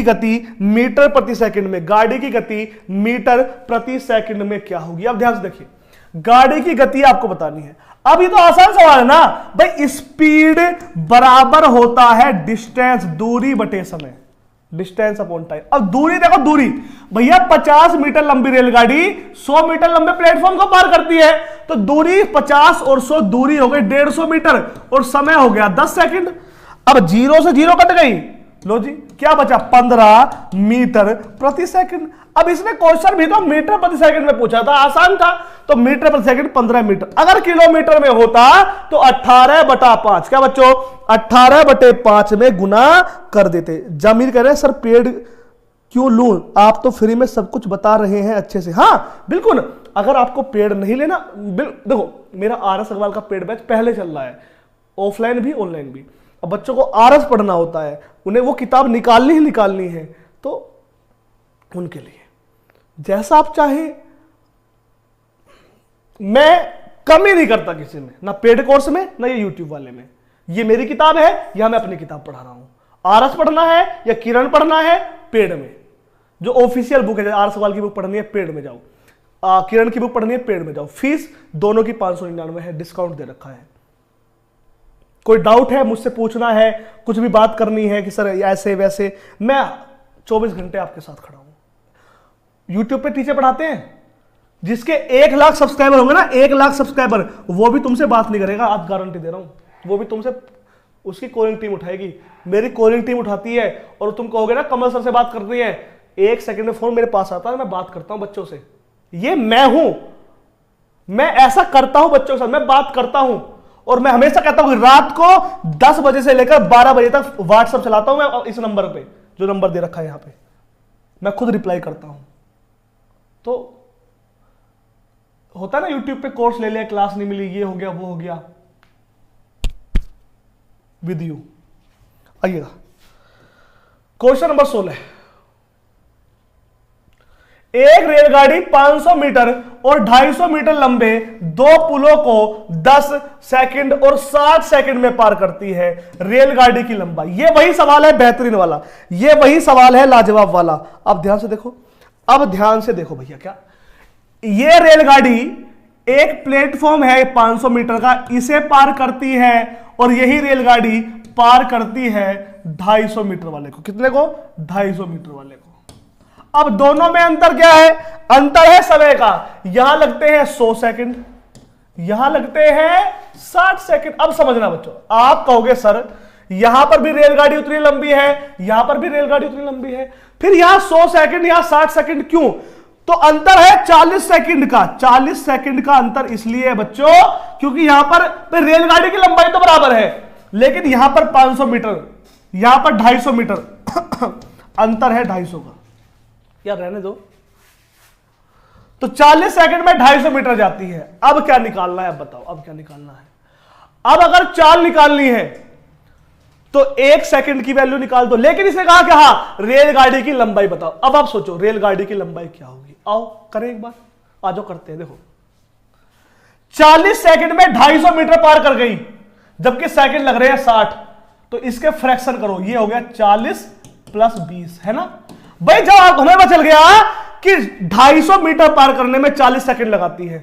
गति मीटर प्रति सेकंड में, गाड़ी की गति मीटर प्रति सेकंड में क्या होगी? अब ध्यान से देखिए, गाड़ी की गति आपको बतानी है। अब ये तो आसान सवाल है ना भाई, स्पीड बराबर होता है डिस्टेंस, दूरी बटे समय, डिस्टेंस अपॉन टाइम। अब दूरी देखो, दूरी भैया 50 मीटर लंबी रेलगाड़ी 100 मीटर लंबे प्लेटफॉर्म को पार करती है, तो दूरी 50 और 100, दूरी हो गई 150 मीटर और समय हो गया 10 सेकंड। अब 0 से 0 कट गई, लो जी क्या बचा? 15 मीटर प्रति सेकंड। अब इसने क्वेश्चन भी तो मीटर प्रति सेकंड में पूछा था, आसान था, तो मीटर प्रति सेकंड 15 मीटर। अगर किलोमीटर में होता तो 18/5, क्या बच्चों 18/5 में गुना कर देते। जमीर कह रहे हैं सर पेड क्यों लूं, आप तो फ्री में सब कुछ बता रहे हैं अच्छे से। हाँ बिल्कुल, अगर आपको पेड नहीं लेना, देखो मेरा आरएस अग्रवाल का पेड बैच पहले चल रहा है, ऑफलाइन भी ऑनलाइन भी। अब बच्चों को आरएस पढ़ना होता है, उन्हें वो किताब निकालनी है, तो उनके लिए जैसा आप चाहे, मैं कमी नहीं करता किसी में, ना पेड कोर्स में ना ये यूट्यूब वाले में। ये मेरी किताब है या मैं अपनी किताब पढ़ा रहा हूं। आरएस पढ़ना है या किरण पढ़ना है, पेड में जो ऑफिशियल बुक है, आरएस अग्रवाल की बुक पढ़नी है पेड में जाओ, किरण की बुक पढ़नी है पेड में जाओ। फीस दोनों की 599 है, डिस्काउंट दे रखा है। कोई डाउट है मुझसे पूछना है, कुछ भी बात करनी है कि सर ऐसे वैसे, मैं 24 घंटे आपके साथ खड़ा हूं। यूट्यूब पे टीचर पढ़ाते हैं, जिसके 1 लाख सब्सक्राइबर होंगे ना, 1 लाख सब्सक्राइबर, वो भी तुमसे बात नहीं करेगा, आप गारंटी दे रहा हूं। वो भी तुमसे उसकी कॉलिंग टीम उठाएगी। मेरी कॉलिंग टीम उठाती है और तुम कहोगे ना कमल सर से बात करनी है, 1 सेकंड में फोन मेरे पास आता है, मैं बात करता हूं बच्चों से। ये मैं हूं, मैं ऐसा करता हूं बच्चों के साथ, मैं बात करता हूं। और मैं हमेशा कहता हूं कि रात को 10 बजे से लेकर 12 बजे तक व्हाट्सएप चलाता हूं मैं, इस नंबर पे जो नंबर दे रखा है यहां पे, मैं खुद रिप्लाई करता हूं। तो होता है ना यूट्यूब पे कोर्स ले लिया, क्लास नहीं मिली, ये हो गया वो हो गया, विद यू। आइएगा क्वेश्चन नंबर 16। एक रेलगाड़ी 500 मीटर और 250 मीटर लंबे 2 पुलों को 10 सेकंड और 60 सेकंड में पार करती है। रेलगाड़ी की लंबाई। ये वही सवाल है बेहतरीन वाला, ये वही सवाल है लाजवाब वाला। अब ध्यान से देखो, अब ध्यान से देखो भैया, क्या ये रेलगाड़ी एक प्लेटफॉर्म है 500 मीटर का, इसे पार करती है, और यही रेलगाड़ी पार करती है 250 मीटर वाले को। कितने को? 250 मीटर वाले को। अब दोनों में अंतर क्या है? अंतर है समय का। यहां लगते हैं 100 सेकंड, यहां लगते हैं 60 सेकंड। अब समझना बच्चों, आप कहोगे सर यहां पर भी रेलगाड़ी उतनी लंबी है, यहां पर भी रेलगाड़ी उतनी लंबी है, फिर यहां 100 सेकंड यहां 60 सेकंड क्यों? तो अंतर है 40 सेकंड का। 40 सेकंड का अंतर इसलिए है बच्चों क्योंकि यहां पर रेलगाड़ी की लंबाई तो बराबर है, लेकिन यहां पर 500 मीटर, यहां पर 250 मीटर अंतर है 250 का। यार रहने दो। तो 40 सेकंड में 250 मीटर जाती है। अब क्या निकालना है? अब बताओ, अब क्या निकालना है? अब अगर चाल निकालनी है तो 1 सेकंड की वैल्यू निकाल दो, लेकिन इसने कहा कि हाँ रेलगाड़ी की लंबाई बताओ। अब आप सोचो रेलगाड़ी की लंबाई क्या होगी। आओ करें एक बार, आ जाओ करते हैं। देखो 40 सेकंड में 250 मीटर पार कर गई, जबकि सेकंड लग रहे हैं 60, तो इसके फ्रैक्शन करो, ये हो गया 40 प्लस 20, है ना भाई। जब हमें पता चल गया कि 250 मीटर पार करने में 40 सेकंड लगाती है,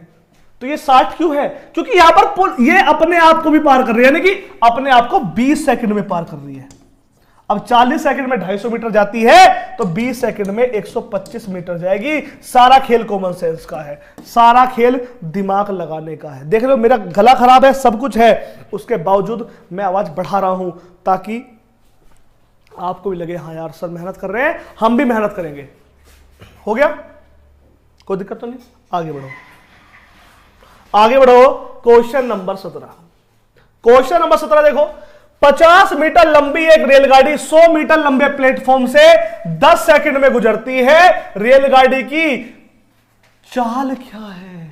तो ये 60 क्यों है? क्योंकि यहां पर पुल ये अपने आप को भी पार कर रही है, यानी कि अपने आप को 20 सेकंड में पार कर रही है। अब 40 सेकंड में 250 मीटर जाती है तो 20 सेकंड में 125 मीटर जाएगी। सारा खेल कॉमन सेंस का है, सारा खेल दिमाग लगाने का है। देख लो मेरा गला खराब है, सब कुछ है, उसके बावजूद मैं आवाज बढ़ा रहा हूं ताकि आपको भी लगे हाँ यार सर मेहनत कर रहे हैं, हम भी मेहनत करेंगे। हो गया? कोई दिक्कत तो नहीं? आगे बढ़ो, आगे बढ़ो। Question number 17। क्वेश्चन नंबर 17 देखो, 50 मीटर लंबी एक रेलगाड़ी 100 मीटर लंबे प्लेटफॉर्म से 10 सेकंड में गुजरती है। रेलगाड़ी की चाल क्या है?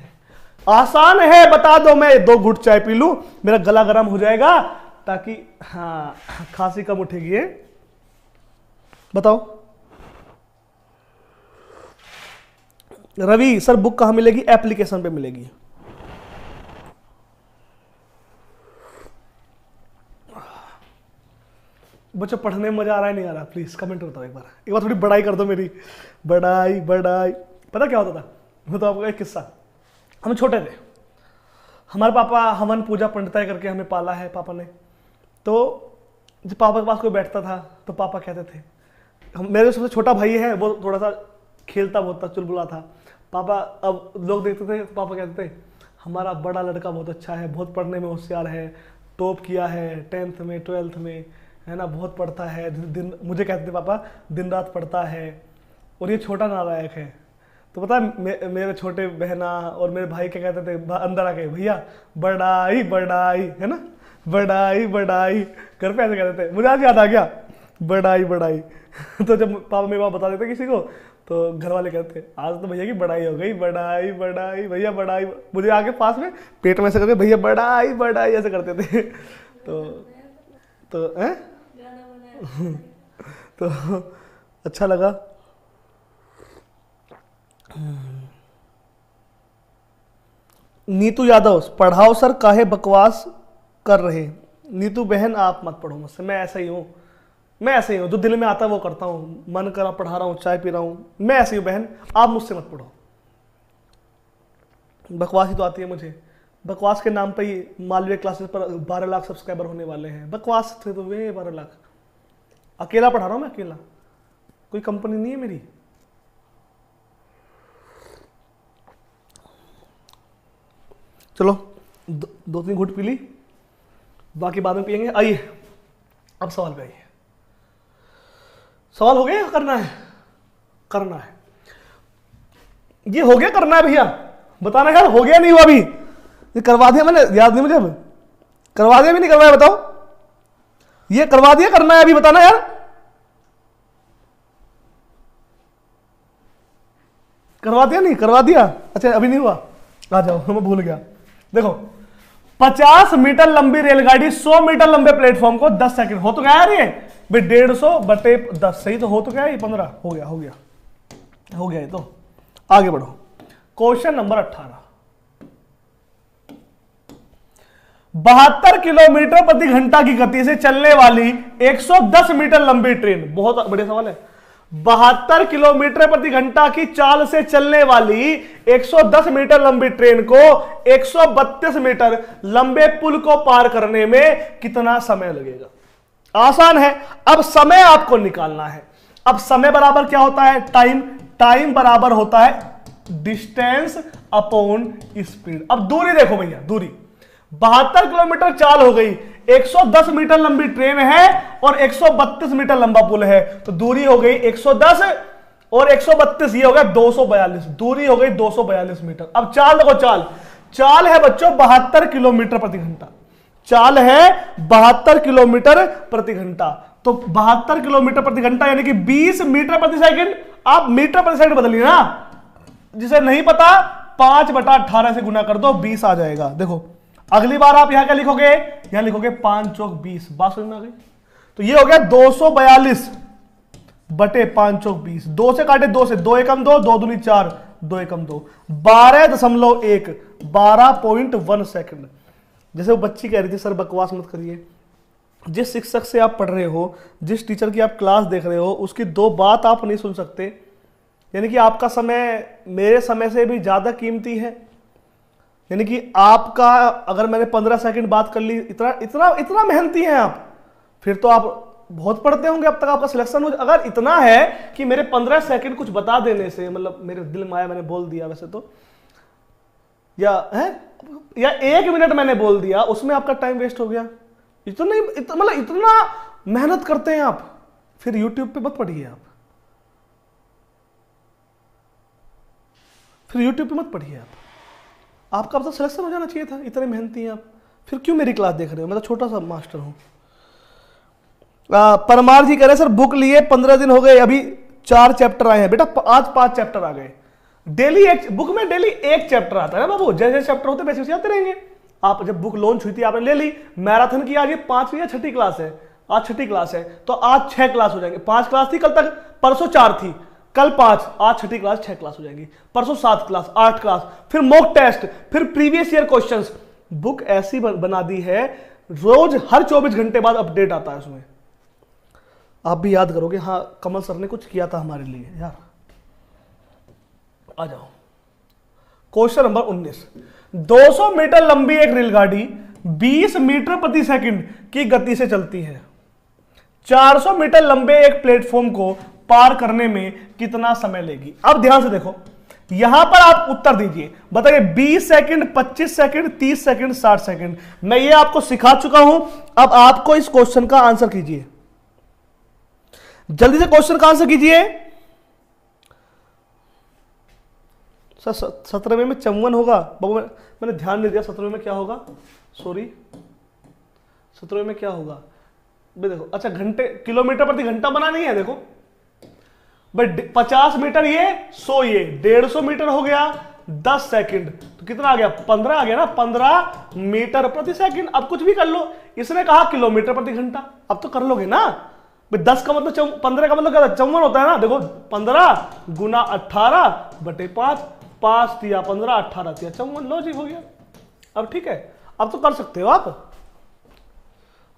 आसान है, बता दो। मैं 2 घुट चाय पी लूं, मेरा गला गर्म हो जाएगा, ताकि हाँ खांसी कम उठेगी। बताओ रवि सर बुक कहां मिलेगी? एप्लीकेशन पे मिलेगी। बच्चों पढ़ने में मजा आ रहा है नहीं आ रहा? प्लीज कमेंट करता हूं, एक बार थोड़ी बड़ाई कर दो मेरी। बड़ाई बड़ाई। पता क्या होता था? मैं तो आपको एक किस्सा, हम छोटे थे, हमारे पापा हवन पूजा पंडिताई करके हमें पाला है पापा ने। तो जब पापा के पास कोई बैठता था तो पापा कहते थे, मेरे जो सबसे छोटा भाई है वो थोड़ा सा खेलता बहुत था, चुलबुला था। पापा अब लोग देखते थे, पापा कहते थे हमारा बड़ा लड़का बहुत अच्छा है, बहुत पढ़ने में होशियार है, टॉप किया है 10th में 12th में, है ना, बहुत पढ़ता है। दिन मुझे कहते थे पापा दिन रात पढ़ता है, और ये छोटा नालायक है। तो पता है मेरे छोटे बहना और मेरे भाई क्या कहते थे अंदर आके, भैया बड़ाई बड़ाई, है ना, बड़ाई बड़ाई। घर पे ऐसे कहते थे, मुझे आज याद आ गया बड़ाई बड़ाई। तो जब पापा मेरे पापा बता देते किसी को तो घर वाले कहते थे आज तो भैया की बड़ाई हो गई, बड़ाई बड़ाई भैया बड़ाई। मुझे आके पास में पेट में ऐसे करके भैया बड़ाई बड़ाई ऐसे करते थे। तो हैं तो अच्छा लगा। नीतू यादव, पढ़ाओ सर काहे बकवास कर रहे। नीतू बहन आप मत पढ़ो मुझसे, मैं ऐसा ही हूँ, मैं ऐसे ही हूँ, जो दिल में आता है वो करता हूँ, मन करा पढ़ा रहा हूँ, चाय पी रहा हूँ, मैं ऐसे ही हूँ बहन, आप मुझसे मत पढ़ो। बकवास ही तो आती है मुझे। बकवास के नाम पे ही मालवीय क्लासेस पर 12 लाख सब्सक्राइबर होने वाले हैं। बकवास थे तो वे 12 लाख। अकेला पढ़ा रहा हूँ मैं, अकेला, कोई कंपनी नहीं है मेरी। चलो 2-3 घूंट पी ली, बाकी बाद में पियेंगे। आइए अब सवाल पे आइए, सवाल हो गया या करना है? करना है। ये हो गया, करना है भैया, बताना यार हो गया नहीं हुआ अभी? ये करवा दिया मैंने, याद नहीं मुझे, अब करवा दिया भी नहीं करवाया, बताओ। ये करवा दिया, करना है अभी, बताना यार। करवा दिया नहीं? करवा दिया, अच्छा अभी नहीं हुआ, आ जाओ, मैं भूल गया। देखो 50 मीटर लंबी रेलगाड़ी 100 मीटर लंबे प्लेटफॉर्म को 10 सेकंड, हो तो गया यार ये भाई, 150 बटे 10, सही तो हो तो गया, ये 15 हो गया, हो गया, हो गया। ये तो आगे बढ़ो, क्वेश्चन नंबर 18। 72 किलोमीटर प्रति घंटा की गति से चलने वाली 110 मीटर लंबी ट्रेन, बहुत बढ़िया सवाल है। 72 किलोमीटर प्रति घंटा की चाल से चलने वाली 110 मीटर लंबी ट्रेन को 132 मीटर लंबे पुल को पार करने में कितना समय लगेगा? आसान है। अब समय आपको निकालना है। अब समय बराबर क्या होता है? टाइम। टाइम बराबर होता है डिस्टेंस अपॉन स्पीड। अब दूरी देखो भैया, दूरी 72 किलोमीटर चाल हो गई, 110 मीटर लंबी ट्रेन है और 132 मीटर लंबा पुल है, तो दूरी हो गई 110 और 132, ये हो गया 242, दूरी हो गई 242 मीटर। अब चाल देखो, चाल चाल है बच्चों 72 किलोमीटर प्रति घंटा, चाल है 72 किलोमीटर प्रति घंटा, तो 72 किलोमीटर प्रति घंटा यानी कि 20 मीटर प्रति सेकंड। आप मीटर प्रति सेकंड बदलिए ना, जिसे नहीं पता 5/18 से गुना कर दो, 20 आ जाएगा। देखो अगली बार आप यहां क्या लिखोगे? यहां लिखोगे 5 चौक 20, बात समझ में आ गई? तो ये हो गया 242 बटे 5 चौक 20, 2 से काटे 2 से, 2 एकम 2, 2 दूनी 4, 2 एकम 2, 12.1, 12.1 सेकंड। जैसे वो बच्ची कह रही थी सर बकवास मत करिए, जिस शिक्षक से आप पढ़ रहे हो, जिस टीचर की आप क्लास देख रहे हो, उसकी 2 बात आप नहीं सुन सकते, यानी कि आपका समय मेरे समय से भी ज्यादा कीमती है। यानी कि आपका, अगर मैंने 15 सेकंड बात कर ली, इतना इतना इतना मेहनती हैं आप, फिर तो आप बहुत पढ़ते होंगे, अब तक आपका सिलेक्शन हो। अगर इतना है कि मेरे 15 सेकंड कुछ बता देने से, मतलब मेरे दिल में आया मैंने बोल दिया वैसे तो, या 1 मिनट मैंने बोल दिया, उसमें आपका टाइम वेस्ट हो गया, मतलब इतना मेहनत करते हैं आप, फिर यूट्यूब पे मत पढ़िए आप, फिर यूट्यूब पे मत पढ़िए आप, आपका अब तक सिलेक्शन हो जाना चाहिए था, इतने मेहनती हैं आप, फिर क्यों मेरी क्लास देख रहे हो? मैं तो छोटा सा मास्टर हूं। परमार जी कह रहे सर बुक लिए 15 दिन हो गए, अभी 4 चैप्टर आए हैं। बेटा आज 5 चैप्टर आ गए, डेली एक बुक में, डेली एक चैप्टर आता है ना बाबू, जैसे जैसे चैप्टर होते वैसे वैसे आते रहेंगे। आप जब बुक लॉन्च हुई थी आपने ले ली, मैराथन की आज ये 5वीं या 6ठी क्लास है, आज 6ठी क्लास है, तो आज 6 क्लास हो जाएंगे। 5 क्लास थी कल तक, परसों 4 थी, कल 5, आज 6ठी क्लास, 6 क्लास हो जाएंगी, परसों 7 क्लास, 8 क्लास, फिर मॉक टेस्ट, फिर प्रीवियस ईयर क्वेश्चंस। बुक ऐसी बना दी है, रोज हर 24 घंटे बाद अपडेट आता है उसमें। आप भी याद करोगे, हाँ कमल सर ने कुछ किया था हमारे लिए यार। आ जाओ क्वेश्चन नंबर 19। 200 मीटर लंबी एक रेलगाड़ी 20 मीटर प्रति सेकंड की गति से चलती है। 400 मीटर लंबे एक प्लेटफॉर्म को पार करने में कितना समय लेगी? अब ध्यान से देखो, यहां पर आप उत्तर दीजिए, बताइए 20 सेकंड, 25 सेकंड, 30 सेकंड, 60 सेकंड। मैं ये आपको सिखा चुका हूं, अब आपको इस क्वेश्चन का आंसर कीजिए, जल्दी से क्वेश्चन का आंसर कीजिए। सर 17वें में 54 होगा बाबू, मैंने ध्यान नहीं दिया। 17वें में क्या होगा? सॉरी, 17वें में क्या होगा भाई? देखो अच्छा, घंटे किलोमीटर प्रति घंटा बना नहीं है, देखो भाई 50 मीटर ये, 100 ये, 150 मीटर हो गया 10 सेकंड, तो कितना आ गया? 15 आ गया ना, 15 मीटर प्रति सेकंड। अब कुछ भी कर लो, इसने कहा किलोमीटर प्रति घंटा, अब तो कर लोगे ना भाई। 10 का मतलब 15 का मतलब क्या? 54 होता है ना। देखो 15 गुना 18 बटे 5, 5 दिया 15, 18 दिया 54, लॉजिक हो गया। अब ठीक है, अब तो कर सकते हो आप।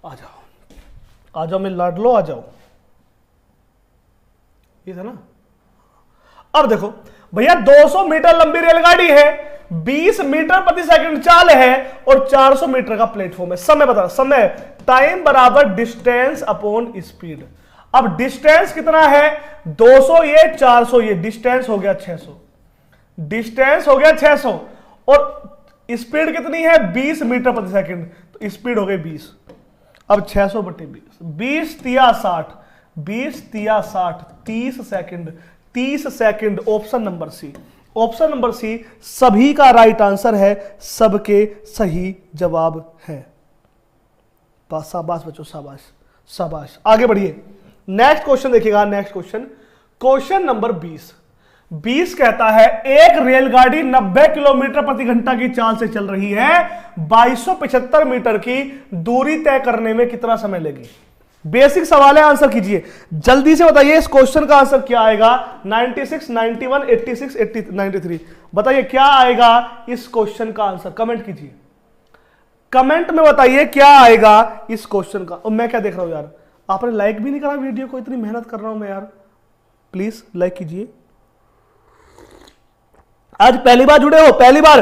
आ जाओ आ जाओ, मैं लाडलो आ जाओ, ये था ना। अब देखो भैया 200 मीटर लंबी रेलगाड़ी है, 20 मीटर प्रति सेकंड चाल है और 400 मीटर का प्लेटफॉर्म है। समय बता, समय टाइम बराबर डिस्टेंस अपॉन स्पीड। अब डिस्टेंस कितना है? 200 ये, 400 ये, डिस्टेंस हो गया 600, डिस्टेंस हो गया 600 और स्पीड कितनी है? 20 मीटर प्रति सेकंड, तो स्पीड हो गई 20। अब 600 बटे 20, 20 तिया 60, 20 तिया 60, 30 second, 30 second. Option number C, option number C सभी का राइट आंसर है, सबके सही जवाब है। शाबाश बच्चों, शाबाश शाबाश। आगे बढ़िए, नेक्स्ट क्वेश्चन देखिएगा। Next question, question number 20। 20 कहता है एक रेलगाड़ी 90 किलोमीटर प्रति घंटा की चाल से चल रही है, 2275 मीटर की दूरी तय करने में कितना समय लेगी? बेसिक सवाल है, आंसर कीजिए जल्दी से। बताइए इस क्वेश्चन का आंसर क्या आएगा? 96, 91, 86, 93। बताइए क्या आएगा इस क्वेश्चन का आंसर? कमेंट कीजिए, कमेंट में बताइए क्या आएगा इस क्वेश्चन का। और मैं क्या देख रहा हूं यार, आपने लाइक भी नहीं करा वीडियो को, इतनी मेहनत कर रहा हूं मैं यार, प्लीज लाइक कीजिए। आज पहली बार जुड़े हो, पहली बार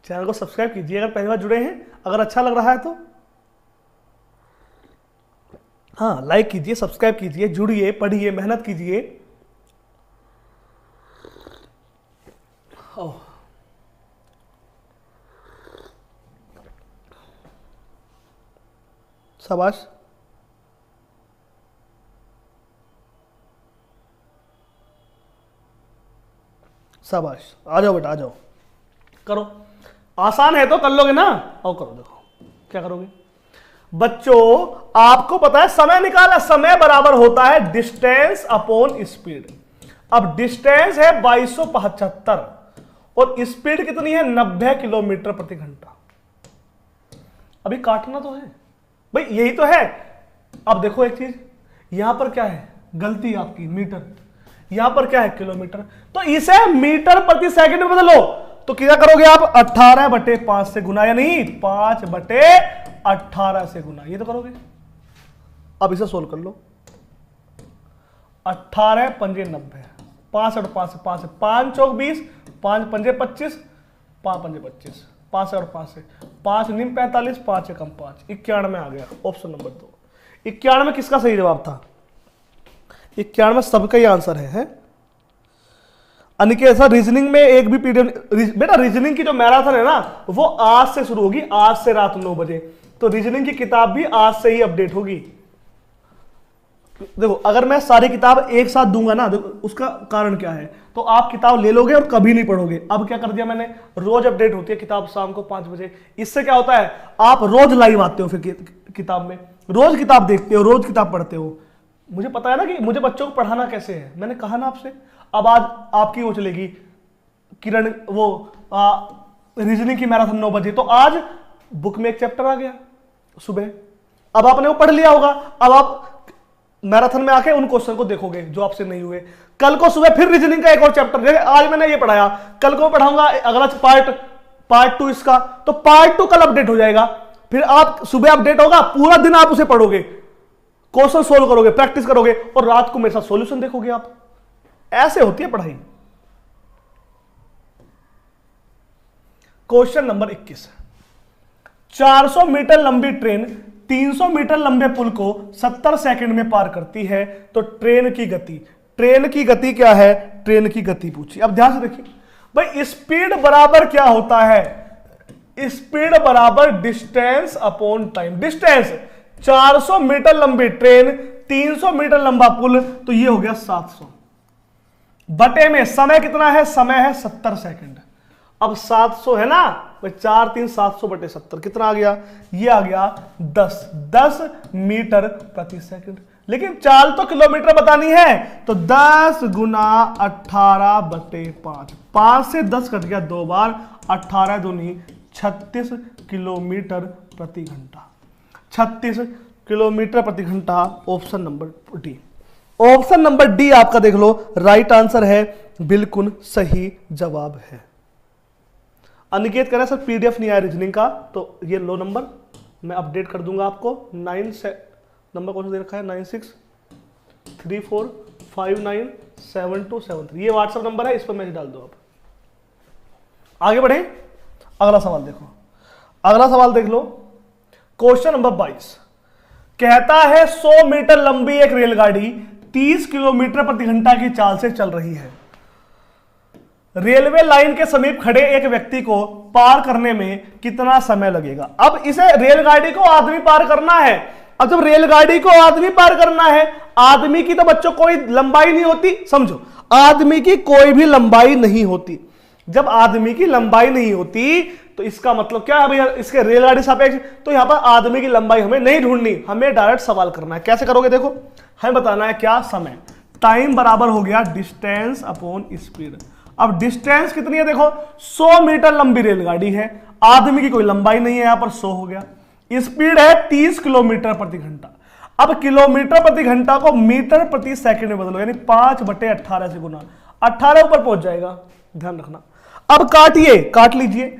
चैनल को सब्सक्राइब कीजिए अगर पहली बार जुड़े हैं। अगर अच्छा लग रहा है तो हाँ लाइक कीजिए, सब्सक्राइब कीजिए, जुड़िए, पढ़िए, मेहनत कीजिए। शाबाश, शाबाश। आ जाओ बेटा, आ जाओ, करो। आसान है तो कर लोगे ना? आओ करो, देखो क्या करोगे बच्चों। आपको पता है समय निकाला, समय बराबर होता है डिस्टेंस अपॉन स्पीड। अब डिस्टेंस है 2275 और स्पीड कितनी है? 90 किलोमीटर प्रति घंटा। अभी काटना तो है भाई, यही तो है। अब देखो एक चीज, यहां पर क्या है गलती आपकी, मीटर, यहां पर क्या है किलोमीटर, तो इसे मीटर प्रति सेकंड में बदलो। तो क्या करोगे आप? 18 बटे 5 से गुना, या नहीं 5 बटे 18 से गुना, ये तो करोगे। अब इसे सोल्व कर लो। 18 पंजे 90, 5 और 5 से 5 से 5 चौक 20, 5 पंजे 25, 5 पंजे 25, 5 और 5 से 5 निम 45, 5 कम 5, 91 आ गया। Option number 2। 91 किसका सही जवाब था? 91 सबका ही आंसर है? अनिकेत सर रीजनिंग में एक भी पीडीएफ, बेटा रीजनिंग की जो मैराथन है ना वो आज से शुरू होगी, आज से रात 9 बजे। तो रीजनिंग की किताब भी आज से ही अपडेट होगी। देखो अगर मैं सारी किताब एक साथ दूंगा ना, देखो उसका कारण क्या है, तो आप किताब ले लोगे और कभी नहीं पढ़ोगे। अब क्या कर दिया मैंने, रोज अपडेट होती है किताब शाम को 5 बजे। इससे क्या होता है, आप रोज लाइव आते हो, फिर किताब में रोज किताब देखते हो, रोज किताब पढ़ते हो। मुझे पता है ना कि मुझे बच्चों को पढ़ाना कैसे है, मैंने कहा ना आपसे। अब आज आपकी वो चलेगी किरण, वो रीजनिंग की मैराथन 9 बजे, तो आज बुक में एक चैप्टर आ गया सुबह, अब आपने वो पढ़ लिया होगा। अब आप मैराथन में आके उन क्वेश्चन को देखोगे जो आपसे नहीं हुए। कल को सुबह फिर रीजनिंग का एक और चैप्टर, जैसे आज मैंने ये पढ़ाया, कल को पढ़ाऊंगा अगला पार्ट 2 इसका, तो पार्ट 2 कल अपडेट हो जाएगा। फिर आप सुबह अपडेट होगा, पूरा दिन आप उसे पढ़ोगे, क्वेश्चन सोल्व करोगे, प्रैक्टिस करोगे, और रात को मेरे साथ सॉल्यूशन देखोगे आप। ऐसे होती है पढ़ाई। Question number 21। 400 मीटर लंबी ट्रेन 300 मीटर लंबे पुल को 70 सेकंड में पार करती है, तो ट्रेन की गति क्या है? ट्रेन की गति पूछी। अब ध्यान से देखिए भाई, स्पीड बराबर क्या होता है? स्पीड बराबर distance upon time. Distance 400 metre लंबी ट्रेन, 300 मीटर लंबा पुल, तो ये हो गया 700 बटे में समय कितना है? समय है 70 सेकंड। अब 700 है ना, 4 3 700 बटे 70 कितना आ गया? ये आ गया 10 मीटर प्रति सेकंड। लेकिन चाल तो किलोमीटर बतानी है, तो 10 गुना 18 बटे 5, 5 से 10 कट गया 2 बार, 18 दूनी 36 किलोमीटर प्रति घंटा। 36 किलोमीटर प्रति घंटा। Option number D, option number D आपका देख लो राइट आंसर है, बिल्कुल सही जवाब है। अनिकेत कह रहा है सर पीडीएफ नहीं आया रीजनिंग का, तो ये लो नंबर मैं अपडेट कर दूंगा आपको। 9 से नंबर कौन सा दे रखा है? 9634597273, ये व्हाट्सएप नंबर है, इस पर मैसेज डाल दो आप। आगे बढ़े, अगला सवाल देखो, अगला सवाल देख लो। क्वेश्चन नंबर 22 कहता है 100 मीटर लंबी एक रेलगाड़ी 30 किलोमीटर प्रति घंटा की चाल से चल रही है। रेलवे लाइन के समीप खड़े एक व्यक्ति को पार करने में कितना समय लगेगा। अब इसे रेलगाड़ी को आदमी पार करना है। अब जब रेलगाड़ी को आदमी पार करना है, आदमी की तो बच्चों कोई लंबाई नहीं होती, समझो आदमी की कोई भी लंबाई नहीं होती। जब आदमी की लंबाई नहीं होती तो इसका मतलब क्या है भैया, इसके रेलगाड़ी सापेक्ष, तो यहां पर आदमी की लंबाई हमें नहीं ढूंढनी, हमें डायरेक्ट सवाल करना है। कैसे करोगे, देखो हमें बताना है क्या, समय, टाइम बराबर हो गया डिस्टेंस अपॉन स्पीड। अब डिस्टेंस कितनी है, देखो 100 मीटर लंबी रेलगाड़ी है, आदमी की कोई लंबाई नहीं है, यहां पर 100 हो गया। स्पीड है 30 किलोमीटर प्रति घंटा। अब किलोमीटर प्रति घंटा को मीटर प्रति सेकंड में बदलो, यानी 5/18 से गुना, 18 ऊपर पहुंच जाएगा, ध्यान रखना। अब काटिए, काट लीजिए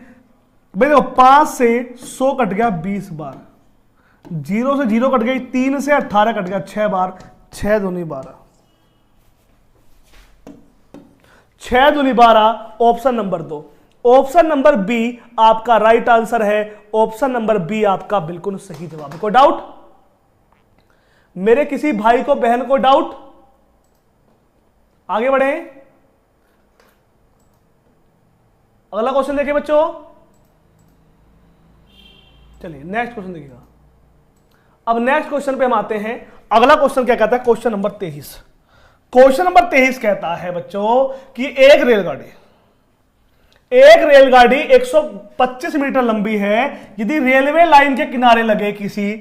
भाई, देखो 5 से 100 कट गया 20 बार, 0 से 0 कट गई, 3 से 18 कट गया 6 बार, 6 दूनी 12, 6 दूनी 12, option number 2। Option number B आपका राइट आंसर है, ऑप्शन नंबर बी आपका बिल्कुल सही जवाब है। कोई डाउट, मेरे किसी भाई को बहन को डाउट, आगे बढ़े, अगला क्वेश्चन देखिए बच्चों, चलिए नेक्स्ट क्वेश्चन देखिएगा। अब नेक्स्ट क्वेश्चन पे हम आते हैं। अगला क्वेश्चन क्या कहता है, क्वेश्चन नंबर 23। क्वेश्चन नंबर 23 कहता है बच्चों कि एक रेलगाड़ी 125 मीटर लंबी है, यदि रेलवे लाइन के किनारे लगे किसी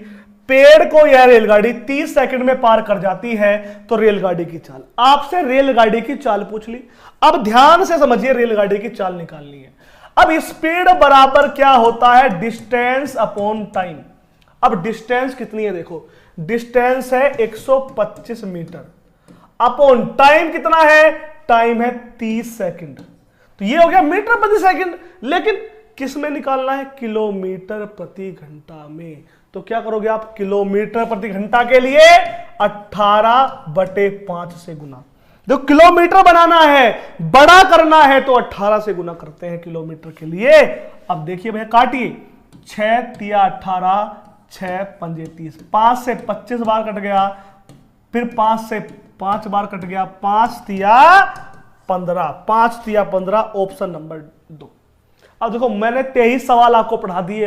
पेड़ को यह रेलगाड़ी 30 सेकंड में पार कर जाती है तो रेलगाड़ी की चाल। आपसे रेलगाड़ी की चाल पूछ ली। अब ध्यान से समझिए, रेलगाड़ी की चाल निकालनी है। अब स्पीड बराबर क्या होता है, डिस्टेंस अपॉन टाइम। अब डिस्टेंस कितनी है, देखो डिस्टेंस है 125 मीटर, अपॉन टाइम कितना है, टाइम है 30 सेकंड, तो ये हो गया मीटर प्रति सेकंड। लेकिन किस में निकालना है, किलोमीटर प्रति घंटा में। तो क्या करोगे आप, किलोमीटर प्रति घंटा के लिए 18/5 से गुना। जो किलोमीटर बनाना है, बड़ा करना है, तो 18 से गुना करते हैं किलोमीटर के लिए। अब देखिए भैया, काटिए, 6 तिया 18, 6 पंजे 30, 5 से 25 बार कट गया, फिर 5 से 5 बार कट गया, 5 तिया 15, 5 तिया 15, ऑप्शन नंबर 2। अब देखो मैंने 23 सवाल आपको पढ़ा दिए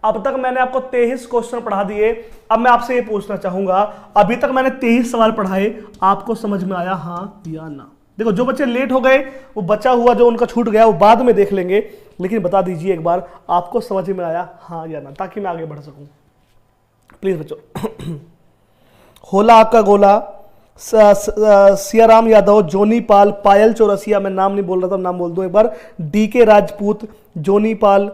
अब तक मैंने आपको 23 क्वेश्चन पढ़ा दिए। अब मैं आपसे ये पूछना चाहूंगा, अभी तक मैंने 23 सवाल पढ़ाए, आपको समझ में आया हाँ या ना। देखो जो बच्चे लेट हो गए, वो बचा हुआ जो उनका छूट गया वो बाद में देख लेंगे, लेकिन बता दीजिए एक बार आपको समझ में आया हाँ या ना, ताकि मैं आगे बढ़ सकूं। प्लीज बच्चों। होला आपका गोला, सियाराम यादव, जोनी पाल, पायल चौरसिया, मैं नाम नहीं बोल रहा था, नाम बोल दूं एक बार, डीके राजपूत, जोनी पाल,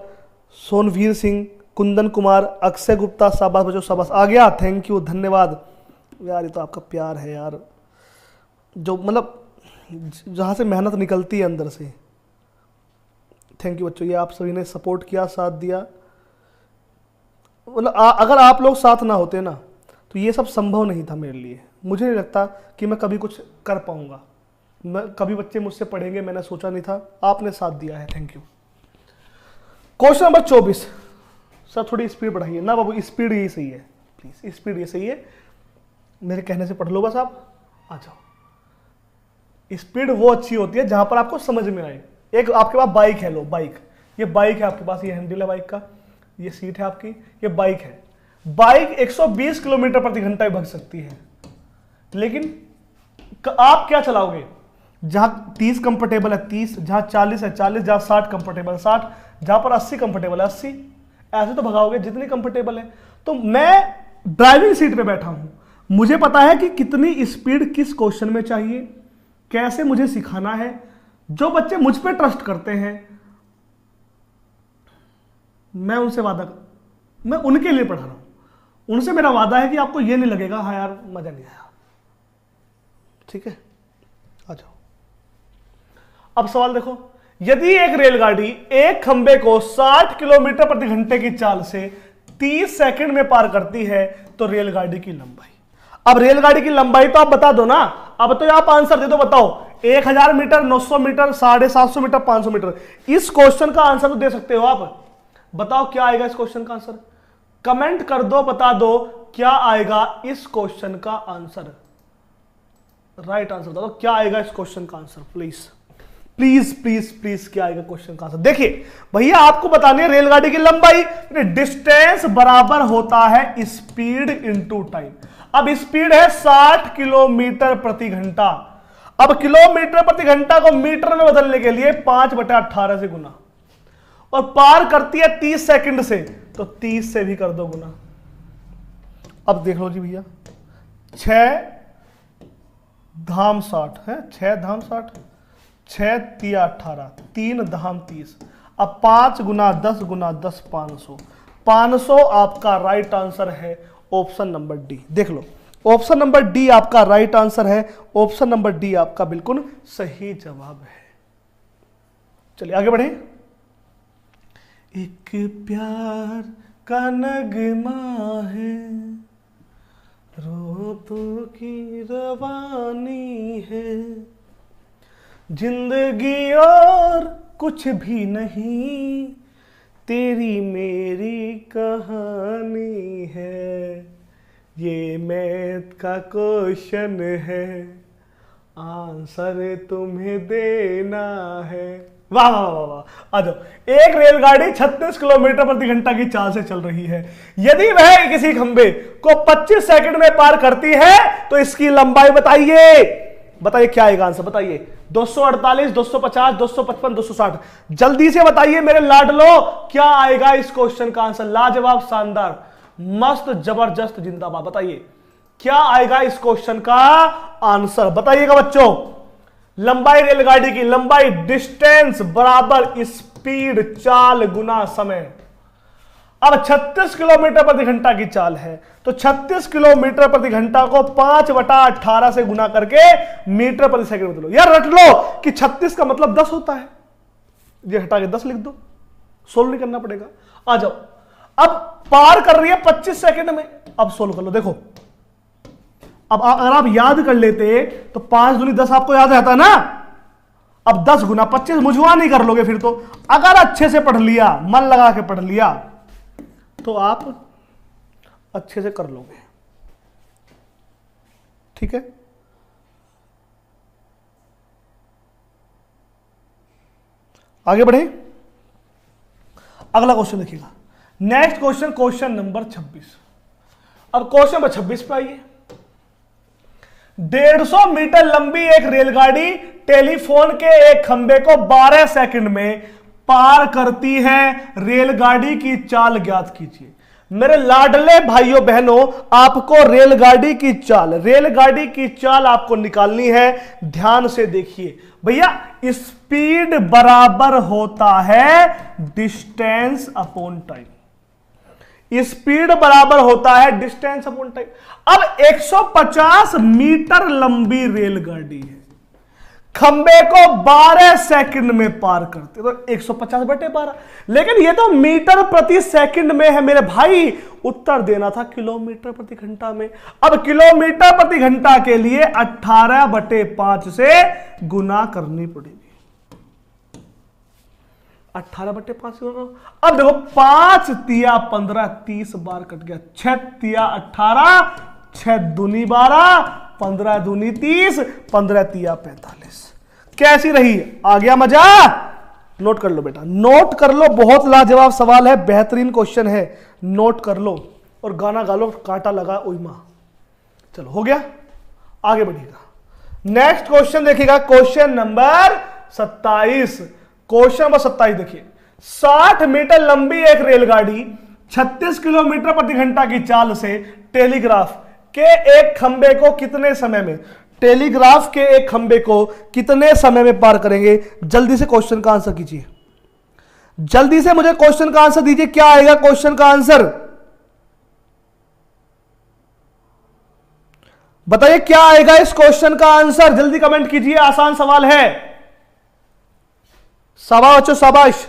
सोनवीर सिंह, कुंदन कुमार, अक्षय गुप्ता, शाबाश बच्चों शाबाश, आ गया, थैंक यू, धन्यवाद यार। ये तो आपका प्यार है यार, जो मतलब जहाँ से मेहनत निकलती है अंदर से। थैंक यू बच्चों, ये आप सभी ने सपोर्ट किया, साथ दिया। मतलब अगर आप लोग साथ ना होते ना तो ये सब संभव नहीं था मेरे लिए। मुझे नहीं लगता कि मैं कभी कुछ कर पाऊंगा, मैं कभी बच्चे मुझसे पढ़ेंगे, मैंने सोचा नहीं था, आपने साथ दिया है, thank you. Question number 24। Sir थोड़ी स्पीड बढ़ाइए ना बाबू, स्पीड यही सही है, प्लीज स्पीड ये सही है, मेरे कहने से पढ़ लो बस आप, आ जाओ। स्पीड वो अच्छी होती है जहां पर आपको समझ में आए। एक आपके पास बाइक है, लो बाइक, ये बाइक है आपके पास, ये हैंडल है बाइक का, ये सीट है आपकी, ये बाइक है। बाइक 120 किलोमीटर प्रति घंटा भाग सकती है, लेकिन आप क्या चलाओगे, जहां 30 कंफर्टेबल है 30, जहां 40 है 40, जहां 60 कंफर्टेबल है 60, जहां पर 80 कंफर्टेबल है 80, ऐसे तो भगाओगे जितनी कंफर्टेबल है। तो मैं ड्राइविंग सीट पे बैठा हूं, मुझे पता है कि कितनी स्पीड किस क्वेश्चन में चाहिए, कैसे मुझे सिखाना है। जो बच्चे मुझ पे ट्रस्ट करते हैं, मैं उनसे वादा, मैं उनके लिए पढ़ा रहा हूं, उनसे मेरा वादा है कि आपको ये नहीं लगेगा हाँ यार मजा नहीं आया। ठीक है, आ जाओ। अब सवाल देखो, यदि एक रेलगाड़ी एक खंबे को 60 किलोमीटर प्रति घंटे की चाल से 30 सेकंड में पार करती है तो रेलगाड़ी की लंबाई। अब रेलगाड़ी की लंबाई तो आप बता दो ना, अब तो आप आंसर दे दो, बताओ 1000 मीटर, 900 मीटर, 750 मीटर, 500 मीटर। इस क्वेश्चन का आंसर तो दे सकते हो आप, बताओ क्या आएगा इस क्वेश्चन का आंसर, कमेंट कर दो, बता दो क्या आएगा इस क्वेश्चन का आंसर, राइट आंसर बता दो क्या आएगा इस क्वेश्चन का answer please. Please please please क्या आएगा क्वेश्चन का आंसर? देखिए भैया आपको बतानी है रेलगाड़ी की लंबाई, डिस्टेंस बराबर होता है स्पीड इनटू टाइम। अब स्पीड है 60 किलोमीटर प्रति घंटा। अब किलोमीटर प्रति घंटा को मीटर में बदलने के लिए 5/18 से गुना, और पार करती है 30 सेकंड से, तो 30 से भी कर दो गुना। अब देख लो जी भैया, 6 धाम 60 है, 6 धाम 60, 6 तिया 18, 3 धाम 30। अब 5 गुना 10 गुना 10 500। 500 आपका राइट आंसर है ऑप्शन नंबर डी। देख लो ऑप्शन नंबर डी आपका राइट आंसर है, ऑप्शन नंबर डी आपका बिल्कुल सही जवाब है। चलिए आगे बढ़े। एक प्यार का नगमा है, रोतों की रवानी है, जिंदगी और कुछ भी नहीं, तेरी मेरी कहानी है, ये मैथ का क्वेश्चन है, आंसर तुम्हें देना है। वाह वाह वाह वाह। आ जाओ। एक रेलगाड़ी 36 किलोमीटर प्रति घंटा की चाल से चल रही है। यदि वह किसी खंबे को 25 सेकंड में पार करती है तो इसकी लंबाई बताइए। बताइए क्या आएगा आंसर? बताइए 248, 250, 255, 260। जल्दी से बताइए मेरे लाडलो, क्या आएगा इस क्वेश्चन का आंसर? लाजवाब, शानदार, मस्त, जबरदस्त, जिंदाबाद। बताइए क्या आएगा इस क्वेश्चन का आंसर? बताइएगा बच्चों। लंबाई रेलगाड़ी की लंबाई, डिस्टेंस बराबर स्पीड, चाल गुना समय। अब 36 किलोमीटर प्रति घंटा की चाल है, तो 36 किलोमीटर प्रति घंटा को 5/18 से गुना करके मीटर प्रति सेकंड बदलो। यार रट लो कि 36 का मतलब 10 होता है, ये हटा के 10 लिख दो, सोल्व नहीं करना पड़ेगा। आ जाओ। अब पार कर रही है 25 सेकंड में, अब सोल्व कर लो। देखो अब अगर आप याद कर लेते तो 5 दूनी 10 आपको याद रहता ना। अब 10 गुना 25 मुझवा नहीं कर लोगे फिर तो। अगर अच्छे से पढ़ लिया, मन लगा के पढ़ लिया, तो आप अच्छे से कर लोगे। ठीक है, आगे बढ़े। अगला क्वेश्चन देखिएगा। Next question, question number 26। अब क्वेश्चन नंबर 26 पे आइए। 150 मीटर लंबी एक रेलगाड़ी टेलीफोन के एक खंबे को 12 सेकंड में पार करती है। रेलगाड़ी की चाल ज्ञात कीजिए। मेरे लाडले भाइयों बहनों, आपको रेलगाड़ी की चाल आपको निकालनी है। ध्यान से देखिए भैया, स्पीड बराबर होता है डिस्टेंस अपॉन टाइम। स्पीड बराबर होता है डिस्टेंस अपॉन टाइम। अब 150 मीटर लंबी रेलगाड़ी है, खंबे को 12 सेकंड में पार करते, तो 150/12। लेकिन ये तो मीटर प्रति सेकंड में है मेरे भाई, उत्तर देना था किलोमीटर प्रति घंटा में। अब किलोमीटर प्रति घंटा के लिए 18/5 से गुना करनी पड़ेगी। 18/5 से गुना। अब देखो 5 तिया 15, 30 बार कट गया। 6 तिया 18, 6 दूनी 12, 15 दूनी 30, 15 तिया 45। कैसी रही? आ गया मजा? नोट कर लो बेटा, नोट कर लो। बहुत लाजवाब सवाल है, बेहतरीन क्वेश्चन है, नोट कर लो और गाना गा लो, कांटा लगा ओई मां। चलो हो गया, आगे बढ़िएगा। नेक्स्ट क्वेश्चन देखिएगा, क्वेश्चन नंबर 27। क्वेश्चन नंबर 27 देखिए। 60 मीटर लंबी एक रेलगाड़ी 36 किलोमीटर प्रति घंटा की चाल से टेलीग्राफ के एक खंबे को कितने समय में पार करेंगे? जल्दी से क्वेश्चन का आंसर कीजिए। जल्दी से मुझे क्वेश्चन का आंसर दीजिए। क्या आएगा क्वेश्चन का आंसर? बताइए क्या आएगा इस क्वेश्चन का आंसर? जल्दी कमेंट कीजिए, आसान सवाल है। शाबाश बच्चों, शाबाश।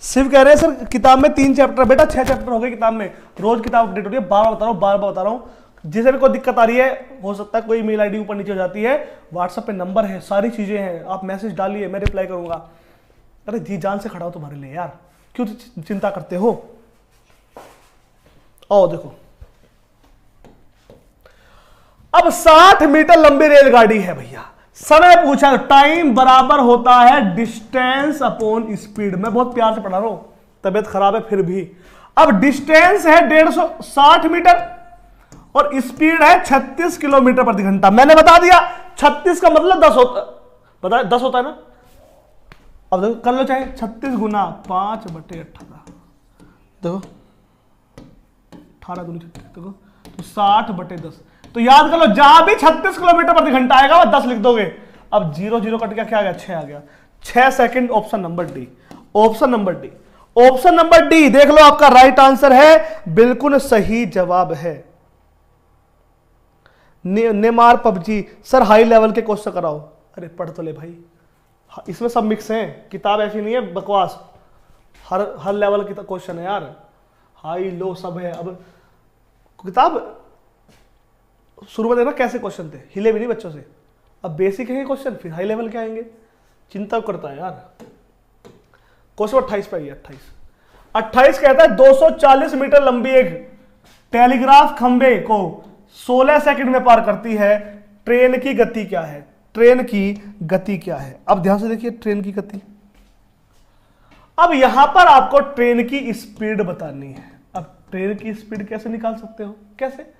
सिर्फ कह रहे हैं सर किताब में 3 चैप्टर, बेटा 6 चैप्टर हो गए किताब में। रोज किताब अपडेट हो रही है, बार बार बता रहा हूं। जिसे भी कोई दिक्कत आ रही है, हो सकता है कोई ईमेल आईडी ऊपर नीचे हो जाती है, व्हाट्सएप पे नंबर है, सारी चीजें हैं, आप मैसेज डालिए, मैं रिप्लाई करूंगा। अरे जी जान से खड़ा हो तुम्हारे लिए यार, क्यों चिंता करते हो। आओ देखो, अब 60 मीटर लंबी रेलगाड़ी है भैया, समय पूछा, टाइम बराबर होता है डिस्टेंस अपॉन स्पीड। मैं बहुत प्यार से पढ़ा रहा हूं, तबीयत खराब है फिर भी। अब डिस्टेंस है 150 मीटर और स्पीड है 36 किलोमीटर प्रति घंटा। मैंने बता दिया 36 का मतलब 10 होता, बता 10 होता है ना। अब देखो कर लो चाहे 36 गुना 5/18, देखो 18 दूनी 36, देखो तो 60/10। तो याद कर लो, जहां भी 36 किलोमीटर प्रति घंटा आएगा वह 10 लिख दोगे। अब 0 0 कट गया, क्या आ गया 6 आ गया, 6 second. Option number D, option number D, option number D देख लो आपका राइट आंसर है, बिल्कुल सही जवाब है। Neymar PUBG sir high level के क्वेश्चन कराओ। अरे पढ़ तो ले भाई, इसमें सब मिक्स हैं, किताब ऐसी नहीं है बकवास, हर लेवल की क्वेश्चन है यार, हाई लो सब है। अब किताब शुरू में देखना कैसे क्वेश्चन थे, हिले भी नहीं बच्चों से। अब बेसिक है क्वेश्चन, फिर हाई लेवल के आएंगे, चिंता करता है यार। क्वेश्चन 28 पे आइए, 28 कहता है 240 मीटर लंबी एक टेलीग्राफ खंबे को 16 सेकंड में पार करती है, ट्रेन की गति क्या है, ट्रेन की गति क्या है। अब ध्यान से देखिए ट्रेन की गति, अब यहां पर आपको ट्रेन की स्पीड बतानी है। अब ट्रेन की स्पीड कैसे निकाल सकते हो, कैसे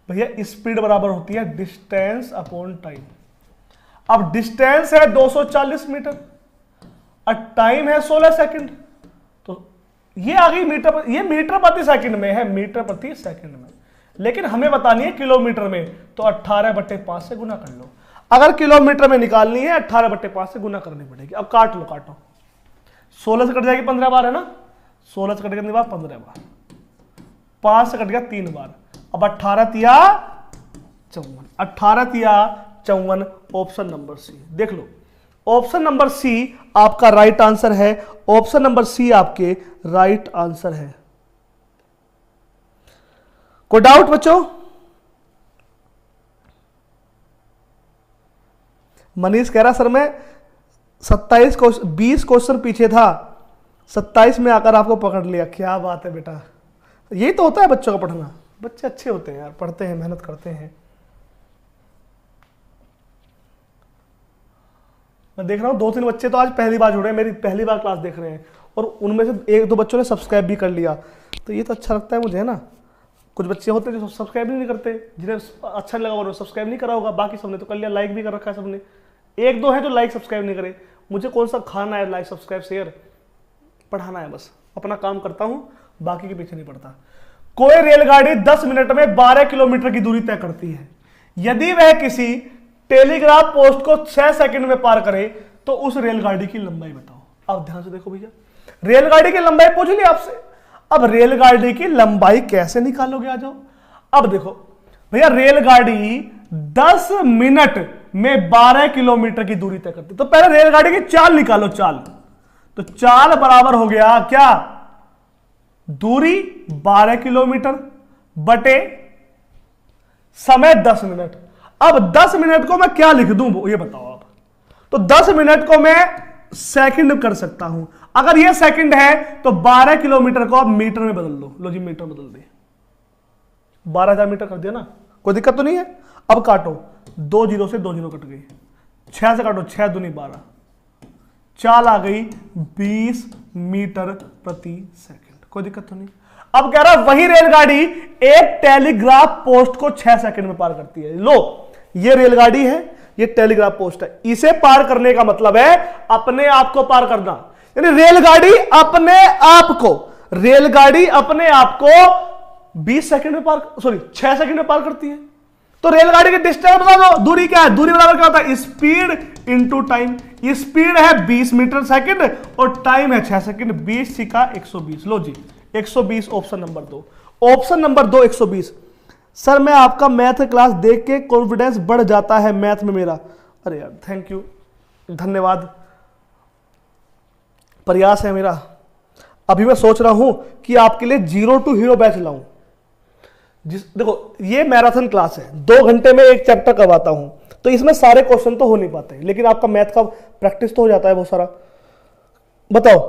भैया, स्पीड बराबर होती है डिस्टेंस अपॉन टाइम। अब डिस्टेंस है 240 मीटर और टाइम है 16 सेकंड, तो ये आ गई मीटर पर, ये मीटर प्रति सेकंड में है, मीटर प्रति सेकंड में, लेकिन हमें बतानी है किलोमीटर में, तो 18/5 से गुना कर लो। अगर किलोमीटर में निकालनी है 18/5 से गुना करनी पड़ेगी। अब काट लो, काटो, 16 से कट जाएगी 15 बार है ना, 16 से कट गया 15 बार, 5 से कट गया 3 बार। अब 18 तिया 54, 18 तिया 54, ऑप्शन नंबर सी देख लो, ऑप्शन नंबर सी आपका राइट आंसर है, ऑप्शन नंबर सी आपके राइट आंसर है। कोई डाउट बच्चों? मनीष कह रहा सर मैं 20 क्वेश्चन पीछे था, 27 में आकर आपको पकड़ लिया। क्या बात है बेटा, यही तो होता है बच्चों का पढ़ना, बच्चे अच्छे होते हैं यार, पढ़ते हैं, मेहनत करते हैं। मैं देख रहा हूँ 2-3 बच्चे तो आज पहली बार जुड़े हैं, मेरी पहली बार क्लास देख रहे हैं, और उनमें से 1-2 बच्चों ने सब्सक्राइब भी कर लिया, तो ये तो अच्छा लगता है मुझे, है ना। कुछ बच्चे होते हैं जो सब्सक्राइब नहीं करते, जिन्हें अच्छा लगा उन्होंने सब्सक्राइब नहीं करा होगा, बाकी सबने तो कर लिया, लाइक भी कर रखा है सबने। 1-2 है जो लाइक सब्सक्राइब नहीं करे। मुझे कौन सा खाना है लाइक सब्सक्राइब शेयर, पढ़ाना है बस, अपना काम करता हूं, बाकी के पीछे नहीं पड़ता। कोई रेलगाड़ी 10 मिनट में 12 किलोमीटर की दूरी तय करती है, यदि वह किसी टेलीग्राफ पोस्ट को 6 सेकंड में पार करे तो उस रेलगाड़ी की लंबाई बताओ। अब ध्यान से देखो भैया, रेलगाड़ी की लंबाई पूछ ली आपसे, अब रेलगाड़ी की लंबाई कैसे निकालोगे, आ जाओ। अब देखो भैया, रेलगाड़ी 10 मिनट में 12 किलोमीटर की दूरी तय करती, तो पहले रेलगाड़ी की चाल निकालो, चाल, तो चाल बराबर हो गया क्या, दूरी 12 किलोमीटर बटे समय 10 मिनट। अब 10 मिनट को मैं क्या लिख दूं ये बताओ आप, तो 10 मिनट को मैं सेकंड कर सकता हूं, अगर ये सेकंड है तो 12 किलोमीटर को आप मीटर में बदल दो। लो जी मीटर बदल दे, 12,000 मीटर कर दिया ना, कोई दिक्कत तो नहीं है। अब काटो, 2 0 से 2 0 कट गई, 6 से काटो, 6 दूनी 12, चाल आ गई 20 मीटर प्रति सेकंड, कोई दिक्कत तो नहीं। अब कह रहा वही रेलगाड़ी एक टेलीग्राफ पोस्ट को 6 सेकंड में पार करती है। लो ये रेलगाड़ी है, ये टेलीग्राफ पोस्ट है, इसे पार करने का मतलब है अपने आप को पार करना, यानी रेलगाड़ी अपने आप को, रेलगाड़ी अपने आप को 20 सेकंड में पार, सॉरी 6 सेकंड में पार करती है। तो रेलगाड़ी की डिस्टेंस बता दो, दूरी क्या है, दूरी बराबर क्या होता है, स्पीड इंटू टाइम। स्पीड है 20 मीटर सेकंड और टाइम है 6 सेकंड, 20 सिक्का 120। लो जी 120, option number 2, option number 2 120। Sir मैं आपका मैथ क्लास देख के कॉन्फिडेंस बढ़ जाता है मैथ में मेरा। अरे यार थैंक यू, धन्यवाद, प्रयास है मेरा। अभी मैं सोच रहा हूं कि आपके लिए 0 to हीरो बैच लाऊं। देखो ये मैराथन क्लास है, 2 घंटे में एक चैप्टर करवाता हूं, तो इसमें सारे क्वेश्चन तो हो नहीं पाते, लेकिन आपका मैथ का प्रैक्टिस तो हो जाता है बहुत सारा। बताओ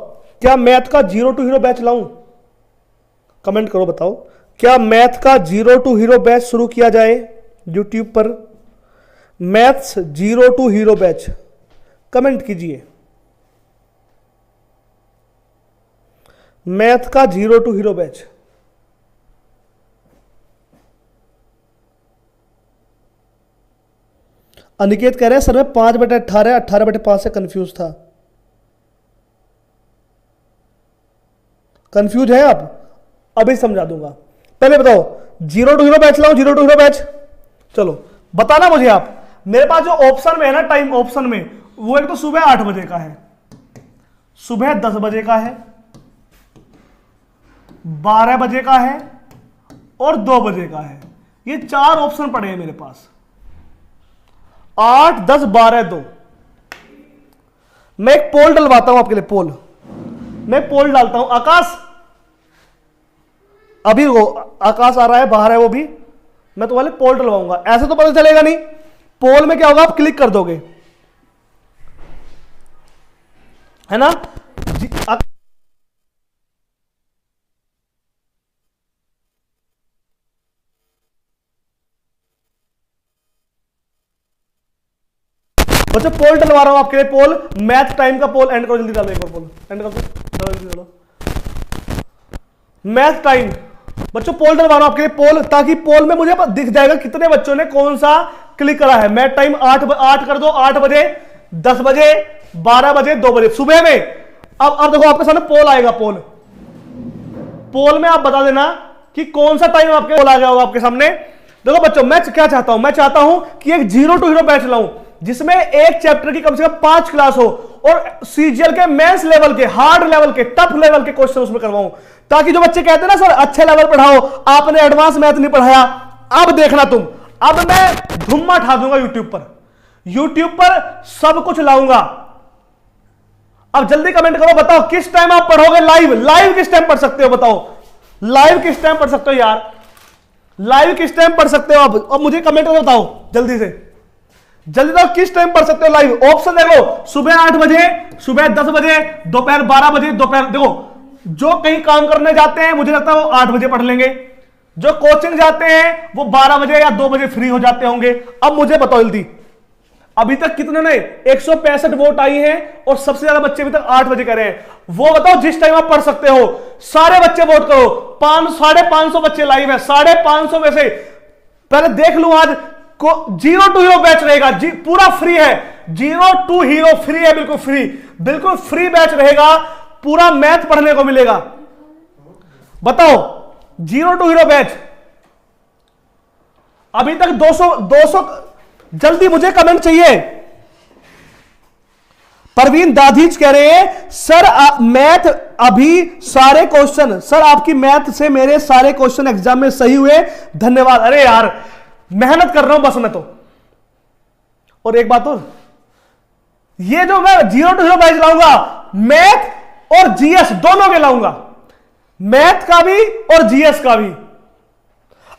क्या मैथ का जीरो टू हीरो बैच लाऊं? कमेंट करो, बताओ क्या मैथ का जीरो टू हीरो बैच शुरू किया जाए यूट्यूब पर? Maths zero to hero batch, comment कीजिए। मैथ का zero to hero batch. Aniket कह रहे हैं सर मैं 5/18 18/5 से कंफ्यूज था। कंफ्यूज है आप? अभी समझा दूंगा। पहले बताओ जीरो टू हीरो बैच लाऊं? जीरो टू हीरो बैच, चलो बताना मुझे आप। मेरे पास जो ऑप्शन में है ना, टाइम ऑप्शन में, वो एक तो सुबह 8 बजे का है, सुबह 10 बजे का है, 12 बजे का है और 2 बजे का है। ये 4 ऑप्शन पड़े हैं मेरे पास, 8, 10, 12, 2। मैं एक पोल डलवाता हूं आपके लिए, पोल। मैं पोल डालता हूं। आकाश, अभी वो आकाश आ रहा है, बाहर है वो भी। मैं तुम्हारे पोल डलवाऊंगा, ऐसे तो पता चलेगा नहीं। पोल में क्या होगा, आप क्लिक कर दोगे, है ना? बच्चों पोल डलवा रहा हूं आपके लिए, पोल, मैथ टाइम का पोल। एंड करो जल्दी, डालो एक बार पोल, एंड कर दो जल्दी, डालो मैथ टाइम। बच्चों पोल डलवा रहा हूं आपके लिए, पोल, ताकि पोल में मुझे दिख जाएगा कितने बच्चों ने कौन सा क्लिक करा है। मैथ टाइम 8 कर दो, 8 बजे, 10 बजे, 12 बजे, 2 बजे सुबह में। अब देखो आपके सामने पोल आएगा, पोल। पोल में आप बता देना कि कौन सा टाइम आपके पोल आ गया होगा आपके सामने। देखो बच्चों मैं क्या चाहता हूं, मैं चाहता हूं कि एक जीरो टू हीरो बैच लाऊं जिसमें एक चैप्टर की कम से कम 5 क्लास हो और सीजीएल के मेंस लेवल के, हार्ड लेवल के, टफ लेवल के क्वेश्चन उसमें करवाऊं, ताकि जो बच्चे कहते हैं ना सर अच्छे लेवल पढ़ाओ, आपने एडवांस मैथ नहीं पढ़ाया, अब देखना तुम, अब मैं धुम्मा उठा दूंगा यूट्यूब पर। यूट्यूब पर सब कुछ लाऊंगा। अब जल्दी कमेंट करो, बताओ किस टाइम आप पढ़ोगे लाइव? लाइव किस टाइम पढ़ सकते हो बताओ? लाइव किस टाइम पढ़ सकते हो यार? लाइव किस टाइम पढ़ सकते हो आप? अब मुझे कमेंट करके बताओ जल्दी से, जल्दी बताओ किस टाइम पढ़ सकते हो लाइव? ऑप्शन देखो, सुबह 8 बजे, सुबह 10 बजे, दोपहर 12 बजे, दोपहर, देखो जो कहीं काम करने जाते हैं मुझे लगता है वो 8 बजे पढ़ लेंगे, जो कोचिंग जाते हैं वो 12 बजे या 2 बजे फ्री हो जाते होंगे। अब मुझे बताओ जल्दी, अभी तक कितने ने 165 वोट आई हैं और सबसे ज्यादा बच्चे अभी तक 8 बजे कर रहे हैं। वो बताओ जिस टाइम आप पढ़ सकते हो, सारे बच्चे वोट करो। 550 बच्चे लाइव है, 550 में से पहले देख लूं आज को जीरो टू हीरो बैच रहेगा, पूरा फ्री है, जीरो टू हीरो फ्री है, बिल्कुल फ्री, बिल्कुल फ्री बैच रहेगा, पूरा मैथ पढ़ने को मिलेगा। बताओ जीरो टू हीरो बैच अभी तक 200 जल्दी मुझे कमेंट चाहिए। परवीन दाधीच कह रहे हैं सर मैथ अभी सारे क्वेश्चन, सर आपकी मैथ से मेरे सारे क्वेश्चन एग्जाम में सही हुए, धन्यवाद। अरे यार मेहनत कर रहा हूं बस मैं तो। और एक बात और, ये जो मैं जीरो टू हीरो बैच लाऊंगा, मैथ और जीएस दोनों के लाऊंगा, मैथ का भी और जीएस का भी।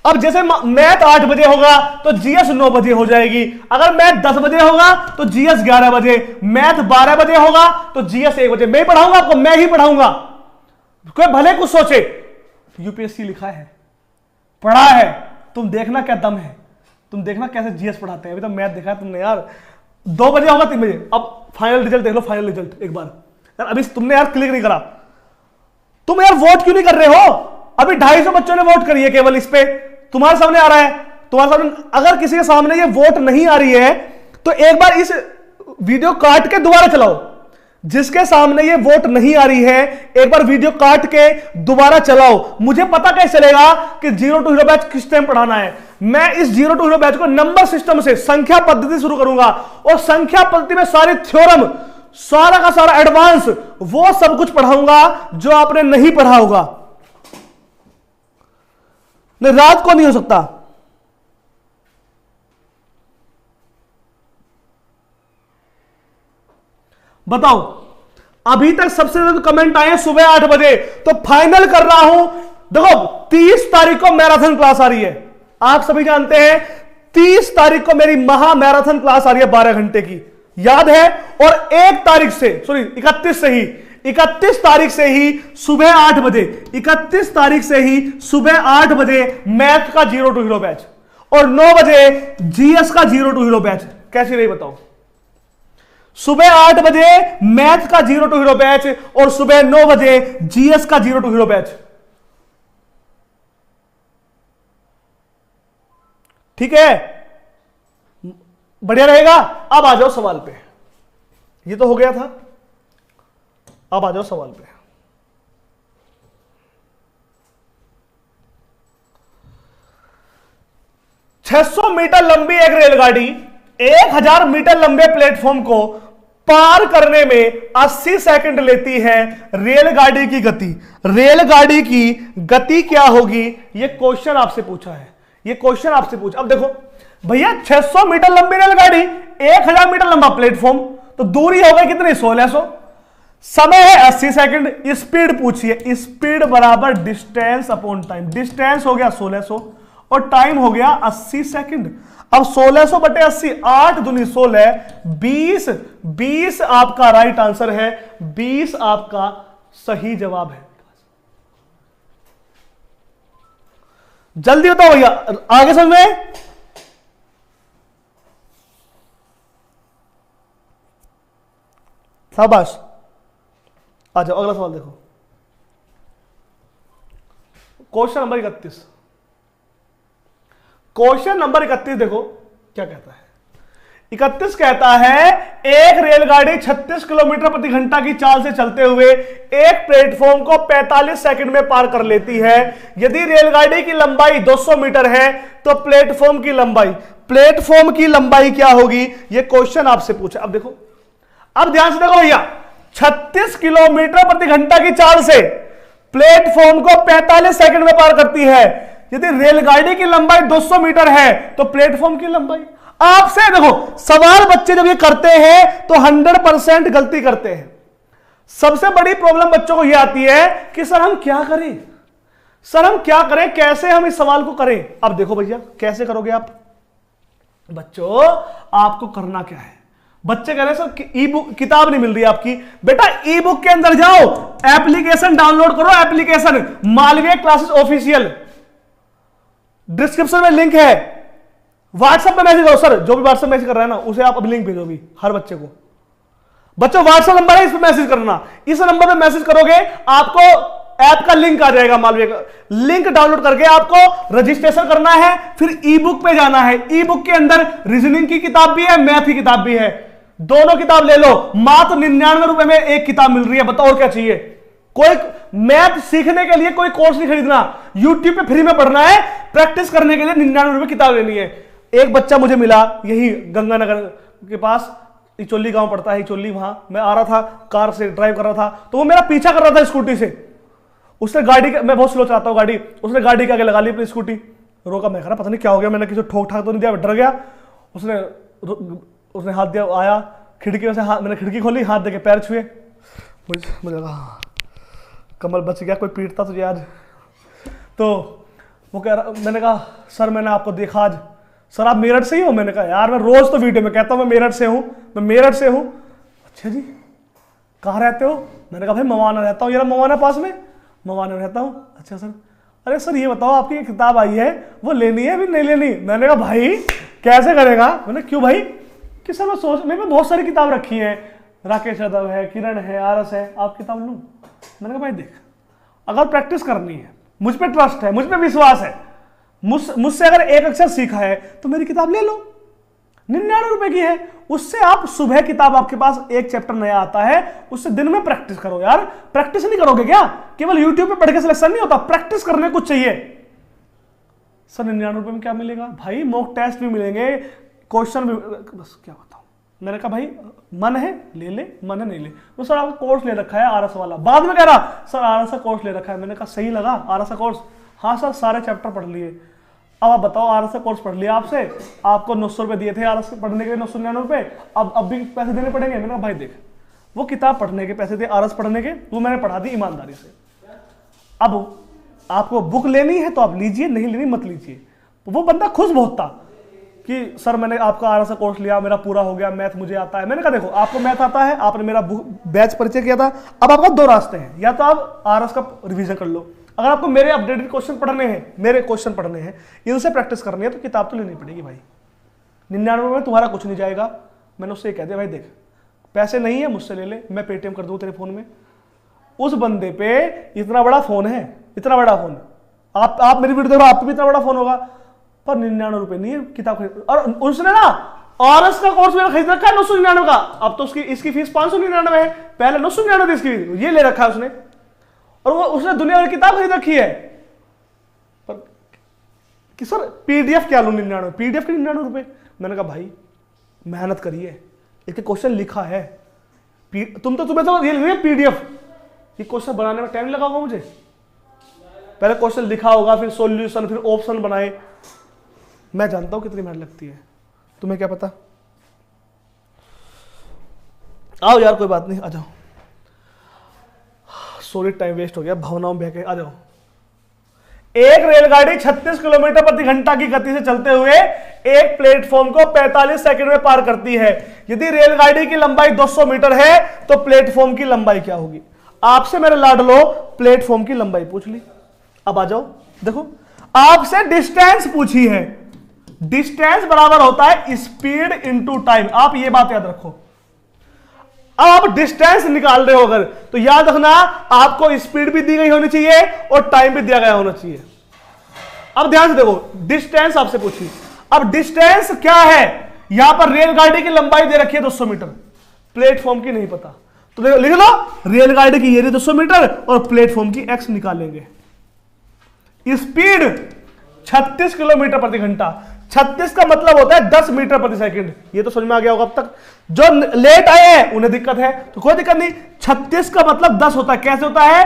अब जैसे मैथ 8 बजे होगा तो जीएस 9 बजे हो जाएगी, अगर मैथ 10 बजे होगा तो जीएस 11 बजे, मैथ 12 बजे होगा तो जीएस 1 बजे। मैं ही पढ़ाऊंगा आपको, मैं ही पढ़ाऊंगा, कोई भले कुछ सोचे। यूपीएससी लिखा है, पढ़ा है, तुम देखना क्या दम है, तुम देखना कैसे जीएस पढ़ाते हैं। अभी तो मैथ देखा है तुमने यार, 2 बजे होगा 3 बजे। अब फाइनल रिजल्ट देख लो, फाइनल रिजल्ट एक बार यार। अभी तुमने यार क्लिक नहीं करा, तुम यार वोट क्यों नहीं कर रहे हो? अभी 250 बच्चों ने वोट करी है केवल इस पे, तुम्हारे सामने आ रहा है, तुम्हारे सामने। अगर किसी के सामने ये वोट नहीं आ रही है तो एक बार इस वीडियो काट के दोबारा चलाओ। जिसके सामने ये वोट नहीं आ रही है एक बार वीडियो काट के दोबारा चलाओ, मुझे पता कैसे चलेगा कि जीरो टू हीरो बैच किस टाइम पढ़ाना है। मैं इस जीरो टू हीरो बैच को नंबर सिस्टम से, संख्या पद्धति शुरू करूंगा, और संख्या पद्धति में सारे थ्योरम, सारा का सारा एडवांस, वो सब कुछ पढ़ाऊंगा जो आपने नहीं पढ़ा होगा। नहीं, रात को नहीं हो सकता। बताओ अभी तक सबसे ज्यादा कमेंट आए हैं सुबह 8 बजे, तो फाइनल कर रहा हूं। देखो 30 तारीख को मैराथन क्लास आ रही है, आप सभी जानते हैं 30 तारीख को मेरी महा मैराथन क्लास आ रही है 12 घंटे की, याद है। और 1 तारीख से, सॉरी 31 से ही, 31 तारीख से ही सुबह 8 बजे, 31 तारीख से ही सुबह 8 बजे मैथ का 0 टू हीरो बैच और 9 बजे जीएस का 0 टू हीरो बैच। कैसी रही बताओ? सुबह 8 बजे मैथ का 0 टू हीरो बैच और सुबह 9 बजे जीएस का 0 टू हीरो बैच। ठीक है, बढ़िया रहेगा। अब आ जाओ सवाल पे। ये तो हो गया था, अब आ जाओ सवाल पे। $600 मीटर लंबी एक रेलगाड़ी 1000 मीटर लंबे प्लेटफॉर्म को पार करने में 80 सेकंड लेती है। रेलगाड़ी की गति, रेलगाड़ी की गति क्या होगी? ये क्वेश्चन आपसे पूछा है, ये क्वेश्चन आपसे पूछा। अब देखो भैया, 600 मीटर लंबी रेलगाड़ी, 1000 मीटर लंबा प्लेटफॉर्म, तो दूरी हो गई कितनी? 1600। समय है 80 सेकंड। स्पीड पूछिए, स्पीड बराबर डिस्टेंस अपॉन टाइम। डिस्टेंस हो गया 1600 और टाइम हो गया 80 सेकंड। अब 1600 बटे 80, 8 दूनी 16, 20, 20 आपका राइट आंसर है, 20 आपका सही जवाब है। जल्दी बताओ भैया, आगे समझ में? शाबाश, आ जाओ अगला सवाल देखो। क्वेश्चन नंबर 31, क्वेश्चन नंबर 31 देखो क्या कहता है। 31 कहता है एक रेलगाड़ी 36 किलोमीटर प्रति घंटा की चाल से चलते हुए एक प्लेटफॉर्म को 45 सेकंड में पार कर लेती है। यदि रेलगाड़ी की लंबाई 200 मीटर है तो प्लेटफॉर्म की लंबाई क्या होगी? यह क्वेश्चन आपसे पूछा। अब देखो, अब ध्यान से देखो भैया, 36 किलोमीटर प्रति घंटा की चाल से प्लेटफॉर्म को 45 सेकंड में पार करती है। यदि रेलगाड़ी की लंबाई 200 मीटर है तो प्लेटफॉर्म की लंबाई। आपसे देखो सवाल बच्चे जब ये करते हैं तो 100% गलती करते हैं। सबसे बड़ी प्रॉब्लम बच्चों को यह आती है कि सर हम क्या करें, सर हम क्या करें, कैसे हम इस सवाल को करें। अब देखो भैया, कैसे करोगे आप? बच्चों आपको करना क्या है? बच्चे कह रहे हैं सर ई बुक, किताब नहीं मिल रही आपकी। बेटा ई बुक के अंदर जाओ, एप्लीकेशन डाउनलोड करो, application Malviya classes official, description में लिंक है। व्हाट्सएप पे मैसेज करो, सर जो भी व्हाट्सएप मैसेज कर रहा है ना उसे आप अभी लिंक भेजो भी हर बच्चे को। बच्चों व्हाट्सएप नंबर है, इस पे मैसेज करना। इस नंबर पे मैसेज करोगे आपको ऐप का लिंक आ जाएगा, मालवीय का लिंक डाउनलोड करके आपको रजिस्ट्रेशन करना है। फिर ई बुक पे जाना है। ई बुक के अंदर रीजनिंग की किताब भी है, मैथ की किताब भी है, दोनों किताब ले लो। मात्र 99 रुपए में एक किताब मिल रही है। बताओ और क्या चाहिए? कोई मैथ सीखने के लिए कोई कोर्स नहीं खरीदना, यूट्यूब पे फ्री में पढ़ना है। प्रैक्टिस करने के लिए 99 रुपए किताब लेनी है। एक बच्चा मुझे मिला यही गंगानगर के पास, इचोली गांव पड़ता है, इचोली, वहां मैं आ रहा था, कार से ड्राइव कर रहा था, तो वो मेरा पीछा कर रहा था स्कूटी से। उसने गाड़ी, मैं बहुत स्लो चलाता हूँ गाड़ी, उसने गाड़ी के आगे लगा ली अपनी स्कूटी। रोका, मैं कह रहा पता नहीं क्या हो गया, मैंने किसी ठोक ठाक तो नहीं दिया, डर गया। उसने हाथ दिया, आया खिड़की में से, हाथ, मैंने खिड़की खोली, हाथ देके पैर छुए, मुझे लगा कमल बच गया, कोई पीटता तुझे आज। तो वो कह रहा, मैंने कहा सर मैंने आपको देखा आज। सर आप मेरठ से ही हो? मैंने कहा यार मैं रोज तो वीडियो में कहता हूँ मैं मेरठ से हूँ, मैं मेरठ से हूँ। अच्छा जी, कहाँ रहते हो? मैंने कहा भाई मवाना रहता हूँ। यार मवाना पास में? मवाना रहता हूँ। अच्छा सर, अरे सर ये बताओ आपकी एक किताब आई है वो लेनी है, अभी नहीं लेनी? मैंने कहा भाई कैसे करेगा? मैंने क्यों भाई? कि सर मैं सोच, मेरे पास बहुत सारी किताब रखी है, राकेश यादव है, किरण है, आरस है, आप किताब लूँ? मैंने कहा भाई देख, अगर प्रैक्टिस करनी है, मुझ पे ट्रस्ट है, मुझ पे विश्वास है, मुझसे अगर एक अक्षर सीखा है तो मेरी किताब ले लो, 99 रुपए की है। उससे आप सुबह किताब, आपके पास एक चैप्टर नया आता है, उससे दिन में प्रैक्टिस करो। यार प्रैक्टिस नहीं करोगे क्या? केवल यूट्यूब पे पढ़ के सिलेक्शन नहीं होता, प्रैक्टिस करने कुछ चाहिए। सर 99 रुपए में क्या मिलेगा? भाई मॉक टेस्ट भी मिलेंगे, क्वेश्चन भी, बस क्या बताऊं। मैंने कहा भाई मन है ले ले, मन है नहीं ले। वो सर आपका कोर्स ले रखा है आरएस वाला। बाद में कह रहा सर आरएस का कोर्स ले रखा है। मैंने कहा सही लगा आरएस का कोर्स? हाँ सर सारे चैप्टर पढ़ लिए। अब आप बताओ, आरएस का कोर्स पढ़ लिया आपसे, आपको 900 रुपए दिए थे आरएस पढ़ने के, 999 रुपए, अब भी पैसे देने पड़ेंगे। मैंने कहा भाई देख, वो किताब पढ़ने के पैसे थे, आरएस पढ़ने के, वो मैंने पढ़ा दी ईमानदारी से। अब आपको बुक लेनी है तो आप लीजिए, नहीं लेनी मत लीजिए। वो बंदा खुश बहुत था कि सर मैंने आपका आरएस का कोर्स लिया, मेरा पूरा हो गया, मैथ मुझे आता है। मैंने कहा देखो आपको मैथ आता है, आपने मेरा बैच परिचय किया था, अब आपका दो रास्ते हैं, या तो आप आरएस का रिवीजन कर लो, अगर आपको मेरे अपडेटेड क्वेश्चन पढ़ने हैं, मेरे क्वेश्चन पढ़ने हैं, इनसे प्रैक्टिस करनी है तो किताब तो लेनी पड़ेगी भाई। 99 में तुम्हारा कुछ नहीं जाएगा। मैंने उससे कह दिया भाई देख पैसे नहीं है मुझसे ले ले, मैं पेटीएम कर दूं तेरे फोन में। उस बंदे पे इतना बड़ा फोन है, इतना बड़ा फोन, आप मेरी वीडियो देखो, आप पे भी इतना बड़ा फोन होगा, पर 99 रुपए नहीं है किताब खरीद। और उसने ना आरएस का कोर्स मेरा खरीद रखा है 999 का, अब तो इसकी फीस 599 है, पहले 999 थी इसकी, ये ले रखा है उसने, और वो उसने दुनिया भर की किताब खरीद रखी है। पर कि सर पीडीएफ क्या लूं 99, पीडीएफ के 99 रुपए। मैंने कहा भाई मेहनत करिए, इसके क्वेश्चन लिखा है, तुम्हें तो ये पीडीएफ, ये क्वेश्चन बनाने में टाइम लगा होगा मुझे, पहले क्वेश्चन लिखा होगा, फिर सॉल्यूशन, फिर ऑप्शन बनाए, मैं जानता हूं कितनी मेहनत लगती है, तुम्हें क्या पता। आओ यार कोई बात नहीं, आ जाओ, सॉरी टाइम वेस्ट हो गया, भावनाओं में बहके आ जाओ। एक रेलगाड़ी 36 किलोमीटर प्रति घंटा की गति से चलते हुए एक प्लेटफॉर्म को 45 सेकंड में पार करती है। यदि रेलगाड़ी की लंबाई 200 मीटर है तो प्लेटफॉर्म की लंबाई क्या होगी। आपसे मेरे लाडलो प्लेटफॉर्म की लंबाई पूछ ली। अब आ जाओ देखो, आपसे डिस्टेंस पूछी है, डिस्टेंस बराबर होता है स्पीड इनटू टाइम। आप ये बात याद रखो, अब आप डिस्टेंस निकाल रहे हो अगर, तो याद रखना आपको स्पीड भी दी गई होनी चाहिए और टाइम भी दिया गया होना चाहिए। अब ध्यान से देखो, डिस्टेंस आपसे पूछी, अब डिस्टेंस क्या है, यहां पर रेलगाड़ी की लंबाई दे रखी है 200 मीटर, प्लेटफॉर्म की नहीं पता, तो देखो लिख लो रेलगाड़ी की ये 200 मीटर और प्लेटफॉर्म की एक्स निकालेंगे। स्पीड 36 किलोमीटर प्रति घंटा, 36 का मतलब होता है 10 मीटर प्रति सेकंड। ये तो समझ में आ गया होगा अब तक, जो लेट आए हैं उन्हें दिक्कत है तो कोई दिक्कत नहीं। 36 का मतलब 10 होता है, कैसे होता है,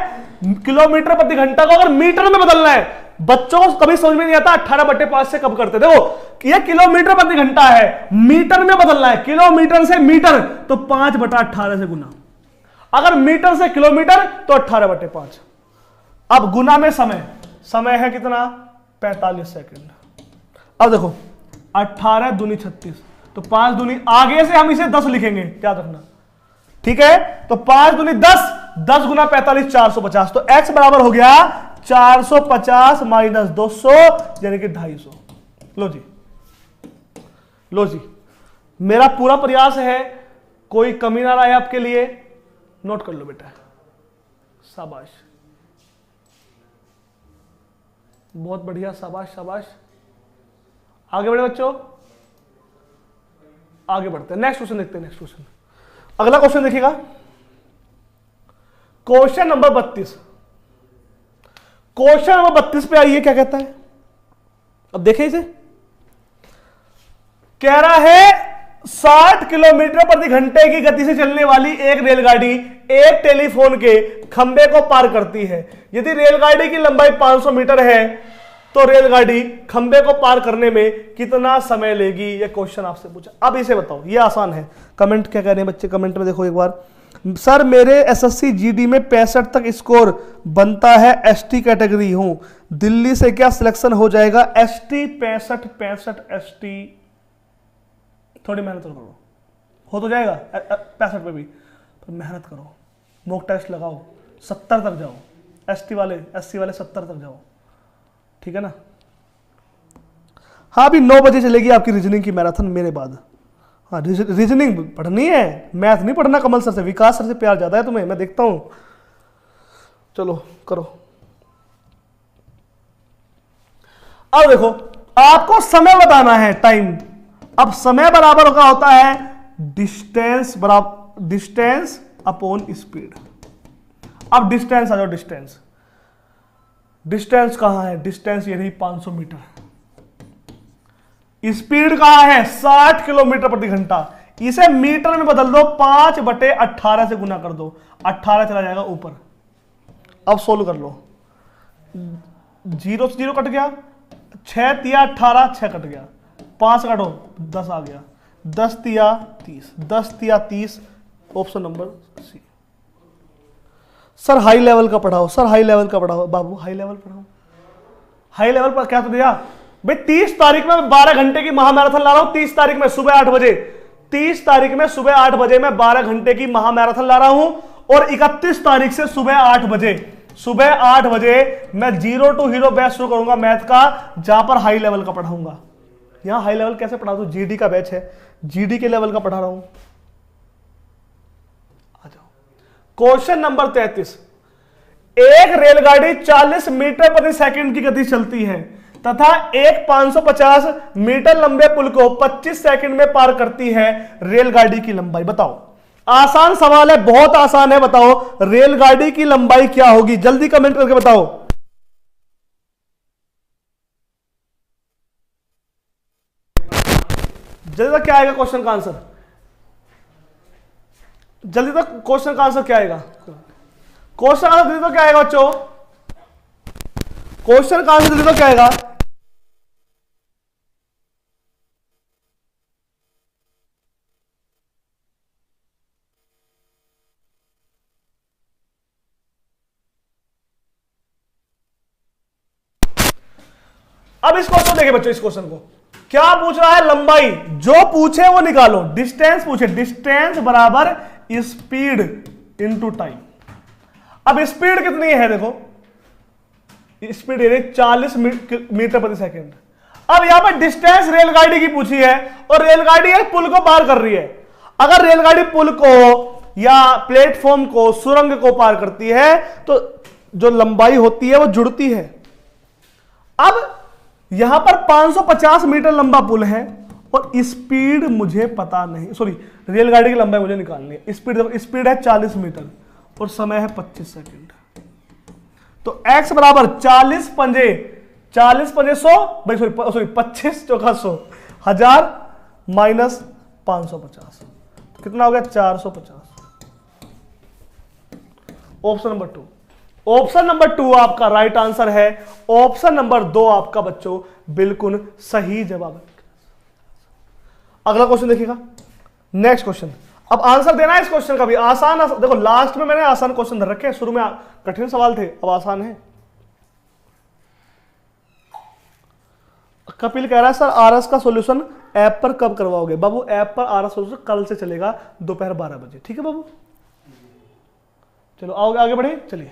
किलोमीटर प्रति घंटा को अगर मीटर में बदलना है, बच्चों को कभी समझ में नहीं आता 18/5 से कब करते। देखो ये किलोमीटर प्रति घंटा है, मीटर में बदलना है, किलोमीटर से मीटर तो 5/18 से गुना, अगर मीटर से किलोमीटर तो 18/5। अब गुना में समय है कितना, 45 सेकंड। अब देखो 18 दूनी 36, तो 5 दूनी, आगे से हम इसे 10 लिखेंगे, याद रखना, ठीक है। तो 5 दूनी 10, 10 गुना 45 450, तो x बराबर हो गया 450 माइनस 200 यानी कि 250। लो जी मेरा पूरा प्रयास है कोई कमी ना रहे आपके लिए, नोट कर लो बेटा, शाबाश, बहुत बढ़िया, शाबाश शाबाश। आगे बढ़े बच्चों, आगे बढ़ते हैं, नेक्स्ट क्वेश्चन देखते हैं। नेक्स्ट क्वेश्चन, अगला क्वेश्चन देखिएगा, क्वेश्चन नंबर 32। क्वेश्चन नंबर 32 पे आइए, क्या कहता है, अब देखें इसे, कह रहा है 60 किलोमीटर प्रति घंटे की गति से चलने वाली एक रेलगाड़ी एक टेलीफोन के खंबे को पार करती है। यदि रेलगाड़ी की लंबाई 500 मीटर है तो रेलगाड़ी खंबे को पार करने में कितना समय लेगी, यह क्वेश्चन आपसे पूछा। अब इसे बताओ, यह आसान है। कमेंट क्या कह रहे हैं बच्चे, कमेंट में देखो एक बार। सर मेरे एसएससी जीडी में 65 तक स्कोर बनता है, एसटी कैटेगरी हूं, दिल्ली से क्या सिलेक्शन हो जाएगा। एसटी 65 एसटी, थोड़ी मेहनत करो, हो तो जाएगा 65 पे भी, पर मेहनत करो, मॉक टेस्ट लगाओ, 70 तक जाओ, एससी वाले 70 तक जाओ, ठीक है ना। हाँ अभी 9 बजे चलेगी आपकी रीजनिंग की मैराथन मेरे बाद। हाँ रीजनिंग पढ़नी है, मैथ नहीं पढ़ना कमल सर से, विकास सर से प्यार ज्यादा है तुम्हें, मैं देखता हूं। चलो करो। अब देखो आपको समय बताना है, टाइम। अब समय बराबर का होता है डिस्टेंस बराबर डिस्टेंस अपॉन स्पीड। अब डिस्टेंस आ जाओ, डिस्टेंस कहां है, डिस्टेंस ये रही 500 मीटर। स्पीड कहां है, 60 किलोमीटर प्रति घंटा। इसे मीटर में बदल दो, 5/18 से गुना कर दो, 18 चला जाएगा ऊपर। अब सोल्व कर लो, 0 से 0 कट गया, 6 तिया 18, 6 कट गया, 5 काटो 10 आ गया, 10 तिया 30, 10 तिया 30, option number C. Sir high level का पढ़ाओ, सर हाई लेवल का पढ़ाओ, बाबू हाई लेवल पढ़ाओ। हाई लेवल पर क्या तो दिया, भाई 30 तारीख में मैं 12 घंटे की महामैराथन ला रहा हूं। 30 तारीख में सुबह 8 बजे, 30 तारीख में सुबह 8 बजे मैं 12 घंटे की महामैराथन ला रहा हूं। और 31 तारीख से सुबह 8 बजे, सुबह 8 बजे मैं 0 टू हीरो बैच शुरू करूंगा मैथ का, जहां पर हाई लेवल का पढ़ाऊंगा। यहां हाई लेवल कैसे पढ़ा दूं? जीडी का बैच है, जीडी के लेवल का पढ़ा रहा हूं। आ जाओ क्वेश्चन नंबर 33। एक रेलगाड़ी 40 मीटर प्रति सेकंड की गति चलती है तथा एक 550 मीटर लंबे पुल को 25 सेकंड में पार करती है। रेलगाड़ी की लंबाई बताओ। आसान सवाल है, बहुत आसान है। बताओ रेलगाड़ी की लंबाई क्या होगी? जल्दी कमेंट करके बताओ। जल्दी तक क्या आएगा क्वेश्चन का आंसर? जल्दी तक क्वेश्चन का आंसर क्या आएगा? क्वेश्चन आंसर जल्दी तो क्या आएगा बच्चों? क्वेश्चन का आंसर जल्दी तो क्या आएगा? अब इस क्वेश्चन देखिए बच्चों, इस क्वेश्चन को क्या पूछ रहा है? लंबाई। जो पूछे वो निकालो। डिस्टेंस पूछे, डिस्टेंस बराबर स्पीड इनटू टाइम। अब स्पीड कितनी है? देखो स्पीड है 40 मीटर प्रति सेकंड। अब यहां पर डिस्टेंस रेलगाड़ी की पूछी है और रेलगाड़ी एक पुल को पार कर रही है। अगर रेलगाड़ी पुल को या प्लेटफॉर्म को, सुरंग को पार करती है तो जो लंबाई होती है वो जुड़ती है। अब यहां पर 550 मीटर लंबा पुल है और स्पीड मुझे पता नहीं, सॉरी रेलगाड़ी की लंबाई मुझे निकालनी है। स्पीड है 40 मीटर और समय है 25 सेकंड। तो x बराबर 40 पंजे 100 भाई, सॉरी 25 चौका 100 1000 माइनस 550 तो कितना हो गया? 450। ऑप्शन नंबर 2, ऑप्शन नंबर 2 आपका राइट आंसर है। ऑप्शन नंबर 2 आपका बच्चों बिल्कुल सही जवाब है। अगला क्वेश्चन देखिएगा, नेक्स्ट क्वेश्चन। अब आंसर देना है इस क्वेश्चन का भी। आसान देखो, लास्ट में मैंने आसान क्वेश्चन धर रखे हैं, शुरू में कठिन सवाल थे, अब आसान है। कपिल कह रहा है सर आरएस का सॉल्यूशन ऐप पर कब करवाओगे? बाबू ऐप पर आरएस सॉल्यूशन कल से चलेगा दोपहर 12 बजे, ठीक है बाबू? चलो आओगे, आगे बढ़े। चलिए,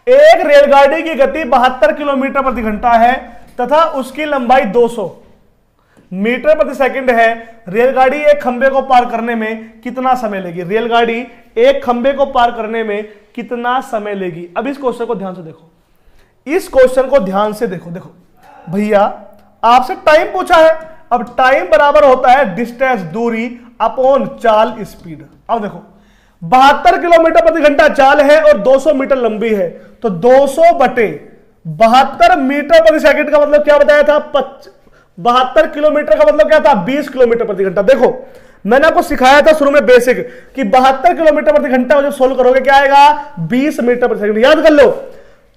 एक रेलगाड़ी की गति 72 किलोमीटर प्रति घंटा है तथा उसकी लंबाई 200 मीटर प्रति सेकंड है। रेलगाड़ी एक खंबे को पार करने में कितना समय लेगी? रेलगाड़ी एक खंबे को पार करने में कितना समय लेगी? अब इस क्वेश्चन को ध्यान से देखो, इस क्वेश्चन को ध्यान से देखो। देखो भैया, आपसे टाइम पूछा है। अब टाइम बराबर होता है डिस्टेंस, दूरी, अपॉन चाल, स्पीड। अब देखो 72 किलोमीटर प्रति घंटा चाल है और 200 मीटर लंबी है, तो 200 बटे 72 मीटर प्रति सेकंड का मतलब क्या बताया था? 72 किलोमीटर का मतलब क्या था? 20 किलोमीटर प्रति घंटा। देखो मैंने आपको सिखाया था शुरू में बेसिक कि 72 किलोमीटर प्रति घंटा जब सोल्व करोगे क्या आएगा? 20 मीटर प्रति सेकंड। याद कर लो,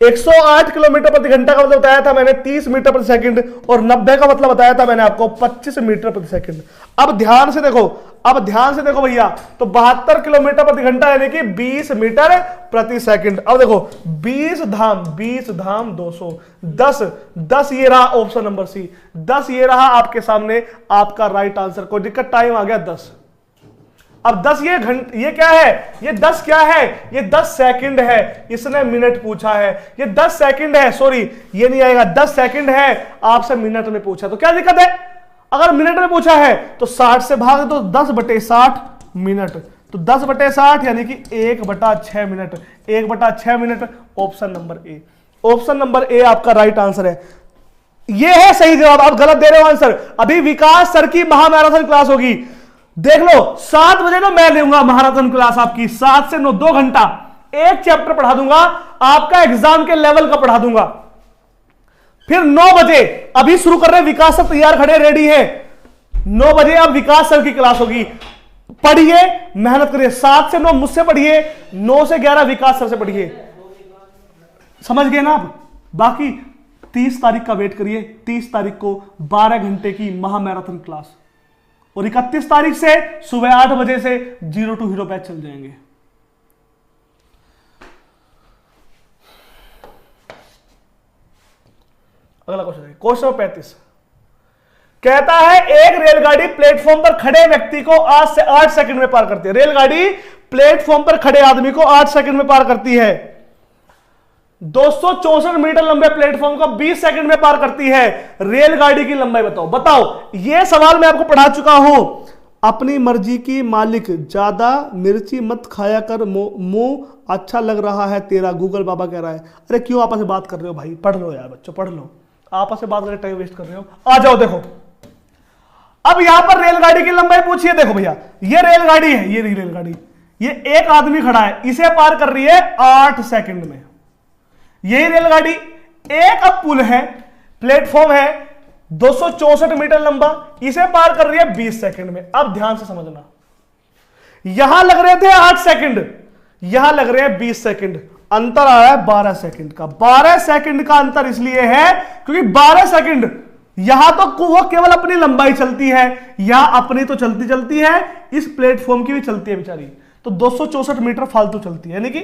108 किलोमीटर प्रति घंटा का मतलब बताया था मैंने 30 मीटर प्रति सेकंड और 90 का मतलब बताया था मैंने आपको 25 मीटर प्रति सेकंड। अब ध्यान से देखो, अब ध्यान से देखो भैया, तो 72 किलोमीटर प्रति घंटा यानी कि 20 मीटर प्रति सेकंड। अब देखो 20 धाम 200, 10 ये रहा ऑप्शन नंबर सी, 10 ये रहा आपके सामने आपका राइट आंसर। कोई दिक्कत? टाइम आ गया 10। अब 10 ये क्या है? ये 10 क्या है? ये 10 सेकंड है। इसने मिनट पूछा है, ये 10 सेकंड है, सॉरी ये नहीं आएगा, 10 सेकंड है, आपसे मिनट में पूछा, तो क्या दिक्कत है? अगर मिनट में पूछा है तो 60 से भाग दो, 10 बटे 60 मिनट, तो 10 बटे 60 यानी कि 1/6 minute, 1/6 minute. Option number A, option number A आपका राइट आंसर है। ये है सही जवाब, आप गलत दे रहे हो आंसर। अभी विकास सर की महामैराथन क्लास होगी, देख लो 7 बजे तो मैं लूंगा महामैराथन क्लास आपकी, 7 से 9 2 घंटा एक चैप्टर पढ़ा दूंगा, आपका एग्जाम के लेवल का पढ़ा दूंगा। फिर 9 बजे अभी शुरू कर रहे हैं, विकास सर तैयार खड़े रेडी है, 9 बजे अब विकास सर की क्लास होगी। पढ़िए, मेहनत करिए, 7 से 9 मुझसे पढ़िए, 9 से 11 विकास सर से पढ़िए। समझ गए ना आप? बाकी 30 तारीख का वेट करिए, 30 तारीख को 12 घंटे की महामैराथन क्लास, और 31 तारीख से सुबह 8 बजे से 0 टू हीरो बैच चल जाएंगे। अगला क्वेश्चन है क्वेश्चन नंबर 35। कहता है एक रेलगाड़ी प्लेटफॉर्म पर खड़े व्यक्ति को 8 से 8 सेकंड में पार करती है। रेलगाड़ी प्लेटफॉर्म पर खड़े आदमी को 8 सेकंड में पार करती है। 264 मीटर लंबे प्लेटफॉर्म को 20 सेकंड में पार करती है। रेलगाड़ी की लंबाई बताओ। बताओ, यह सवाल मैं आपको पढ़ा चुका हूं। अपनी मर्जी की मालिक, ज्यादा मिर्ची मत खाया कर, मुंह अच्छा लग रहा है तेरा, गूगल बाबा कह रहा है। अरे क्यों आपस में बात कर रहे हो भाई? पढ़ लो यार बच्चों, पढ़ लो। आपस में बात करके टाइम वेस्ट कर रहे हो। आ जाओ, देखो अब यहां पर रेलगाड़ी की लंबाई पूछिए। देखो भैया, ये रेलगाड़ी है, ये रही रेलगाड़ी, ये एक आदमी खड़ा है, इसे पार कर रही है 8 सेकंड में। यही रेलगाड़ी, एक अब पुल है, प्लेटफॉर्म है 264 मीटर लंबा, इसे पार कर रही है 20 सेकंड में। अब ध्यान से समझना, यहां लग रहे थे 8 सेकंड, यहां लग रहे हैं 20 सेकंड, अंतर आया है 12 सेकंड का। 12 सेकंड का अंतर इसलिए है क्योंकि 12 सेकंड यहां तो वो केवल अपनी लंबाई चलती है, यहां अपनी तो चलती चलती है, इस प्लेटफॉर्म की भी चलती है बेचारी, तो 264 मीटर फालतू चलती है। यानी कि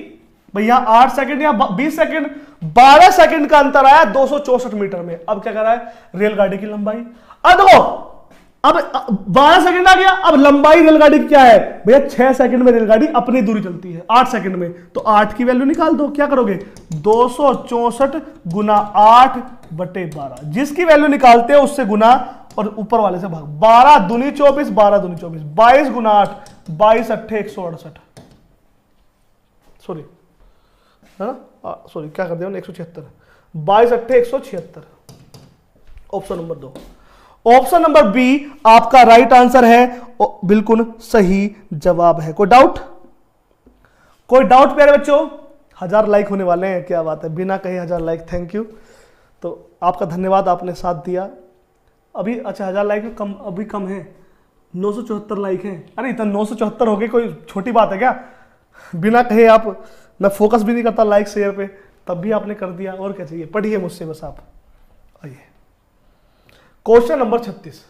भैया 8 सेकंड या 20 सेकंड, 12 सेकंड का अंतर आया 264 मीटर में। अब क्या कर रहा है रेलगाड़ी की लंबाई? अब देखो, अब 12 सेकंड आ गया, अब लंबाई रेलगाड़ी की क्या है भैया? 6 सेकंड में रेलगाड़ी अपनी दूरी चलती है, 8 सेकंड में, तो 8 की वैल्यू निकाल दो। क्या करोगे? 264 गुना 8/12, जिसकी वैल्यू निकालते हो उससे गुना और ऊपर वाले से भाग। 12 दूनी 24, 12 दूनी 24, 22 गुना 8, 22 अट्ठे 168, सॉरी सॉरी क्या कर दिया 176, 22 अट्ठे 176, option number 2। Option number B आपका राइट आंसर है, बिल्कुल सही जवाब है। कोई डाउट? कोई डाउट प्यारे बच्चों? 1000 लाइक होने वाले हैं, क्या बात है, बिना कहे 1000 लाइक, थैंक यू। तो आपका धन्यवाद, आपने साथ दिया। अभी अच्छा 1000 लाइक कम, अभी कम है, 974 लाइक हैं। अरे इतना 974 हो गए, कोई छोटी बात है क्या? बिना कहे आप, मैं फोकस भी नहीं करता लाइक शेयर पे, तब भी आपने कर दिया। और क्या चाहिए? पढ़िए मुझसे बस आप। आइए क्वेश्चन नंबर 36।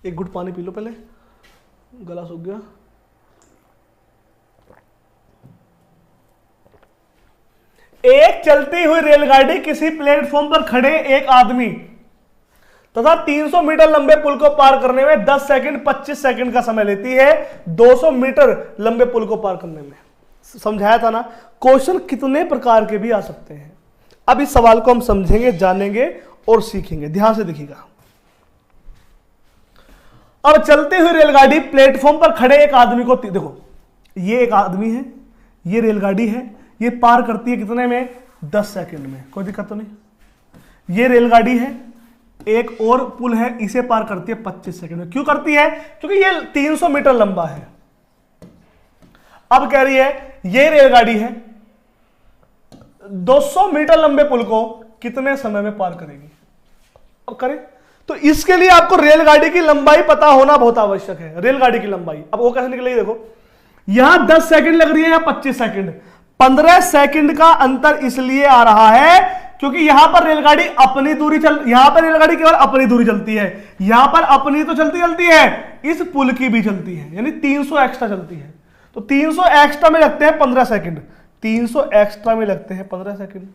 एक घुट पानी पी लो पहले, गला सूख गया। एक चलती हुई रेलगाड़ी किसी प्लेटफॉर्म पर खड़े एक आदमी तथा 300 मीटर लंबे पुल को पार करने में 10 सेकंड 25 सेकंड का समय लेती है। 200 मीटर लंबे पुल को पार करने में, समझाया था ना। क्वेश्चन कितने प्रकार के भी आ सकते हैं। अब इस सवाल को हम समझेंगे, जानेंगे और सीखेंगे। ध्यान से देखिएगा। अब चलती हुई रेलगाड़ी प्लेटफॉर्म पर खड़े एक आदमी को, देखो ये एक आदमी है, ये रेलगाड़ी है, ये पार करती है कितने में? 10 सेकंड में। कोई दिक्कत तो नहीं। ये रेलगाड़ी है, एक और पुल है, इसे पार करती है 25 सेकंड में। क्यों करती है? क्योंकि ये 300 मीटर लंबा है। अब कह रही है ये रेलगाड़ी है 200 मीटर लंबे पुल को कितने समय में पार करेगी? अब करें तो इसके लिए आपको रेलगाड़ी की लंबाई पता होना बहुत आवश्यक है। रेलगाड़ी की लंबाई अब वो कैसे निकलेगी? देखो यहां 10 सेकंड लग रही है या 25 सेकंड, 15 सेकंड का अंतर इसलिए आ रहा है क्योंकि यहां पर रेलगाड़ी अपनी दूरी यहां पर रेलगाड़ी केवल अपनी दूरी चलती है, यहां पर अपनी तो चलती है, इस पुल की भी चलती है, यानी 300 एक्स्ट्रा चलती है। तो 300 एक्स्ट्रा में लगते हैं 15 सेकंड, 300 एक्स्ट्रा में लगते हैं 15 सेकंड।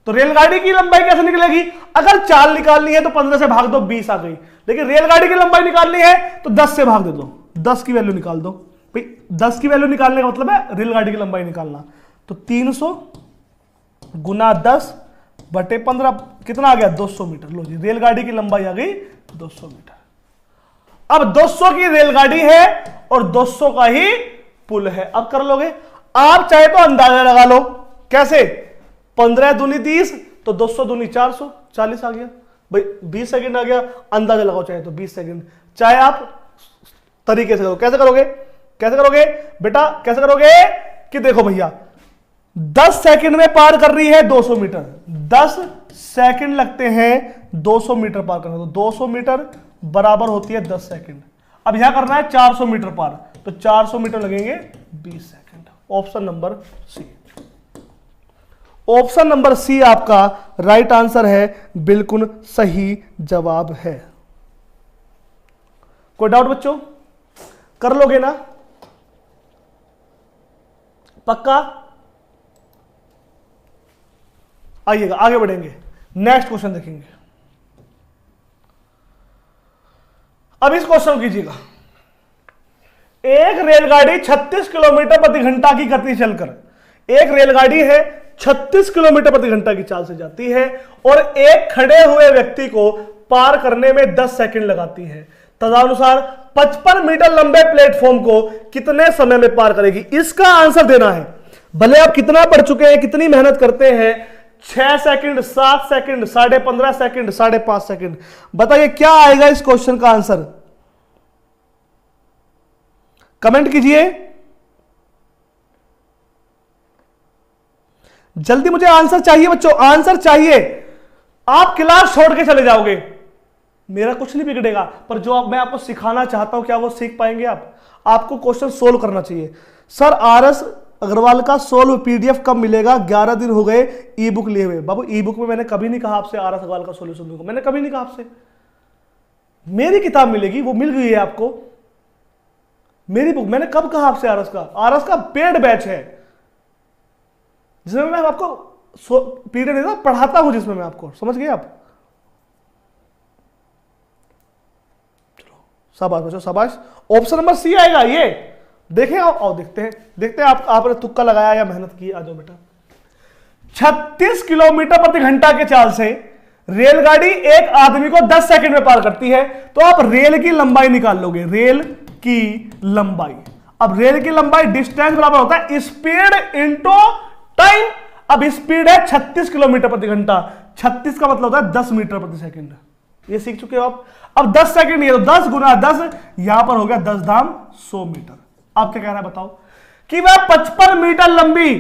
तो रेलगाड़ी की लंबाई कैसे निकलेगी? अगर चाल निकालनी है तो 15 से भाग दो, 20 आ गई। लेकिन रेलगाड़ी की लंबाई निकालनी है तो 10 से भाग दे दो, 10 की वैल्यू निकाल दो भाई। 10 की वैल्यू निकालने का मतलब है रेलगाड़ी की लंबाई निकालना। तो 300 गुना 10/15 कितना आ गया? 200 मीटर। लो जी, रेलगाड़ी की लंबाई आ गई 200 मीटर। अब 200 की रेलगाड़ी है और 200 का ही पुल है। अब कर लोगे आप, चाहे तो अंदाजा लगा लो। कैसे? 15 दूनी 30, तो 200 दूनी 400, 40 आ गया भाई। 20 सेकंड आ गया, अंदाजा लगाओ चाहे तो 20 सेकंड, चाहे आप तरीके से करो। कैसे करोगे? कैसे करोगे बेटा? कैसे करोगे कि देखो भैया 10 सेकंड में पार कर रही है 200 मीटर, 10 सेकंड लगते हैं 200 मीटर पार करने। तो 200 मीटर बराबर होती है 10 सेकंड। अब यहां करना है 400 मीटर पार, तो 400 मीटर लगेंगे 20 second. Option number C. Option number C आपका राइट आंसर है, बिल्कुल सही जवाब है। कोई डाउट बच्चों? कर लोगे ना? पक्का? आइएगा आगे बढ़ेंगे, नेक्स्ट क्वेश्चन देखेंगे। अब इस क्वेश्चन को कीजिएगा। एक रेलगाड़ी 36 किलोमीटर प्रति घंटा की गति चलकर, एक रेलगाड़ी है 36 किलोमीटर प्रति घंटा की चाल से जाती है और एक खड़े हुए व्यक्ति को पार करने में 10 सेकंड लगाती है। तदनुसार 55 मीटर लंबे प्लेटफॉर्म को कितने समय में पार करेगी? इसका आंसर देना है। भले आप कितना पढ़ चुके हैं, कितनी मेहनत करते हैं, 6 सेकंड, 7 सेकंड, 15.5 सेकंड, 5.5 सेकंड, बताइए क्या आएगा इस क्वेश्चन का आंसर? कमेंट कीजिए जल्दी, मुझे आंसर चाहिए बच्चों, आंसर चाहिए। आप क्लास छोड़ के चले जाओगे, मेरा कुछ नहीं बिगड़ेगा, पर जो मैं आपको सिखाना चाहता हूं क्या वो सीख पाएंगे आप? आपको क्वेश्चन सोल्व करना चाहिए। सर आरएस अग्रवाल का सोल्व पीडीएफ कब मिलेगा? 11 दिन हो गए ई बुक लिए हुए। बाबू ई बुक में मैंने कभी नहीं कहा आपसे आरएस अग्रवाल का सोल्यूशन दूंगा, मैंने कभी नहीं कहा आपसे। मेरी किताब मिलेगी, वो मिल गई है आपको, मेरी बुक। मैंने कब कहा आपसे आरएस का? आरएस का पेड बैच है जिसमें मैं आपको पीडीएफ देता पढ़ाता हूं, जिसमें मैं आपको, समझ गए आप? चलो शाबाश बच्चों शाबाश। ऑप्शन नंबर सी आएगा ये, देखें आओ देखते हैं आपने तुक्का लगाया या मेहनत की। आ जाओ बेटा। 36 किलोमीटर प्रति घंटा के चाल से रेलगाड़ी एक आदमी को 10 सेकंड में पार करती है, तो आप रेल की लंबाई निकाल लोगे, रेल की लंबाई। अब रेल की लंबाई डिस्टेंस बराबर होता है स्पीड इंटू टाइम। अब स्पीड है 36 किलोमीटर प्रति घंटा, 36 का मतलब होता है 10 मीटर प्रति सेकंड। ये सीख चुके हो आप। अब 10 सेकंड ये तो 10 गुना 10, यहां पर हो गया 10 धाम 100 मीटर। आप क्या कहना है बताओ कि वह 55 मीटर लंबी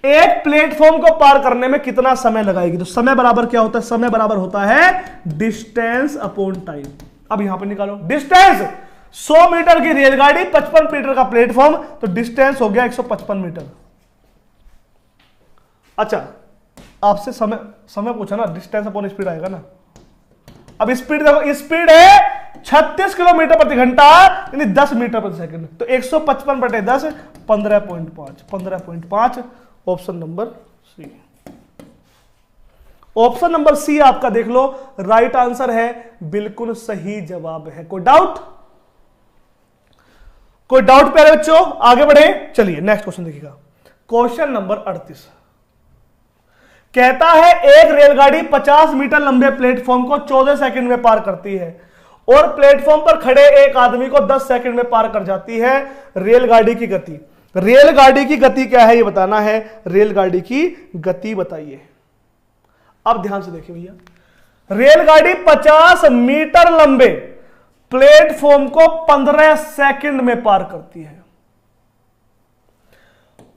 एक प्लेटफॉर्म को पार करने में कितना समय लगाएगी? तो समय बराबर क्या होता है? समय बराबर होता है डिस्टेंस अपॉन टाइम। अब यहां पर निकालो डिस्टेंस। 100 मीटर की रेलगाड़ी, 55 मीटर का प्लेटफॉर्म, तो डिस्टेंस हो गया 155 मीटर। अच्छा आपसे समय पूछा ना, डिस्टेंस अपॉन स्पीड आएगा ना। अब स्पीड देखो, स्पीड है 36 किलोमीटर प्रति घंटा यानी 10 मीटर प्रति सेकंड, तो 155 बटे 10 15.5, 15.5। Option number C. Option number C आपका देख लो राइट आंसर है, बिल्कुल सही जवाब है। कोई डाउट? कोई डाउट प्यारे बच्चों? आगे बढ़े, चलिए नेक्स्ट क्वेश्चन देखिएगा। क्वेश्चन नंबर 38 कहता है एक रेलगाड़ी 50 मीटर लंबे प्लेटफॉर्म को 14 सेकंड में पार करती है और प्लेटफॉर्म पर खड़े एक आदमी को 10 सेकंड में पार कर जाती है। रेलगाड़ी की गति, रेलगाड़ी की गति क्या है ये बताना है। रेलगाड़ी की गति बताइए। अब ध्यान से देखिए भैया, रेलगाड़ी 50 मीटर लंबे प्लेटफॉर्म को 15 सेकंड में पार करती है।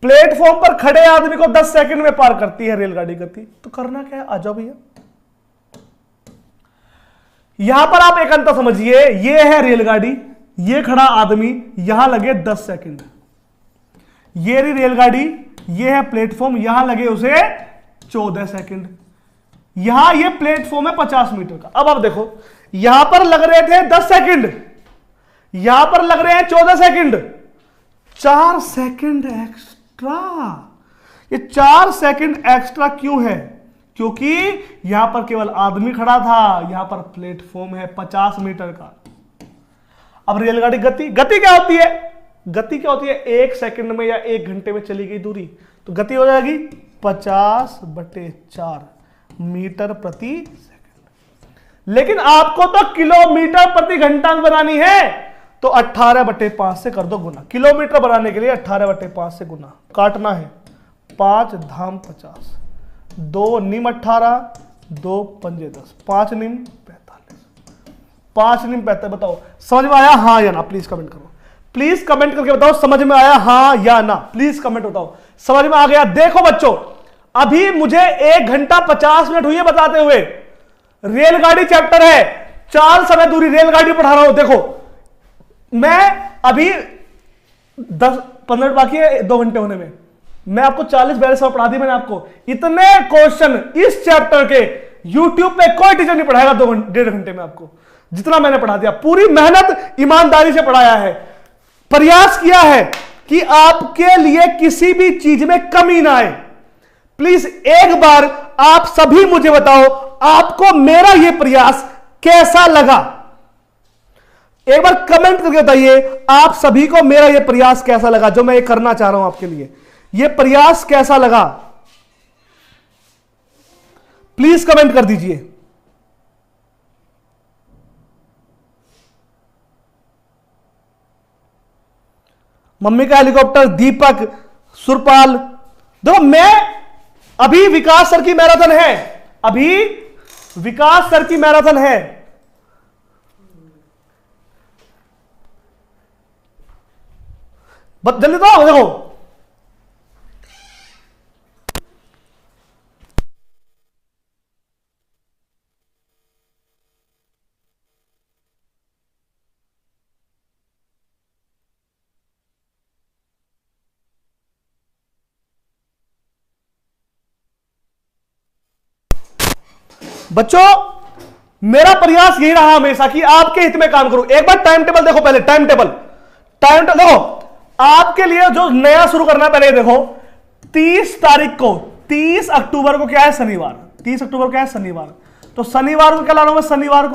प्लेटफॉर्म पर खड़े आदमी को 10 सेकंड में पार करती है रेलगाड़ी गति। तो करना क्या है? आ जाओ भैया, यहां पर आप एक अंतर समझिए, ये है रेलगाड़ी, ये खड़ा आदमी, यहां लगे 10 सेकंड। ये रही रेलगाड़ी, ये है प्लेटफॉर्म, यहां लगे उसे 14 सेकंड। यहां ये प्लेटफॉर्म है 50 मीटर का। अब आप देखो, यहां पर लग रहे थे 10 सेकंड, यहां पर लग रहे हैं 14 सेकंड, 4 सेकंड एक्स्ट्रा। ये 4 सेकंड एक्स्ट्रा क्यों है? क्योंकि यहां पर केवल आदमी खड़ा था, यहां पर प्लेटफॉर्म है 50 मीटर का। अब रेलगाड़ी गति, गति क्या होती है? गति क्या होती है? 1 सेकंड में या 1 घंटे में चली गई दूरी, तो गति हो जाएगी 50/4 मीटर प्रति सेकंड। लेकिन आपको तो किलोमीटर प्रति घंटा बनानी है, तो 18/5 से कर दो गुना। किलोमीटर बनाने के लिए 18/5 से गुना काटना है। 5 धाम 50, 2 निम 18, 2 पंजे 10, 5 निम 45, 5 निम 45। बताओ समझ में आया हाँ या ना? प्लीज कमेंट करो, प्लीज कमेंट करके बताओ समझ में आया हाँ या ना। प्लीज कमेंट बताओ समझ में आ गया। देखो बच्चों, अभी मुझे 1 घंटा 50 मिनट हुई है बताते हुए। रेलगाड़ी चैप्टर है, चाल समय दूरी रेलगाड़ी पढ़ा रहा हूं। देखो मैं अभी 10-15 मिनट बाकी है 2 घंटे होने में, मैं आपको 40-42 सवाल पढ़ा दी मैंने आपको। इतने क्वेश्चन इस चैप्टर के YouTube पे कोई टीचर नहीं पढ़ाएगा 2-1.5 घंटे में आपको, जितना मैंने पढ़ा दिया। पूरी मेहनत ईमानदारी से पढ़ाया है, प्रयास किया है कि आपके लिए किसी भी चीज में कमी ना आए। प्लीज एक बार आप सभी मुझे बताओ, आपको मेरा यह प्रयास कैसा लगा? एक बार कमेंट करके बताइए आप सभी को मेरा यह प्रयास कैसा लगा, जो मैं ये करना चाह रहा हूं आपके लिए, यह प्रयास कैसा लगा, प्लीज कमेंट कर दीजिए। मम्मी का हेलीकॉप्टर, दीपक, सुरपाल, देखो मैं अभी विकास सर की मैराथन है, अभी विकास सर की मैराथन है। जल्दी तो आओ, देखो बच्चों, मेरा प्रयास यही रहा हमेशा कि आपके हित में काम करूं। एक बार टाइम टेबल देखो, पहले टाइम टेबल देखो आपके लिए जो नया शुरू करना है। पहले देखो 30 तारीख को, 30 अक्टूबर को क्या है, शनिवार। 30 अक्टूबर क्या है, शनिवार। तो शनिवार को क्या ला रहा हूं मैं, शनिवार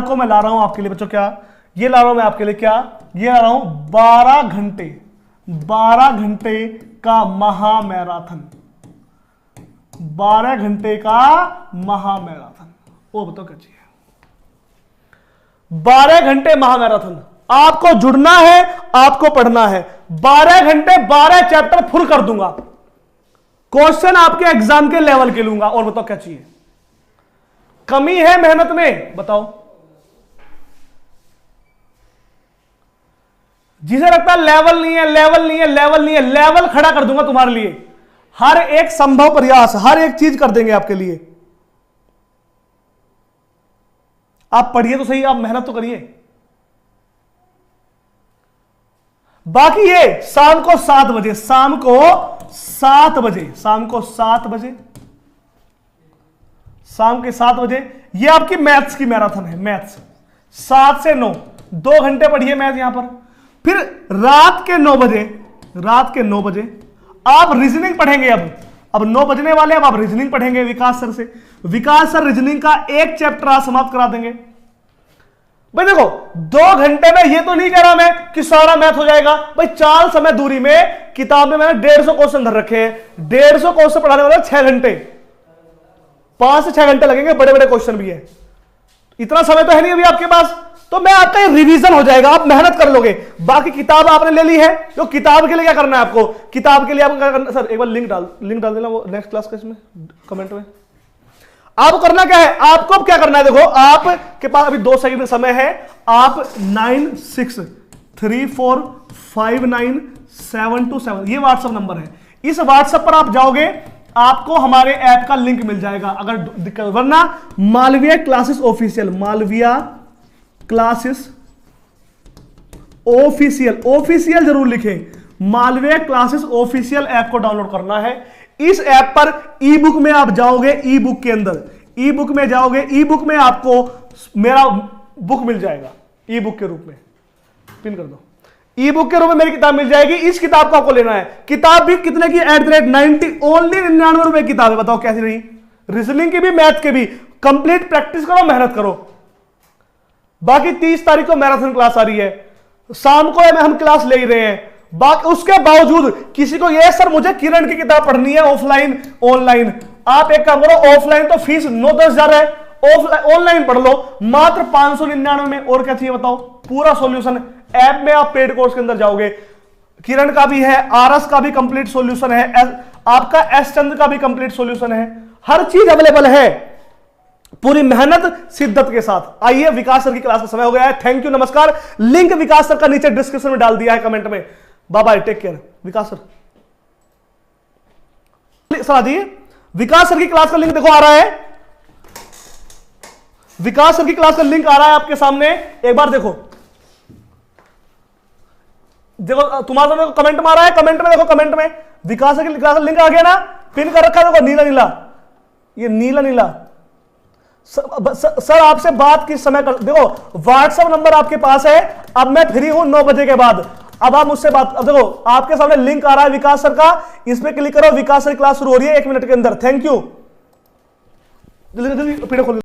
को मैं ला रहा हूं आपके लिए बच्चों, क्या ये ला रहा हूं मैं आपके लिए, क्या ये ला रहा हूं 12 घंटे का महामैराथन, 12 घंटे का महामैराथन। वो बताओ क्या चाहिए, 12 घंटे महामैराथन। आपको जुड़ना है, आपको पढ़ना है। 12 घंटे 12 चैप्टर फुल कर दूंगा, क्वेश्चन आपके एग्जाम के लेवल के लूंगा। और बताओ क्या चाहिए, कमी है मेहनत में, बताओ। जिसे लगता है लेवल नहीं है, लेवल खड़ा कर दूंगा तुम्हारे लिए। हर एक संभव प्रयास, हर एक चीज कर देंगे आपके लिए। आप पढ़िए तो सही, आप मेहनत तो करिए। बाकी ये शाम को 7 बजे, शाम को 7 बजे, शाम के 7 बजे ये आपकी मैथ्स की मैराथन है। मैथ्स 7 से 9, 2 घंटे पढ़िए मैथ यहां पर। फिर रात के 9 बजे आप रीजनिंग पढ़ेंगे। अब 9 बजने वाले, अब आप रीजनिंग पढ़ेंगे विकास सर से। विकास सर रीजनिंग का एक चैप्टर आज समाप्त करा देंगे। भाई देखो 2 घंटे में ये तो नहीं कह रहा मैं कि सारा मैथ हो जाएगा। भाई 4 समय दूरी में किताब में मैंने 150 क्वेश्चन धर रखे हैं। 150 क्वेश्चन पढ़ाने वाला 6 घंटे, 5 से 6 घंटे लगेंगे। बड़े बड़े क्वेश्चन भी है, इतना समय तो है नहीं अभी आपके पास। तो मैं आपका रिवीजन हो जाएगा, आप मेहनत कर लोगे। बाकी किताब आपने ले ली है, तो किताब के लिए क्या करना है आपको, किताब के लिए आपको क्या करना, सर एक बार लिंक डाल देना वो नेक्स्ट क्लास का, इसमें कमेंट में। आपको करना क्या है, आपको अब क्या करना है, देखो आपके पास अभी 2 सेकंड समय है। आप 9634597227 ये व्हाट्सएप नंबर है। इस व्हाट्सएप पर आप जाओगे, आपको हमारे ऐप का लिंक मिल जाएगा अगर दिक्कत, वरना Malviya classes official, Malviya classes official जरूर लिखें। मालविया क्लासेस ऑफिशियल ऐप को डाउनलोड करना है। इस ऐप पर ई बुक में आप जाओगे, ई बुक के अंदर ई बुक में जाओगे, ई बुक में आपको मेरा बुक मिल जाएगा। ई बुक के रूप में पिन कर दो, ई बुक के रूप में मेरी किताब मिल जाएगी। इस किताब को आपको लेना है। किताब भी कितने की, @90 ओनली 99 रुपए किताब है। बताओ कैसी रही, रीजनिंग की भी, मैथ के भी। कंप्लीट प्रैक्टिस करो, मेहनत करो। बाकी 30 तारीख को मैराथन क्लास आ रही है, शाम को हम क्लास ले ही रहे हैं। बाकी उसके बावजूद किसी को ये सर मुझे किरण की किताब पढ़नी है ऑफलाइन ऑनलाइन, आप एक काम करो, ऑफलाइन तो फीस 9-10 हजार है, ऑनलाइन पढ़ लो मात्र 599 में। और क्या चाहिए बताओ, पूरा सॉल्यूशन ऐप में। आप पेड कोर्स के अंदर जाओगे, किरण का भी है, आरएस का भी कंप्लीट सॉल्यूशन है, आपका एस चंद्र का भी कंप्लीट सॉल्यूशन है। हर चीज अवेलेबल है, पूरी मेहनत शिद्दत के साथ। आइए, विकास सर की क्लास का समय हो गया है। थैंक यू, नमस्कार। लिंक विकास सर का नीचे डिस्क्रिप्शन में डाल दिया है कमेंट में। Bye bye, take care. Vikas sir आ जाइए। विकास सर की क्लास का लिंक देखो आ रहा है, विकास सर की क्लास का लिंक आ रहा है आपके सामने, एक बार देखो। तुम्हारा देखो कमेंट में आ रहा है, कमेंट में देखो, कमेंट में विकास सर की क्लास का लिंक आ गया ना, पिन कर रखा है देखो, नीला नीला, ये नीला नीला। सर आपसे बात किस समय कर, देखो व्हाट्सएप नंबर आपके पास है। अब मैं फ्री हूं 9 बजे के बाद, अब आप मुझसे बात, अब देखो आपके सामने लिंक आ रहा है विकास सर का, इस पे क्लिक करो, विकास सर क्लास शुरू हो रही है 1 मिनट के अंदर। Thank you. जल्दी जल्दी पीड़े खोल।